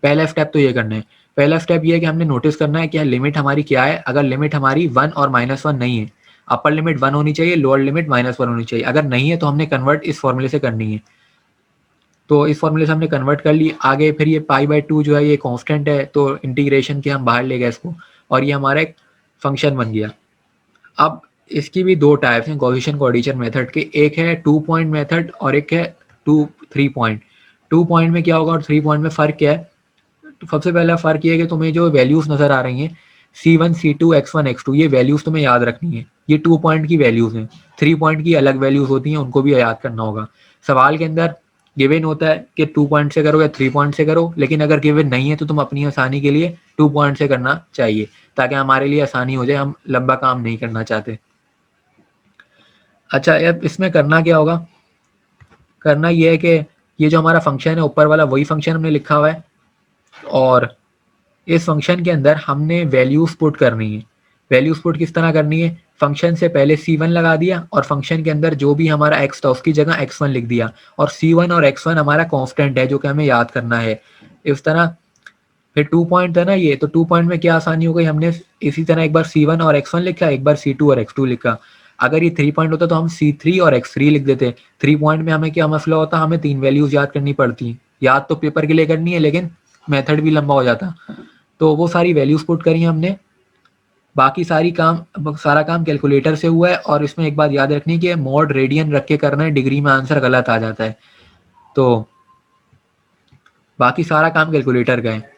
Speaker 1: पहला स्टेप तो ये करना है। पहला स्टेप ये है कि हमने नोटिस करना है कि लिमिट हमारी क्या है। अगर लिमिट हमारी 1 और -1 नहीं है, अपर लिमिट 1 होनी चाहिए, लोअर लिमिट -1 होनी चाहिए। अगर नहीं है तो हमने कन्वर्ट इस फॉर्मूले से करनी है। तो इस फॉर्मूले से हमने कन्वर्ट कर ली। आगे फिर ये पाई/2 जो है ये कांस्टेंट है, तो इंटीग्रेशन के हम बाहर ले गए इसको और ये हमारा एक फंक्शन बन गया। अब इसकी भी दो टाइप्स हैं कोएफिशिएंट क्वाड्रेचर मेथड के, एक है 2 पॉइंट मेथड और एक है 3 पॉइंट। 2 पॉइंट में क्या होगा और 3 पॉइंट में फ़र्क क्या है। तो सबसे पहला फ़र्क ये है कि तुम्हें जो वैल्यूज़ नज़र आ रही हैं C1 C2 X1 X2, ये वैल्यूज़ तुम्हें याद रखनी है। ये 2 पॉइंट की वैल्यूज़ हैं, 3 पॉइंट की अलग वैल्यूज़ होती हैं, उनको भी याद करना होगा। सवाल के अंदर गिवन होता है कि 2 पॉइंट से करो या 3 पॉइंट से करो, लेकिन अगर गिवन नहीं है तो तुम अपनी आसानी के लिए 2 पॉइंट से करना चाहिए, ताकि हमारे लिए आसानी हो जाए, हम लंबा काम नहीं करना चाहते। अच्छा, अब इसमें करना क्या होगा, करना ये है कि ये जो हमारा फंक्शन है ऊपर वाला वही फंक्शन हमने लिखा हुआ है और इस फंक्शन के अंदर हमने वैल्यूज पुट करनी है। वैल्यूज पुट किस तरह करनी है, फंक्शन से पहले C1 लगा दिया और फंक्शन के अंदर जो भी हमारा x था उसकी जगह x1 लिख दिया, और C1 और x1 हमारा कांस्टेंट है जो कि हमें याद करना है। इस तरह फिर 2 पॉइंट था ना ये, तो 2 पॉइंट में क्या आसानी हो गई, हमने इसी तरह एक बार C1 और x1 लिखा, एक बार C2 और x2 लिखा। अगर ये 3 पॉइंट होता तो हम C3 और x3 लिख देते। 3 पॉइंट में हमें क्या मसला होता, हमें 3 वैल्यूज याद करनी पड़ती, याद तो पेपर के लिए करनी है लेकिन मेथड भी लंबा हो जाता। तो वो सारी वैल्यूज पुट करी हमने, बाकी सारा काम कैलकुलेटर से हुआ है। और इसमें एक बात याद रखनी कि मॉड रेडियन रख के करना है, डिग्री में आंसर गलत आ जाता है। तो बाकी सारा काम कैलकुलेटर का है।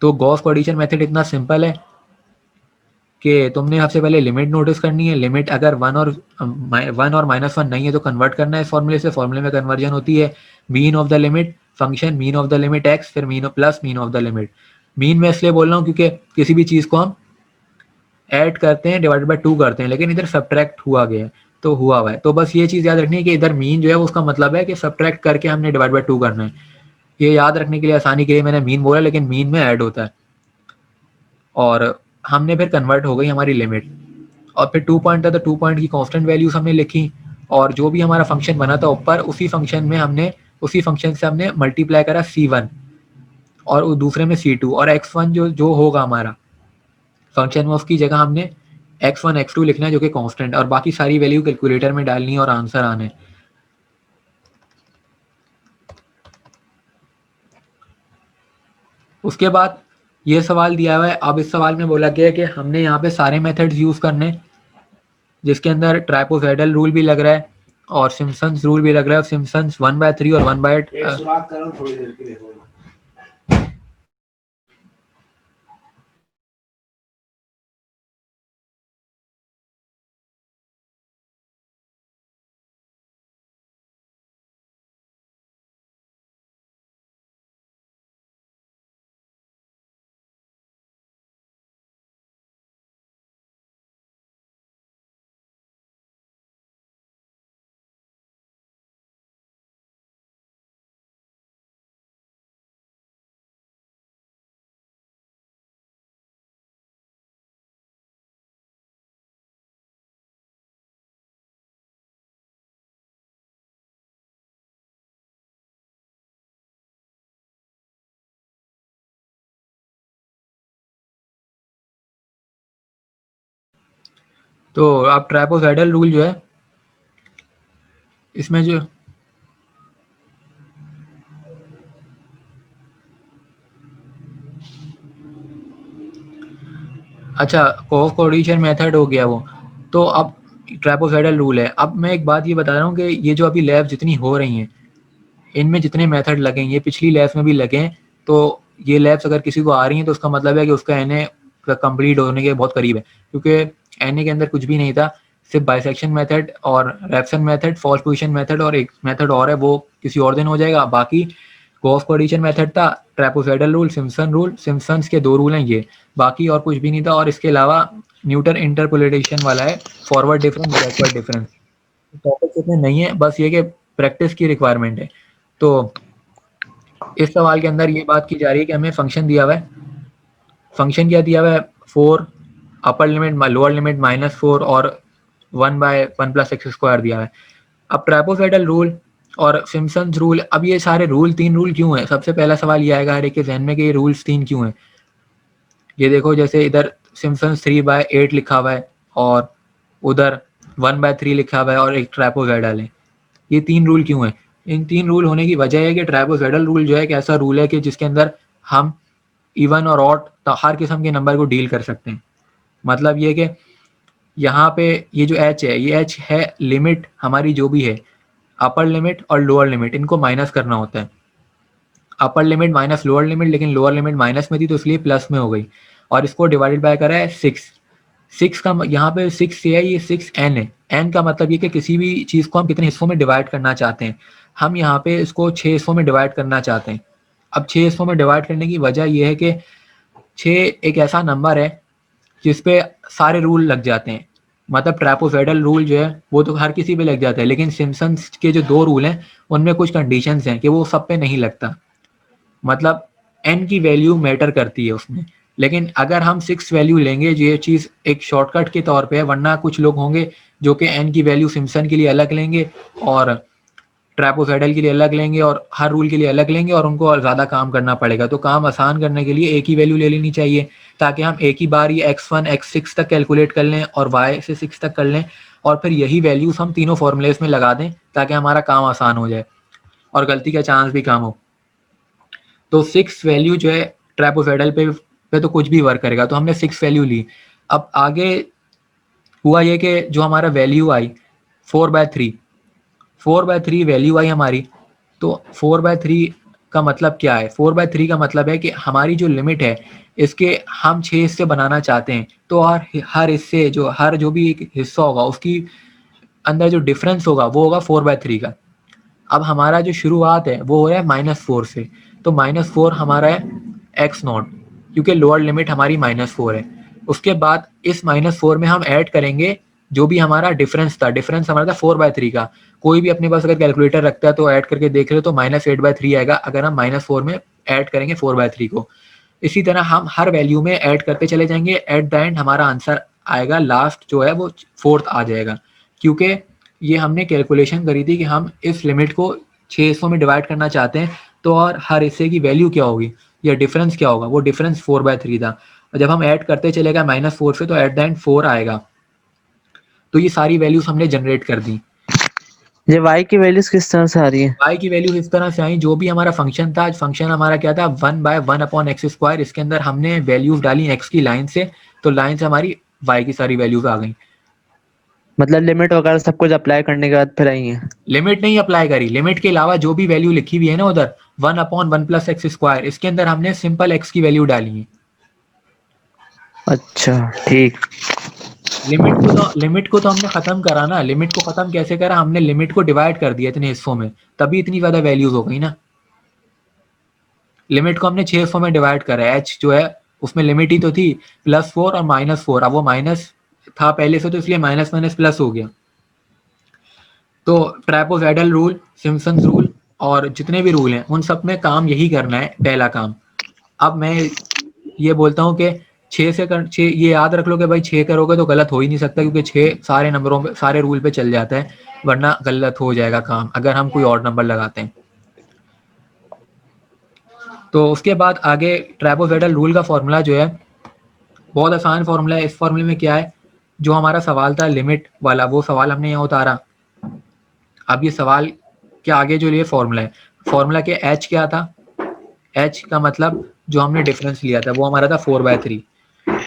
Speaker 1: तो गॉस क्वाड्रेचर मेथड इतना सिंपल है कि तुमने सबसे पहले लिमिट नोटिस करनी है। लिमिट अगर 1 और -1 नहीं है तो कन्वर्ट करना है इस फॉर्मूले से। फॉर्मूले में कन्वर्जन होती है mean of the limit, function mean of the limit x, फिर mean plus mean of the limit. Mean में इसलिए बोल रहा हूँ क्योंकि किसी भी चीज़ को हम ऐड करते हैं डिवाइडेड बाय 2 करते हैं, लेकिन इधर सब्ट्रैक्ट हुआ गया है तो हुआ हुआ है। तो बस ये चीज़ याद रखनी है कि इधर मीन जो है उसका मतलब है कि सब्ट्रैक्ट करके हमने डिवाइड बाय 2 करना है। ये याद रखने के लिए आसानी के लिए मैंने मीन बोला, लेकिन मीन में ऐड होता है। और हमने फिर कन्वर्ट हो गई हमारी लिमिट, और फिर 2 पॉइंट था तो 2 पॉइंट की कांस्टेंट वैल्यूज हमने लिखी, और जो भी हमारा फंक्शन बना था ऊपर उसी फंक्शन से हमने मल्टीप्लाई करा C1 और दूसरे में C2, और x1 जो होगा हमारा फंक्शन में उसकी जगह हमने x1 x2 लिखना है जो कि कांस्टेंट, और बाकी सारी वैल्यू कैलकुलेटर में डालनी है और आंसर आने। उसके बाद ये सवाल दिया हुआ है। अब इस सवाल में बोला गया है कि हमने यहाँ पे सारे मेथड्स यूज करने, जिसके अंदर ट्राइपोसाइडल रूल भी लग रहा है और सिम्पसन्स रूल भी लग रहा है। सिम्पसन्स 1/3 और 1/। तो अब ट्राइपोसाइडल रूल जो है इसमें जो अच्छा, कोऑर्डिनेशन मेथड हो गया वो। तो अब ट्रैपोसॉइडल रूल है। अब मैं एक बात ये बता रहा हूँ कि ये जो अभी लैब जितनी हो रही हैं, इनमें जितने मेथड लगे हैं, ये पिछली लैब्स में भी लगे हैं, तो ये लैब्स अगर किसी को आ रही हैं तो उसका मतलब है कि उसका एनए कंप्लीट होने के बहुत करीब है, क्योंकि एनए के अंदर कुछ भी नहीं था, सिर्फ बाइसेक्शन मेथड और Raphson method, false position method और एक मेथड और है, वो किसी और दिन हो जाएगा। बाकी गॉस कोएडिशन मेथड था, ट्रैपोसॉइडल रूल, सिम्पसन रूल, सिम्पसन्स के 2 रूल हैं ये, बाकी और कुछ भी नहीं था। और इसके अलावा न्यूटन इंटरपोलेशन वाला है, forward difference, backward difference. Topic इतने नहीं है, बस ये कि प्रैक्टिस की रिक्वायरमेंट है। तो इस सवाल के अंदर ये बात की जा रही है कि हमें फंक्शन दिया हुआ है, फंक्शन क्या दिया हुआ है, 4, अपर लिमिट लोअर लिमिट -4 और 1/1 + x² दिया है। अब ट्रैपोसॉइडल रूल और सिम्पसन्स रूल, अब ये सारे रूल 3 रूल क्यों हैं? सबसे पहला सवाल ये आएगा हर एक के जहन में कि ये रूल्स 3 क्यों हैं? ये देखो, जैसे इधर सिम्पसन्स 3/8 लिखा हुआ है और उधर 1/3 लिखा हुआ है और एक ट्रैपोसॉइडल है। ये 3 रूल क्यों हैं? इन 3 रूल होने की वजह है कि ट्रैपोसॉइडल रूल जो है एक ऐसा रूल है कि जिसके अंदर हम इवन और ऑड हर किस्म के नंबर को डील कर सकते हैं। मतलब ये कि यहाँ पे ये जो h है, ये h है लिमिट हमारी जो भी है, अपर लिमिट और लोअर लिमिट, इनको माइनस करना होता है। Upper limit minus lower limit, लेकिन लोअर लिमिट माइनस में थी तो इसलिए प्लस में हो गई, और इसको डिवाइडेड बाय करा है 6 का, यहाँ पे 6 है, ये 6n है। n का मतलब ये कि किसी भी चीज़ को हम कितने हिस्सों में डिवाइड करना चाहते हैं। हम यहाँ पे इसको 6 हिस्सों में डिवाइड करना चाहते हैं। अब 6 हिस्सों में डिवाइड करने की वजह ये है कि 6 एक ऐसा नंबर है जिस पे सारे रूल लग जाते हैं। मतलब ट्रैपोसॉइडल रूल जो है वो तो हर किसी पे लग जाता है, लेकिन सिम्पसन्स के जो 2 रूल हैं उनमें कुछ कंडीशंस हैं कि वो सब पे नहीं लगता। मतलब n की वैल्यू मैटर करती है उसमें, लेकिन अगर हम 6 वैल्यू लेंगे, ये चीज़ एक शॉर्टकट के तौर पे है, वरना कुछ लोग होंगे जो कि n की वैल्यू सिम्पसन के लिए अलग लेंगे और ट्रैपोसॉइडल के लिए अलग लेंगे और हर रूल के लिए अलग लेंगे, और उनको ज़्यादा काम करना पड़ेगा। तो काम आसान करने के लिए एक ही वैल्यू ले लेनी चाहिए, ताकि हम एक ही बार ये x1 x6 तक कैलकुलेट कर लें और y से 6 तक कर लें, और फिर यही वैल्यूज हम तीनों फॉर्मूलेस में लगा दें ताकि हमारा काम आसान हो जाए और गलती का चांस भी कम हो। तो 6 वैल्यू जो है ट्रैपोसॉइडल पे तो कुछ भी वर्क करेगा, तो हमने 6 वैल्यू ली। अब आगे हुआ ये कि जो हमारा वैल्यू आई 4/3 वैल्यू आई हमारी, तो 4/3 का मतलब क्या है? 4/3 का मतलब है कि हमारी जो लिमिट है इसके हम 6 हिस्से बनाना चाहते हैं, तो हर हिस्से जो भी एक हिस्सा होगा उसकी अंदर जो डिफरेंस होगा वो होगा 4/3 का। अब हमारा जो शुरुआत है वो हो रहा है -4 से, तो -4 हमारा है x0, क्योंकि लोअर लिमिट हमारी -4 है। उसके बाद इस -4 में हम ऐड करेंगे जो भी हमारा डिफरेंस था, डिफरेंस हमारा था 4/3 का। कोई भी अपने पास अगर कैलकुलेटर रखता है तो ऐड करके देख ले, तो -8/3 आएगा अगर हम -4 में ऐड करेंगे 4/3 को। इसी तरह हम हर वैल्यू में ऐड करते चले जाएंगे, एट द एंड हमारा आंसर आएगा, लास्ट जो है वो 4th आ जाएगा, क्योंकि ये हमने कैलकुलेशन करी थी कि हम इस लिमिट को 6 हिस्सों में डिवाइड करना चाहते हैं, तो और हर हिस्से की वैल्यू क्या होगी या डिफरेंस क्या होगा, वो डिफरेंस 4/3 था। और जब हम ऐड करते चले गए -4 से, तो एट द एंड 4 आएगा। तो ये सारी वैल्यूज हमने जनरेट कर दी।
Speaker 4: ये y की वैल्यूज किस तरह से आ रही है?
Speaker 1: y की वैल्यूज इस तरह से आई, जो भी हमारा फंक्शन था, फंक्शन हमारा क्या था 1/1/x², इसके अंदर हमने वैल्यूज डाली x की लाइन से, तो लाइन से हमारी y की सारी वैल्यूज आ गई।
Speaker 4: मतलब लिमिट वगैरह सब कुछ अप्लाई करने के बाद फिर आई है?
Speaker 1: लिमिट नहीं अप्लाई करी, लिमिट के अलावा जो भी वैल्यू लिखी हुई है ना उधर 1/1 + x², इसके अंदर हमने सिंपल x की वैल्यू डाली है।
Speaker 4: अच्छा ठीक।
Speaker 1: लिमिट को तो हमने खत्म करा ना। लिमिट को खत्म कैसे करा? हमने लिमिट को डिवाइड कर दिया इतने हिस्सों में, तभी इतनी ज्यादा वैल्यूज हो गई ना। लिमिट को हमने 6 हिस्सों में डिवाइड करा है, h जो है उसमें लिमिट ही तो थी +4 और -4, अब वो माइनस था पहले से, तो इसलिए माइनस माइनस प्लस हो गया। तो ट्रैपोसॉइडल रूल, सिम्पसन्स रूल और जितने भी रूल हैं उन सब में काम यही करना है, पहला काम। अब मैं ये बोलता हूँ कि 6 ये याद रख लो कि भाई 6 करोगे तो गलत हो ही नहीं सकता, क्योंकि 6 सारे नंबरों पे, सारे रूल पे चल जाता है, वरना गलत हो जाएगा काम अगर हम कोई और नंबर लगाते हैं। तो उसके बाद आगे ट्रैपोसॉइडल रूल का फॉर्मूला जो है बहुत आसान फॉर्मूला है। इस फॉर्मूले में क्या है, जो हमारा सवाल था लिमिट वाला, वो सवाल हमने यहाँ उतारा। अब ये सवाल के आगे जो ये फॉर्मूला है, फॉर्मूला के h क्या था? h का मतलब जो हमने डिफरेंस लिया था वो हमारा था 4/3,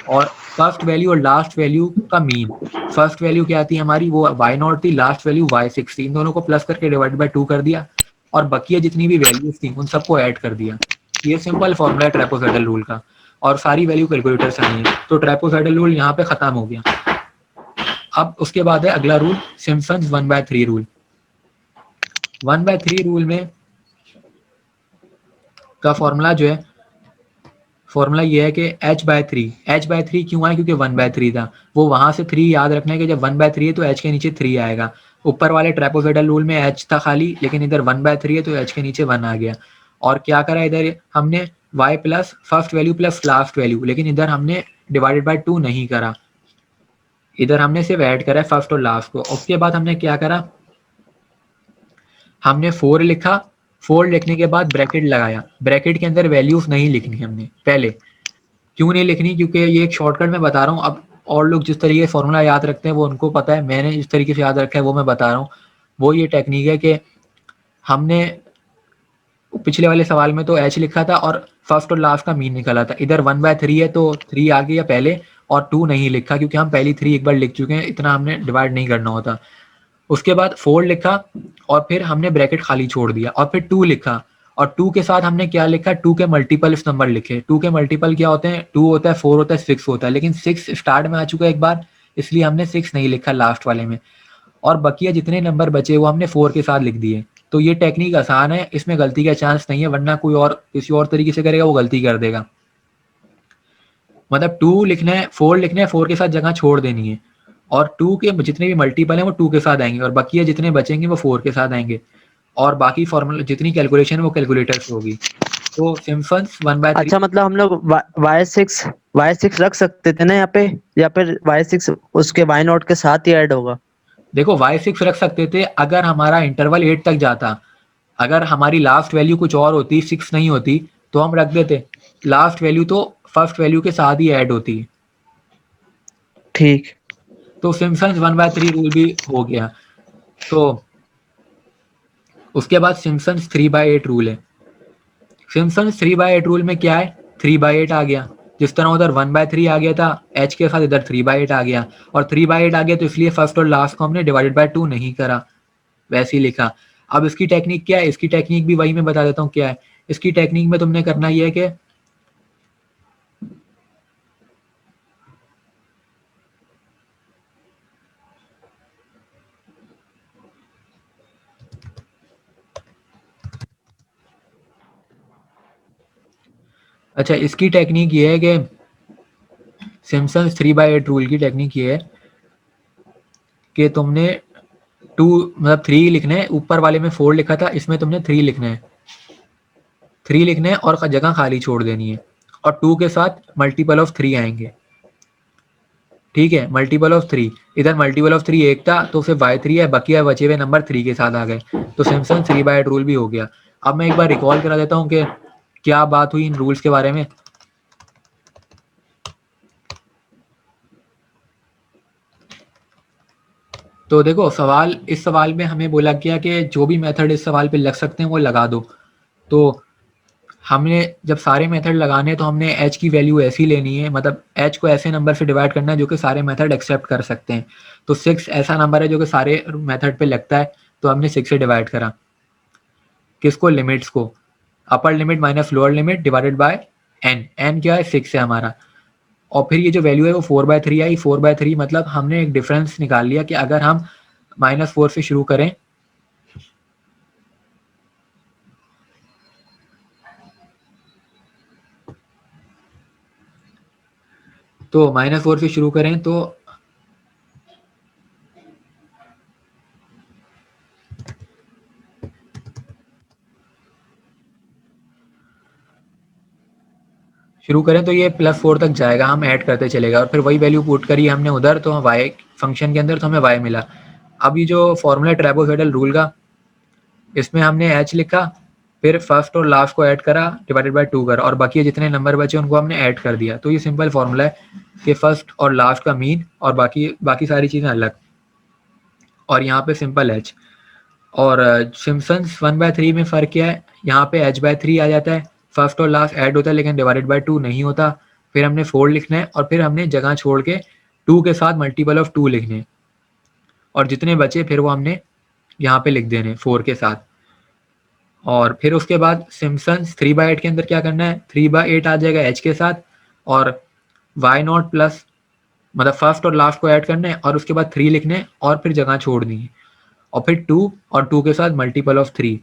Speaker 1: और फर्स्ट वैल्यू और लास्ट वैल्यू का मीन। फर्स्ट वैल्यू क्या थी हमारी, वो y0 थी, लास्ट वैल्यू y6 थी। इन दोनों को प्लस करके डिवाइड बाय 2 कर दिया और बकिया जितनी भी वैल्यूज थी उन सबको ऐड कर दिया। ये सिंपल फॉर्मूला है ट्रेपेजॉइडल रूल का और सारी वैल्यू कैलकुलेटर से आई है। तो ट्रेपेजॉइडल रूल यहाँ पे खत्म हो गया। अब उसके बाद है अगला रूल, सिम्पसन्स 1/3 रूल। 1/3 रूल में का फॉर्मूला जो है, फॉर्मूला ये है कि h/3 क्यों आया, क्योंकि 1/3 था। वो वहां से 3 याद रखना है कि जब 1/3 है तो h के नीचे 3 आएगा। ऊपर वाले ट्रेपेजॉइडल रूल में h था खाली, लेकिन इधर 1/3 है तो h के नीचे 1 आ गया। और क्या करा इधर हमने, y plus first value plus last value, लेकिन इधर हमने डिवाइडेड बाय 2 नहीं करा, इधर हमने सिर्फ ऐड करा है फर्स्ट और लास्ट को। उसके बाद हमने क्या करा, हमने 4 लिखा, 4 लिखने के बाद ब्रैकेट लगाया। ब्रैकेट के अंदर वैल्यूज नहीं लिखनी हमने पहले। क्यों नहीं लिखनी, क्योंकि ये एक शॉर्टकट में बता रहा हूँ। अब और लोग जिस तरीके से फॉर्मूला याद रखते हैं वो उनको पता है, मैंने जिस तरीके से याद रखा है वो मैं बता रहा हूँ। वो ये टेक्निक है कि हमने पिछले वाले सवाल में तो h लिखा था और फर्स्ट और लास्ट का मीन निकाला था। इधर 1/3 है तो 3 आ गया पहले और 2 नहीं लिखा, क्योंकि हम पहली 3 एक बार लिख चुके हैं, इतना हमने डिवाइड नहीं करना होता। उसके बाद 4 लिखा और फिर हमने ब्रैकेट खाली छोड़ दिया और फिर 2 लिखा। और 2 के साथ हमने क्या लिखा, 2 के मल्टीपल इस नंबर लिखे। 2 के मल्टीपल क्या होते हैं, 2 होता है, 4 होता है, 6 होता है, लेकिन 6 स्टार्ट में आ चुका है एक बार, इसलिए हमने 6 नहीं लिखा लास्ट वाले में। और बकिया जितने नंबर बचे वो हमने 4 के साथ लिख दिए। तो ये टेक्निक आसान है, इसमें गलती का चांस नहीं है, वरना कोई और किसी और तरीके से करेगा वो गलती कर देगा। मतलब 2 लिखना है, 4 लिखना है, 4 के साथ जगह छोड़ देनी है और 2 के जितने भी मल्टीपल हैं वो 2 के साथ आएंगे और बकिया जितने बचेंगे वो 4 के साथ आएंगे और बाकी फॉर्मूला जितनी कैलकुलेशन है वो कैलकुलेटर से होगी। तो सिम्पसन्स 1/3।
Speaker 4: अच्छा, मतलब हम लोग y6 रख सकते थे ना यहाँ पे, या फिर y6 उसके y0 के साथ ही ऐड होगा?
Speaker 1: देखो y6 रख सकते थे अगर हमारा इंटरवल 8 तक जाता। अगर हमारी लास्ट वैल्यू कुछ और होती, 6 नहीं होती, तो हम रख देते। लास्ट वैल्यू तो फर्स्ट वैल्यू के साथ ही ऐड होती।
Speaker 4: ठीक।
Speaker 1: तो सिम्पसन्स 1/3 रूल भी हो गया। तो उसके बाद सिम्पसन्स 3/8 रूल है। सिम्पसन्स 3/8 रूल में क्या है, 3/8 आ गया। जिस तरह उधर 1/3 आ गया था h के साथ, इधर 3/8 आ गया। और 3/8 आ गया तो इसलिए फर्स्ट और लास्ट को हमने डिवाइडेड बाय 2 नहीं करा, वैसे ही लिखा। अब इसकी टेक्निक क्या है, इसकी टेक्निक भी वही मैं बता देता हूँ क्या है। इसकी टेक्निक में तुमने करना ये है कि अच्छा, इसकी टेक्निक ये है कि सिम्पसन्स 3/8 रूल की टेक्निक ये है कि तुमने 2 मतलब 3 लिखना है। ऊपर वाले में 4 लिखा था, इसमें तुमने 3 लिखना है, 3 लिखना है और जगह खाली छोड़ देनी है और 2 के साथ मल्टीपल ऑफ 3 आएंगे। ठीक है, मल्टीपल ऑफ 3, इधर मल्टीपल ऑफ 3 एक था तो फिर y3 है, बकिया बचे हुए नंबर 3 के साथ आ गए। तो सिम्पसन 3/8 रूल भी हो गया। अब मैं एक बार रिकॉल करा देता हूँ कि क्या बात हुई इन रूल्स के बारे में। तो देखो सवाल, इस सवाल में हमें बोला गया कि जो भी मेथड इस सवाल पे लग सकते हैं वो लगा दो। तो हमने जब सारे मेथड लगाने तो हमने h की वैल्यू ऐसी लेनी है, मतलब h को ऐसे नंबर से डिवाइड करना है जो कि सारे मेथड एक्सेप्ट कर सकते हैं। तो 6 ऐसा नंबर है जो कि सारे मेथड पे लगता है, तो हमने 6 से डिवाइड करा। किसको, लिमिट्स को। अपर limit minus lower limit divided bye n क्या है, 6 है हमारा। और फिर ये जो वैल्यू है वो 4/3 आई। 4/3 मतलब हमने एक डिफरेंस निकाल लिया कि अगर हम -4 से शुरू करें तो -4 से शुरू करें तो ये +4 तक जाएगा, हम ऐड करते चलेगा और फिर वही वैल्यू पुट करी हमने उधर, तो y फंक्शन के अंदर, तो हमें y मिला। अब ये जो फॉर्मूला ट्रेपेजॉइडल रूल का, इसमें हमने h लिखा, फिर फर्स्ट और लास्ट को ऐड करा, डिवाइडेड बाय 2 करा और बाकी जितने नंबर बचे उनको हमने ऐड कर दिया। तो ये सिंपल फॉर्मूला है कि फर्स्ट और लास्ट का मीन और बाकी सारी चीज़ें अलग, और यहाँ पे सिंपल h। और सिम्पसन्स 1/3 में फ़र्क क्या है, यहाँ पे h/3 आ जाता है, फर्स्ट और लास्ट ऐड होता है लेकिन डिवाइडेड बाय 2 नहीं होता। फिर हमने 4 लिखना है और फिर हमने जगह छोड़ के 2 के साथ मल्टीपल ऑफ 2 लिखने, और जितने बचे फिर वो हमने यहाँ पे लिख देने 4 के साथ। और फिर उसके बाद सिम्पसन्स 3/8 के अंदर क्या करना है, 3/8 आ जाएगा h के साथ, और y0 प्लस मतलब फर्स्ट और लास्ट को ऐड करना है, और उसके बाद 3 लिखने हैं और फिर जगह छोड़नी है, और फिर 2 और 2 के साथ मल्टीपल ऑफ 3।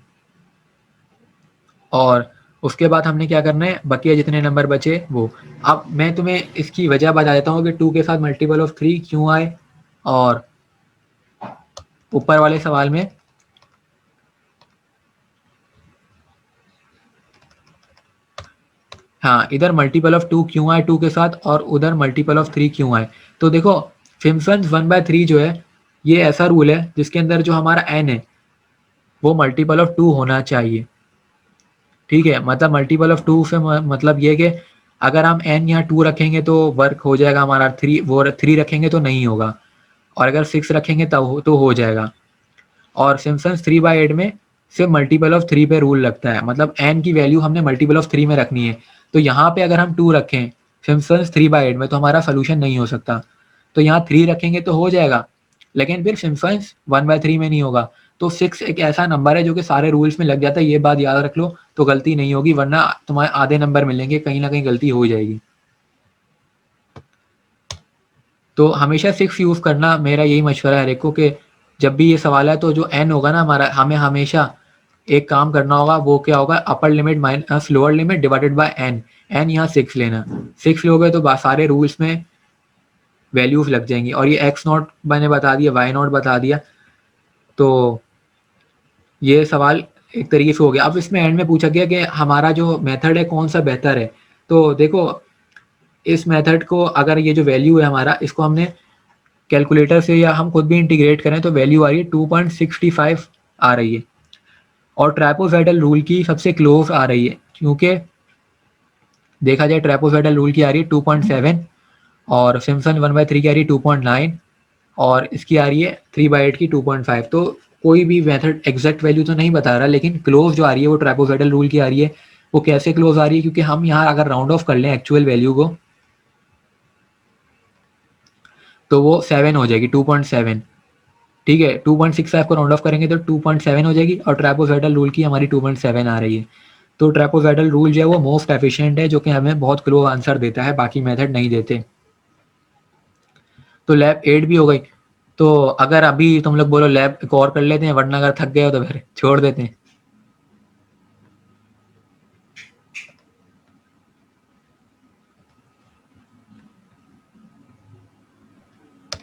Speaker 1: और उसके बाद हमने क्या करना है, बकिया जितने नंबर बचे वो। अब मैं तुम्हें इसकी वजह बता देता हूँ कि 2 के साथ मल्टीपल ऑफ 3 क्यों आए, और ऊपर वाले सवाल में हाँ इधर मल्टीपल ऑफ 2 क्यों आए 2 के साथ, और उधर मल्टीपल ऑफ 3 क्यों आए। तो देखो सिम्पसन्स 1/3 जो है ये ऐसा रूल है जिसके अंदर जो हमारा n है वो मल्टीपल ऑफ 2 होना चाहिए। ठीक है, मतलब मल्टीपल ऑफ 2 से मतलब ये कि अगर हम n यहाँ 2 रखेंगे तो वर्क हो जाएगा हमारा, 3 रखेंगे तो नहीं होगा, और अगर 6 रखेंगे तब तो हो जाएगा। और सिम्पसन्स 3/8 में सिर्फ मल्टीपल ऑफ 3 पे रूल लगता है, मतलब n की वैल्यू हमने मल्टीपल ऑफ 3 में रखनी है। तो यहाँ पे अगर हम 2 रखें सिम्पसन्स 3/8 में तो हमारा सोल्यूशन नहीं हो सकता, तो यहाँ 3 रखेंगे तो हो जाएगा, लेकिन फिर सिम्पसन्स 1/3 में नहीं होगा। तो 6 एक ऐसा नंबर है जो कि सारे रूल्स में लग जाता है, ये बात याद रख लो तो गलती नहीं होगी, वरना तुम्हारे आधे नंबर मिलेंगे, कहीं ना कहीं गलती हो जाएगी। तो हमेशा 6 यूज करना, मेरा यही मशवरा है हर एक को कि जब भी ये सवाल है तो जो n होगा ना हमारा, हमें हमेशा एक काम करना होगा, वो क्या होगा, अपर limit minus lower limit divided bye n। n यहाँ 6 लेना, 6 लोगे तो सारे रूल्स में वैल्यूज लग जाएंगी। और ये x0 मैंने बता दिया, y0 बता दिया, तो ये सवाल एक तरीके से हो गया। अब इसमें एंड में पूछा गया कि हमारा जो मेथड है कौन सा बेहतर है। तो देखो इस मेथड को, अगर ये जो वैल्यू है हमारा, इसको हमने कैलकुलेटर से या हम खुद भी इंटीग्रेट करें तो वैल्यू आ रही है 2.65 आ रही है, और ट्रैपोज़ाइडल रूल की सबसे क्लोज आ रही है, क्योंकि देखा जाए ट्रैपोज़ाइडल रूल की आ रही है 2.7, और सिम्पसन 1/3 की आ रही है 2.9, और इसकी आ रही है 3/8 की 2.5। तो कोई भी मेथड एग्जैक्ट वैल्यू तो नहीं बता रहा, लेकिन क्लोज जो आ रही है वो ट्रैपोज़ाइडल रूल की आ रही है। वो कैसे क्लोज आ रही है, क्योंकि हम यहाँ अगर राउंड ऑफ कर लें एक्चुअल वैल्यू को तो वो 7 हो जाएगी, 2.7। ठीक है, 2.65 को राउंड ऑफ करेंगे तो 2.7 हो जाएगी, और ट्रैपोज़ाइडल रूल की हमारी 2.7 आ रही है। तो ट्रैपोज़ाइडल रूल जो है वो मोस्ट एफिशिएंट है, जो कि हमें बहुत क्लोज आंसर देता है, बाकी मेथड नहीं देते। तो लैब 8 भी हो गई। तो अगर अभी तुम लोग बोलो लैब एक और कर लेते हैं, वरना अगर थक गए हो तो फिर छोड़ देते हैं।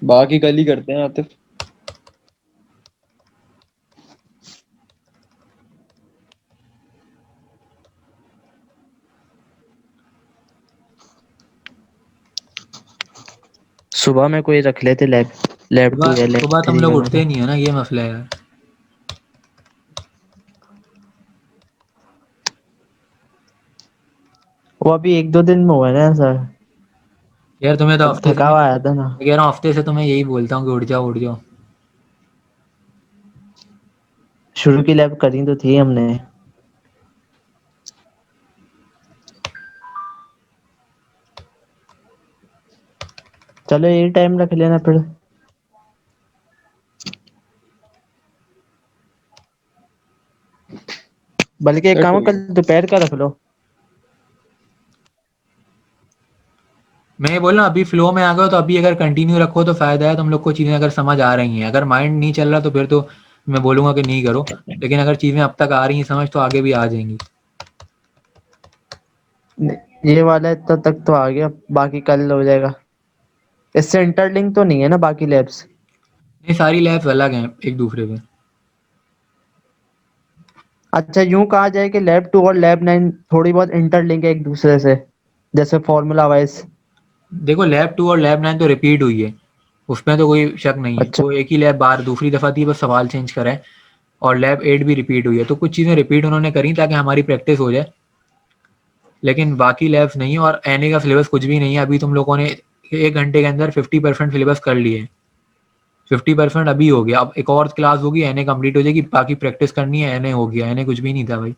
Speaker 3: बाकी कल ही करते हैं आतिफ।
Speaker 4: सुबह में कोई रख लेते लैब 2 या लैब
Speaker 1: सुबह तुम
Speaker 4: 3
Speaker 1: लोग
Speaker 4: वगैरह।
Speaker 1: उठते नहीं हो ना, ये मसला है यार।
Speaker 4: वो अभी 1-2 दिन में हुआ है ना सर,
Speaker 1: यार तुम्हें तो हफ्ते से
Speaker 4: थका हुआ आया था ना।
Speaker 1: मैं कह रहा हूँ, हफ्ते से तुम्हें यही बोलता हूँ कि उठ जाओ उठ जाओ।
Speaker 4: शुरू की लैब करी तो थी हमने। चलो ये टाइम रख लेना फिर। बल्कि एक काम कल दोपहर का रख लो।
Speaker 1: मैं ये बोल रहा हूँ अभी फ्लो में आ गए हो तो अभी अगर कंटिन्यू रखो तो फायदा है, तुम लोग को चीज़ें अगर समझ आ रही हैं। अगर माइंड नहीं चल रहा तो फिर तो मैं बोलूँगा कि नहीं करो, लेकिन अगर चीज़ें अब तक आ रही हैं समझ तो आगे भी आ जाएंगी।
Speaker 4: ये वाला तो तक तो आ गया, बाकी कल हो जाएगा। इससे इंटरलिंक तो नहीं है ना बाकी लैब्स?
Speaker 1: ये सारी लैब्स अलग हैं एक दूसरे पे।
Speaker 4: अच्छा यूं कहा जाए कि लैब 2 और लैब 9 थोड़ी बहुत इंटरलिंक है एक दूसरे से, जैसे फॉर्मूला वाइज।
Speaker 1: देखो लैब 2 और लैब 9 तो रिपीट हुई है, उसमें तो कोई शक नहीं है।
Speaker 4: अच्छा
Speaker 1: वो एक ही लैब बार दूसरी दफ़ा थी, बस सवाल चेंज करा है। और लैब 8 भी रिपीट हुई है, तो कुछ चीज़ें रिपीट उन्होंने करी ताकि हमारी प्रैक्टिस हो जाए, लेकिन बाकी लैब्स नहीं है। और एन ए का सिलेबस कुछ भी नहीं है। अभी तुम लोगों ने 1 घंटे के अंदर 50% सिलेबस कर लिए, 50% अभी हो गया। अब एक और क्लास होगी, एन ए कम्प्लीट हो जाएगी, बाकी प्रैक्टिस करनी है, एन ए हो गया। एन ए कुछ भी नहीं था भाई,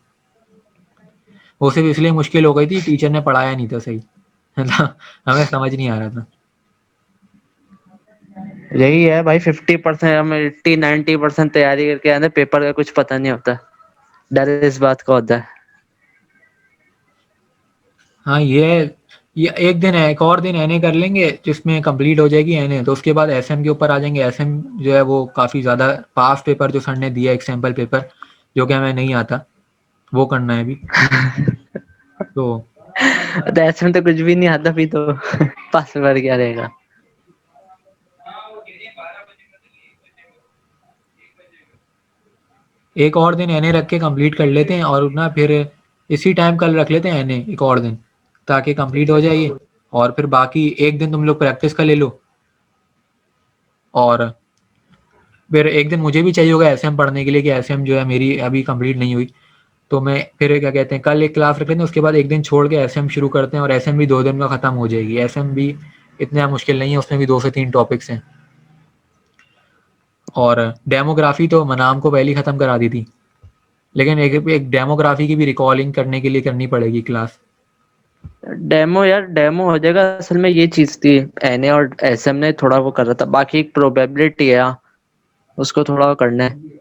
Speaker 1: वो सिर्फ इसलिए मुश्किल हो गई थी टीचर ने पढ़ाया नहीं था सही। मतलब हमें समझ नहीं आ रहा था।
Speaker 4: यही है भाई, 50% हम 80-90% तैयारी करके आए, पेपर का कुछ पता नहीं होता, डर इस बात का होता है।
Speaker 1: हाँ ये एक दिन है, एक और दिन एनए कर लेंगे जिसमें कंप्लीट हो जाएगी एनए, तो उसके बाद एसएम के ऊपर आ जाएंगे। एसएम जो है वो काफ़ी ज़्यादा पास पेपर जो सर ने दिया, एक सैम्पल पेपर जो कि हमें नहीं आता, वो करना है अभी। तो
Speaker 4: तो ऐसे में तो कुछ भी नहीं आता फिर तो पास पेपर क्या रहेगा।
Speaker 1: एक और दिन एनए रख के कंप्लीट कर लेते हैं, और ना फिर इसी टाइम कल रख लेते हैं एनए एक और दिन, ताकि कंप्लीट हो जाए ये। और फिर बाकी एक दिन तुम लोग प्रैक्टिस का ले लो, और फिर एक दिन मुझे भी चाहिए होगा एसएम पढ़ने के लिए, कि एसएम जो है मेरी अभी कंप्लीट नहीं हुई। तो मैं फिर क्या कहते हैं, कल एक क्लास रख लेते हैं, उसके बाद एक दिन छोड़ के एसएम शुरू करते हैं, और एसएम भी 2 दिन में ख़त्म हो जाएगी। एसएम भी इतना मुश्किल नहीं है, उसमें भी 2 से 3 टॉपिक्स हैं। और डेमोग्राफी तो मनाम को पहले ही ख़त्म करा दी थी, लेकिन एक डेमोग्राफी की भी रिकॉलिंग करने के लिए करनी पड़ेगी क्लास।
Speaker 4: डेमो यार, डेमो हो जाएगा। असल में ये चीज थी, एनए और एसएम ने थोड़ा वो कर रहा था, बाकी एक प्रोबेबिलिटी है, उसको थोड़ा करना है।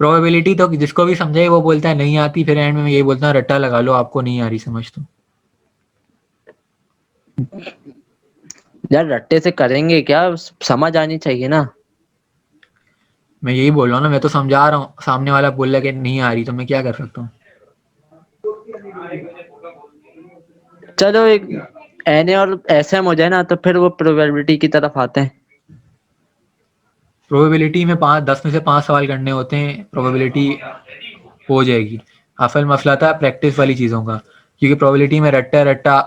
Speaker 1: प्रोबेबिलिटी तो जिसको भी समझाए वो बोलता है नहीं आती, फिर एंड में यही बोलता है रट्टा लगा लो, आपको नहीं आ रही समझ तो।
Speaker 4: यार रट्टे से करेंगे क्या, समझ आनी चाहिए ना।
Speaker 1: मैं यही बोल रहा हूँ ना, मैं तो समझा रहा हूँ, सामने वाला बोल रहा है कि नहीं आ रही, तो मैं क्या कर सकता हूँ।
Speaker 4: चलो एक एनए और एसएम हो जाए ना, तो फिर वो प्रोबेबिलिटी की तरफ आते हैं।
Speaker 1: प्रोबेबिलिटी में 10 में से 5 सवाल करने होते हैं, प्रोबेबिलिटी हो जाएगी। असल मसला था प्रैक्टिस वाली चीज़ों का, क्योंकि प्रोबेबिलिटी में रट्टा रट्टा,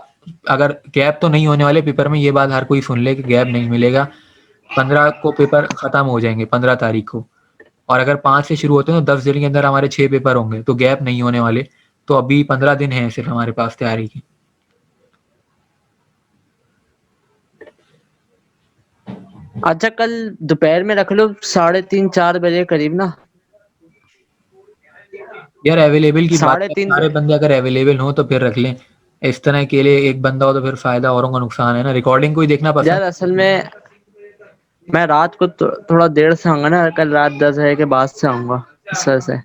Speaker 1: अगर गैप तो नहीं होने वाले पेपर में, ये बात हर कोई सुन ले कि गैप नहीं मिलेगा। 15 को पेपर ख़त्म हो जाएंगे, 15 तारीख को। और अगर 5 से शुरू होते हैं तो 10 दिन के अंदर हमारे 6 पेपर होंगे, तो गैप नहीं होने वाले। तो अभी 15 दिन हैं सिर्फ हमारे पास तैयारी की।
Speaker 4: अच्छा कल दोपहर में रख लो, 3:30-4 बजे करीब ना।
Speaker 1: यार अवेलेबल की बात है,
Speaker 4: 3:30।
Speaker 1: सारे बंदे अगर अवेलेबल हो तो फिर रख लें। इस तरह के लिए एक बंदा हो तो फिर फायदा औरों का नुकसान है ना, रिकॉर्डिंग को ही देखना पसंद।
Speaker 4: यार असल में मैं रात को थोड़ा देर से आऊंगा ना, कल रात 10 बजे के बाद से आऊंगा सर से।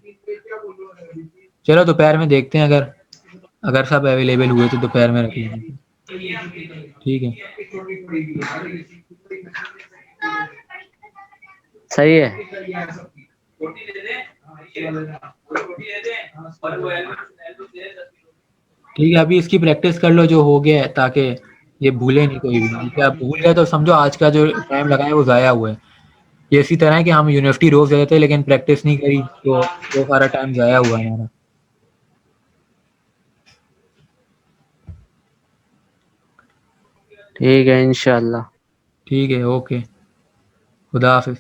Speaker 1: चलो दोपहर में देखते हैं, अगर अगर सब अवेलेबल हुए तो दोपहर में रख लेंगे। ठीक है।
Speaker 4: सही है।
Speaker 1: ठीक है, अभी इसकी प्रैक्टिस कर लो जो हो गया है, ताकि ये भूले नहीं कोई भी, क्योंकि आप भूल गए तो समझो आज का जो टाइम लगा है वो ज़ाया हुआ है। ये इसी तरह है कि हम यूनिवर्सिटी रोज़ गए थे लेकिन प्रैक्टिस नहीं करी, तो वो सारा टाइम ज़ाया हुआ है हमारा।
Speaker 4: ठीक है इंशाल्लाह।
Speaker 1: ठीक है, ओके, खुदा हाफिज़।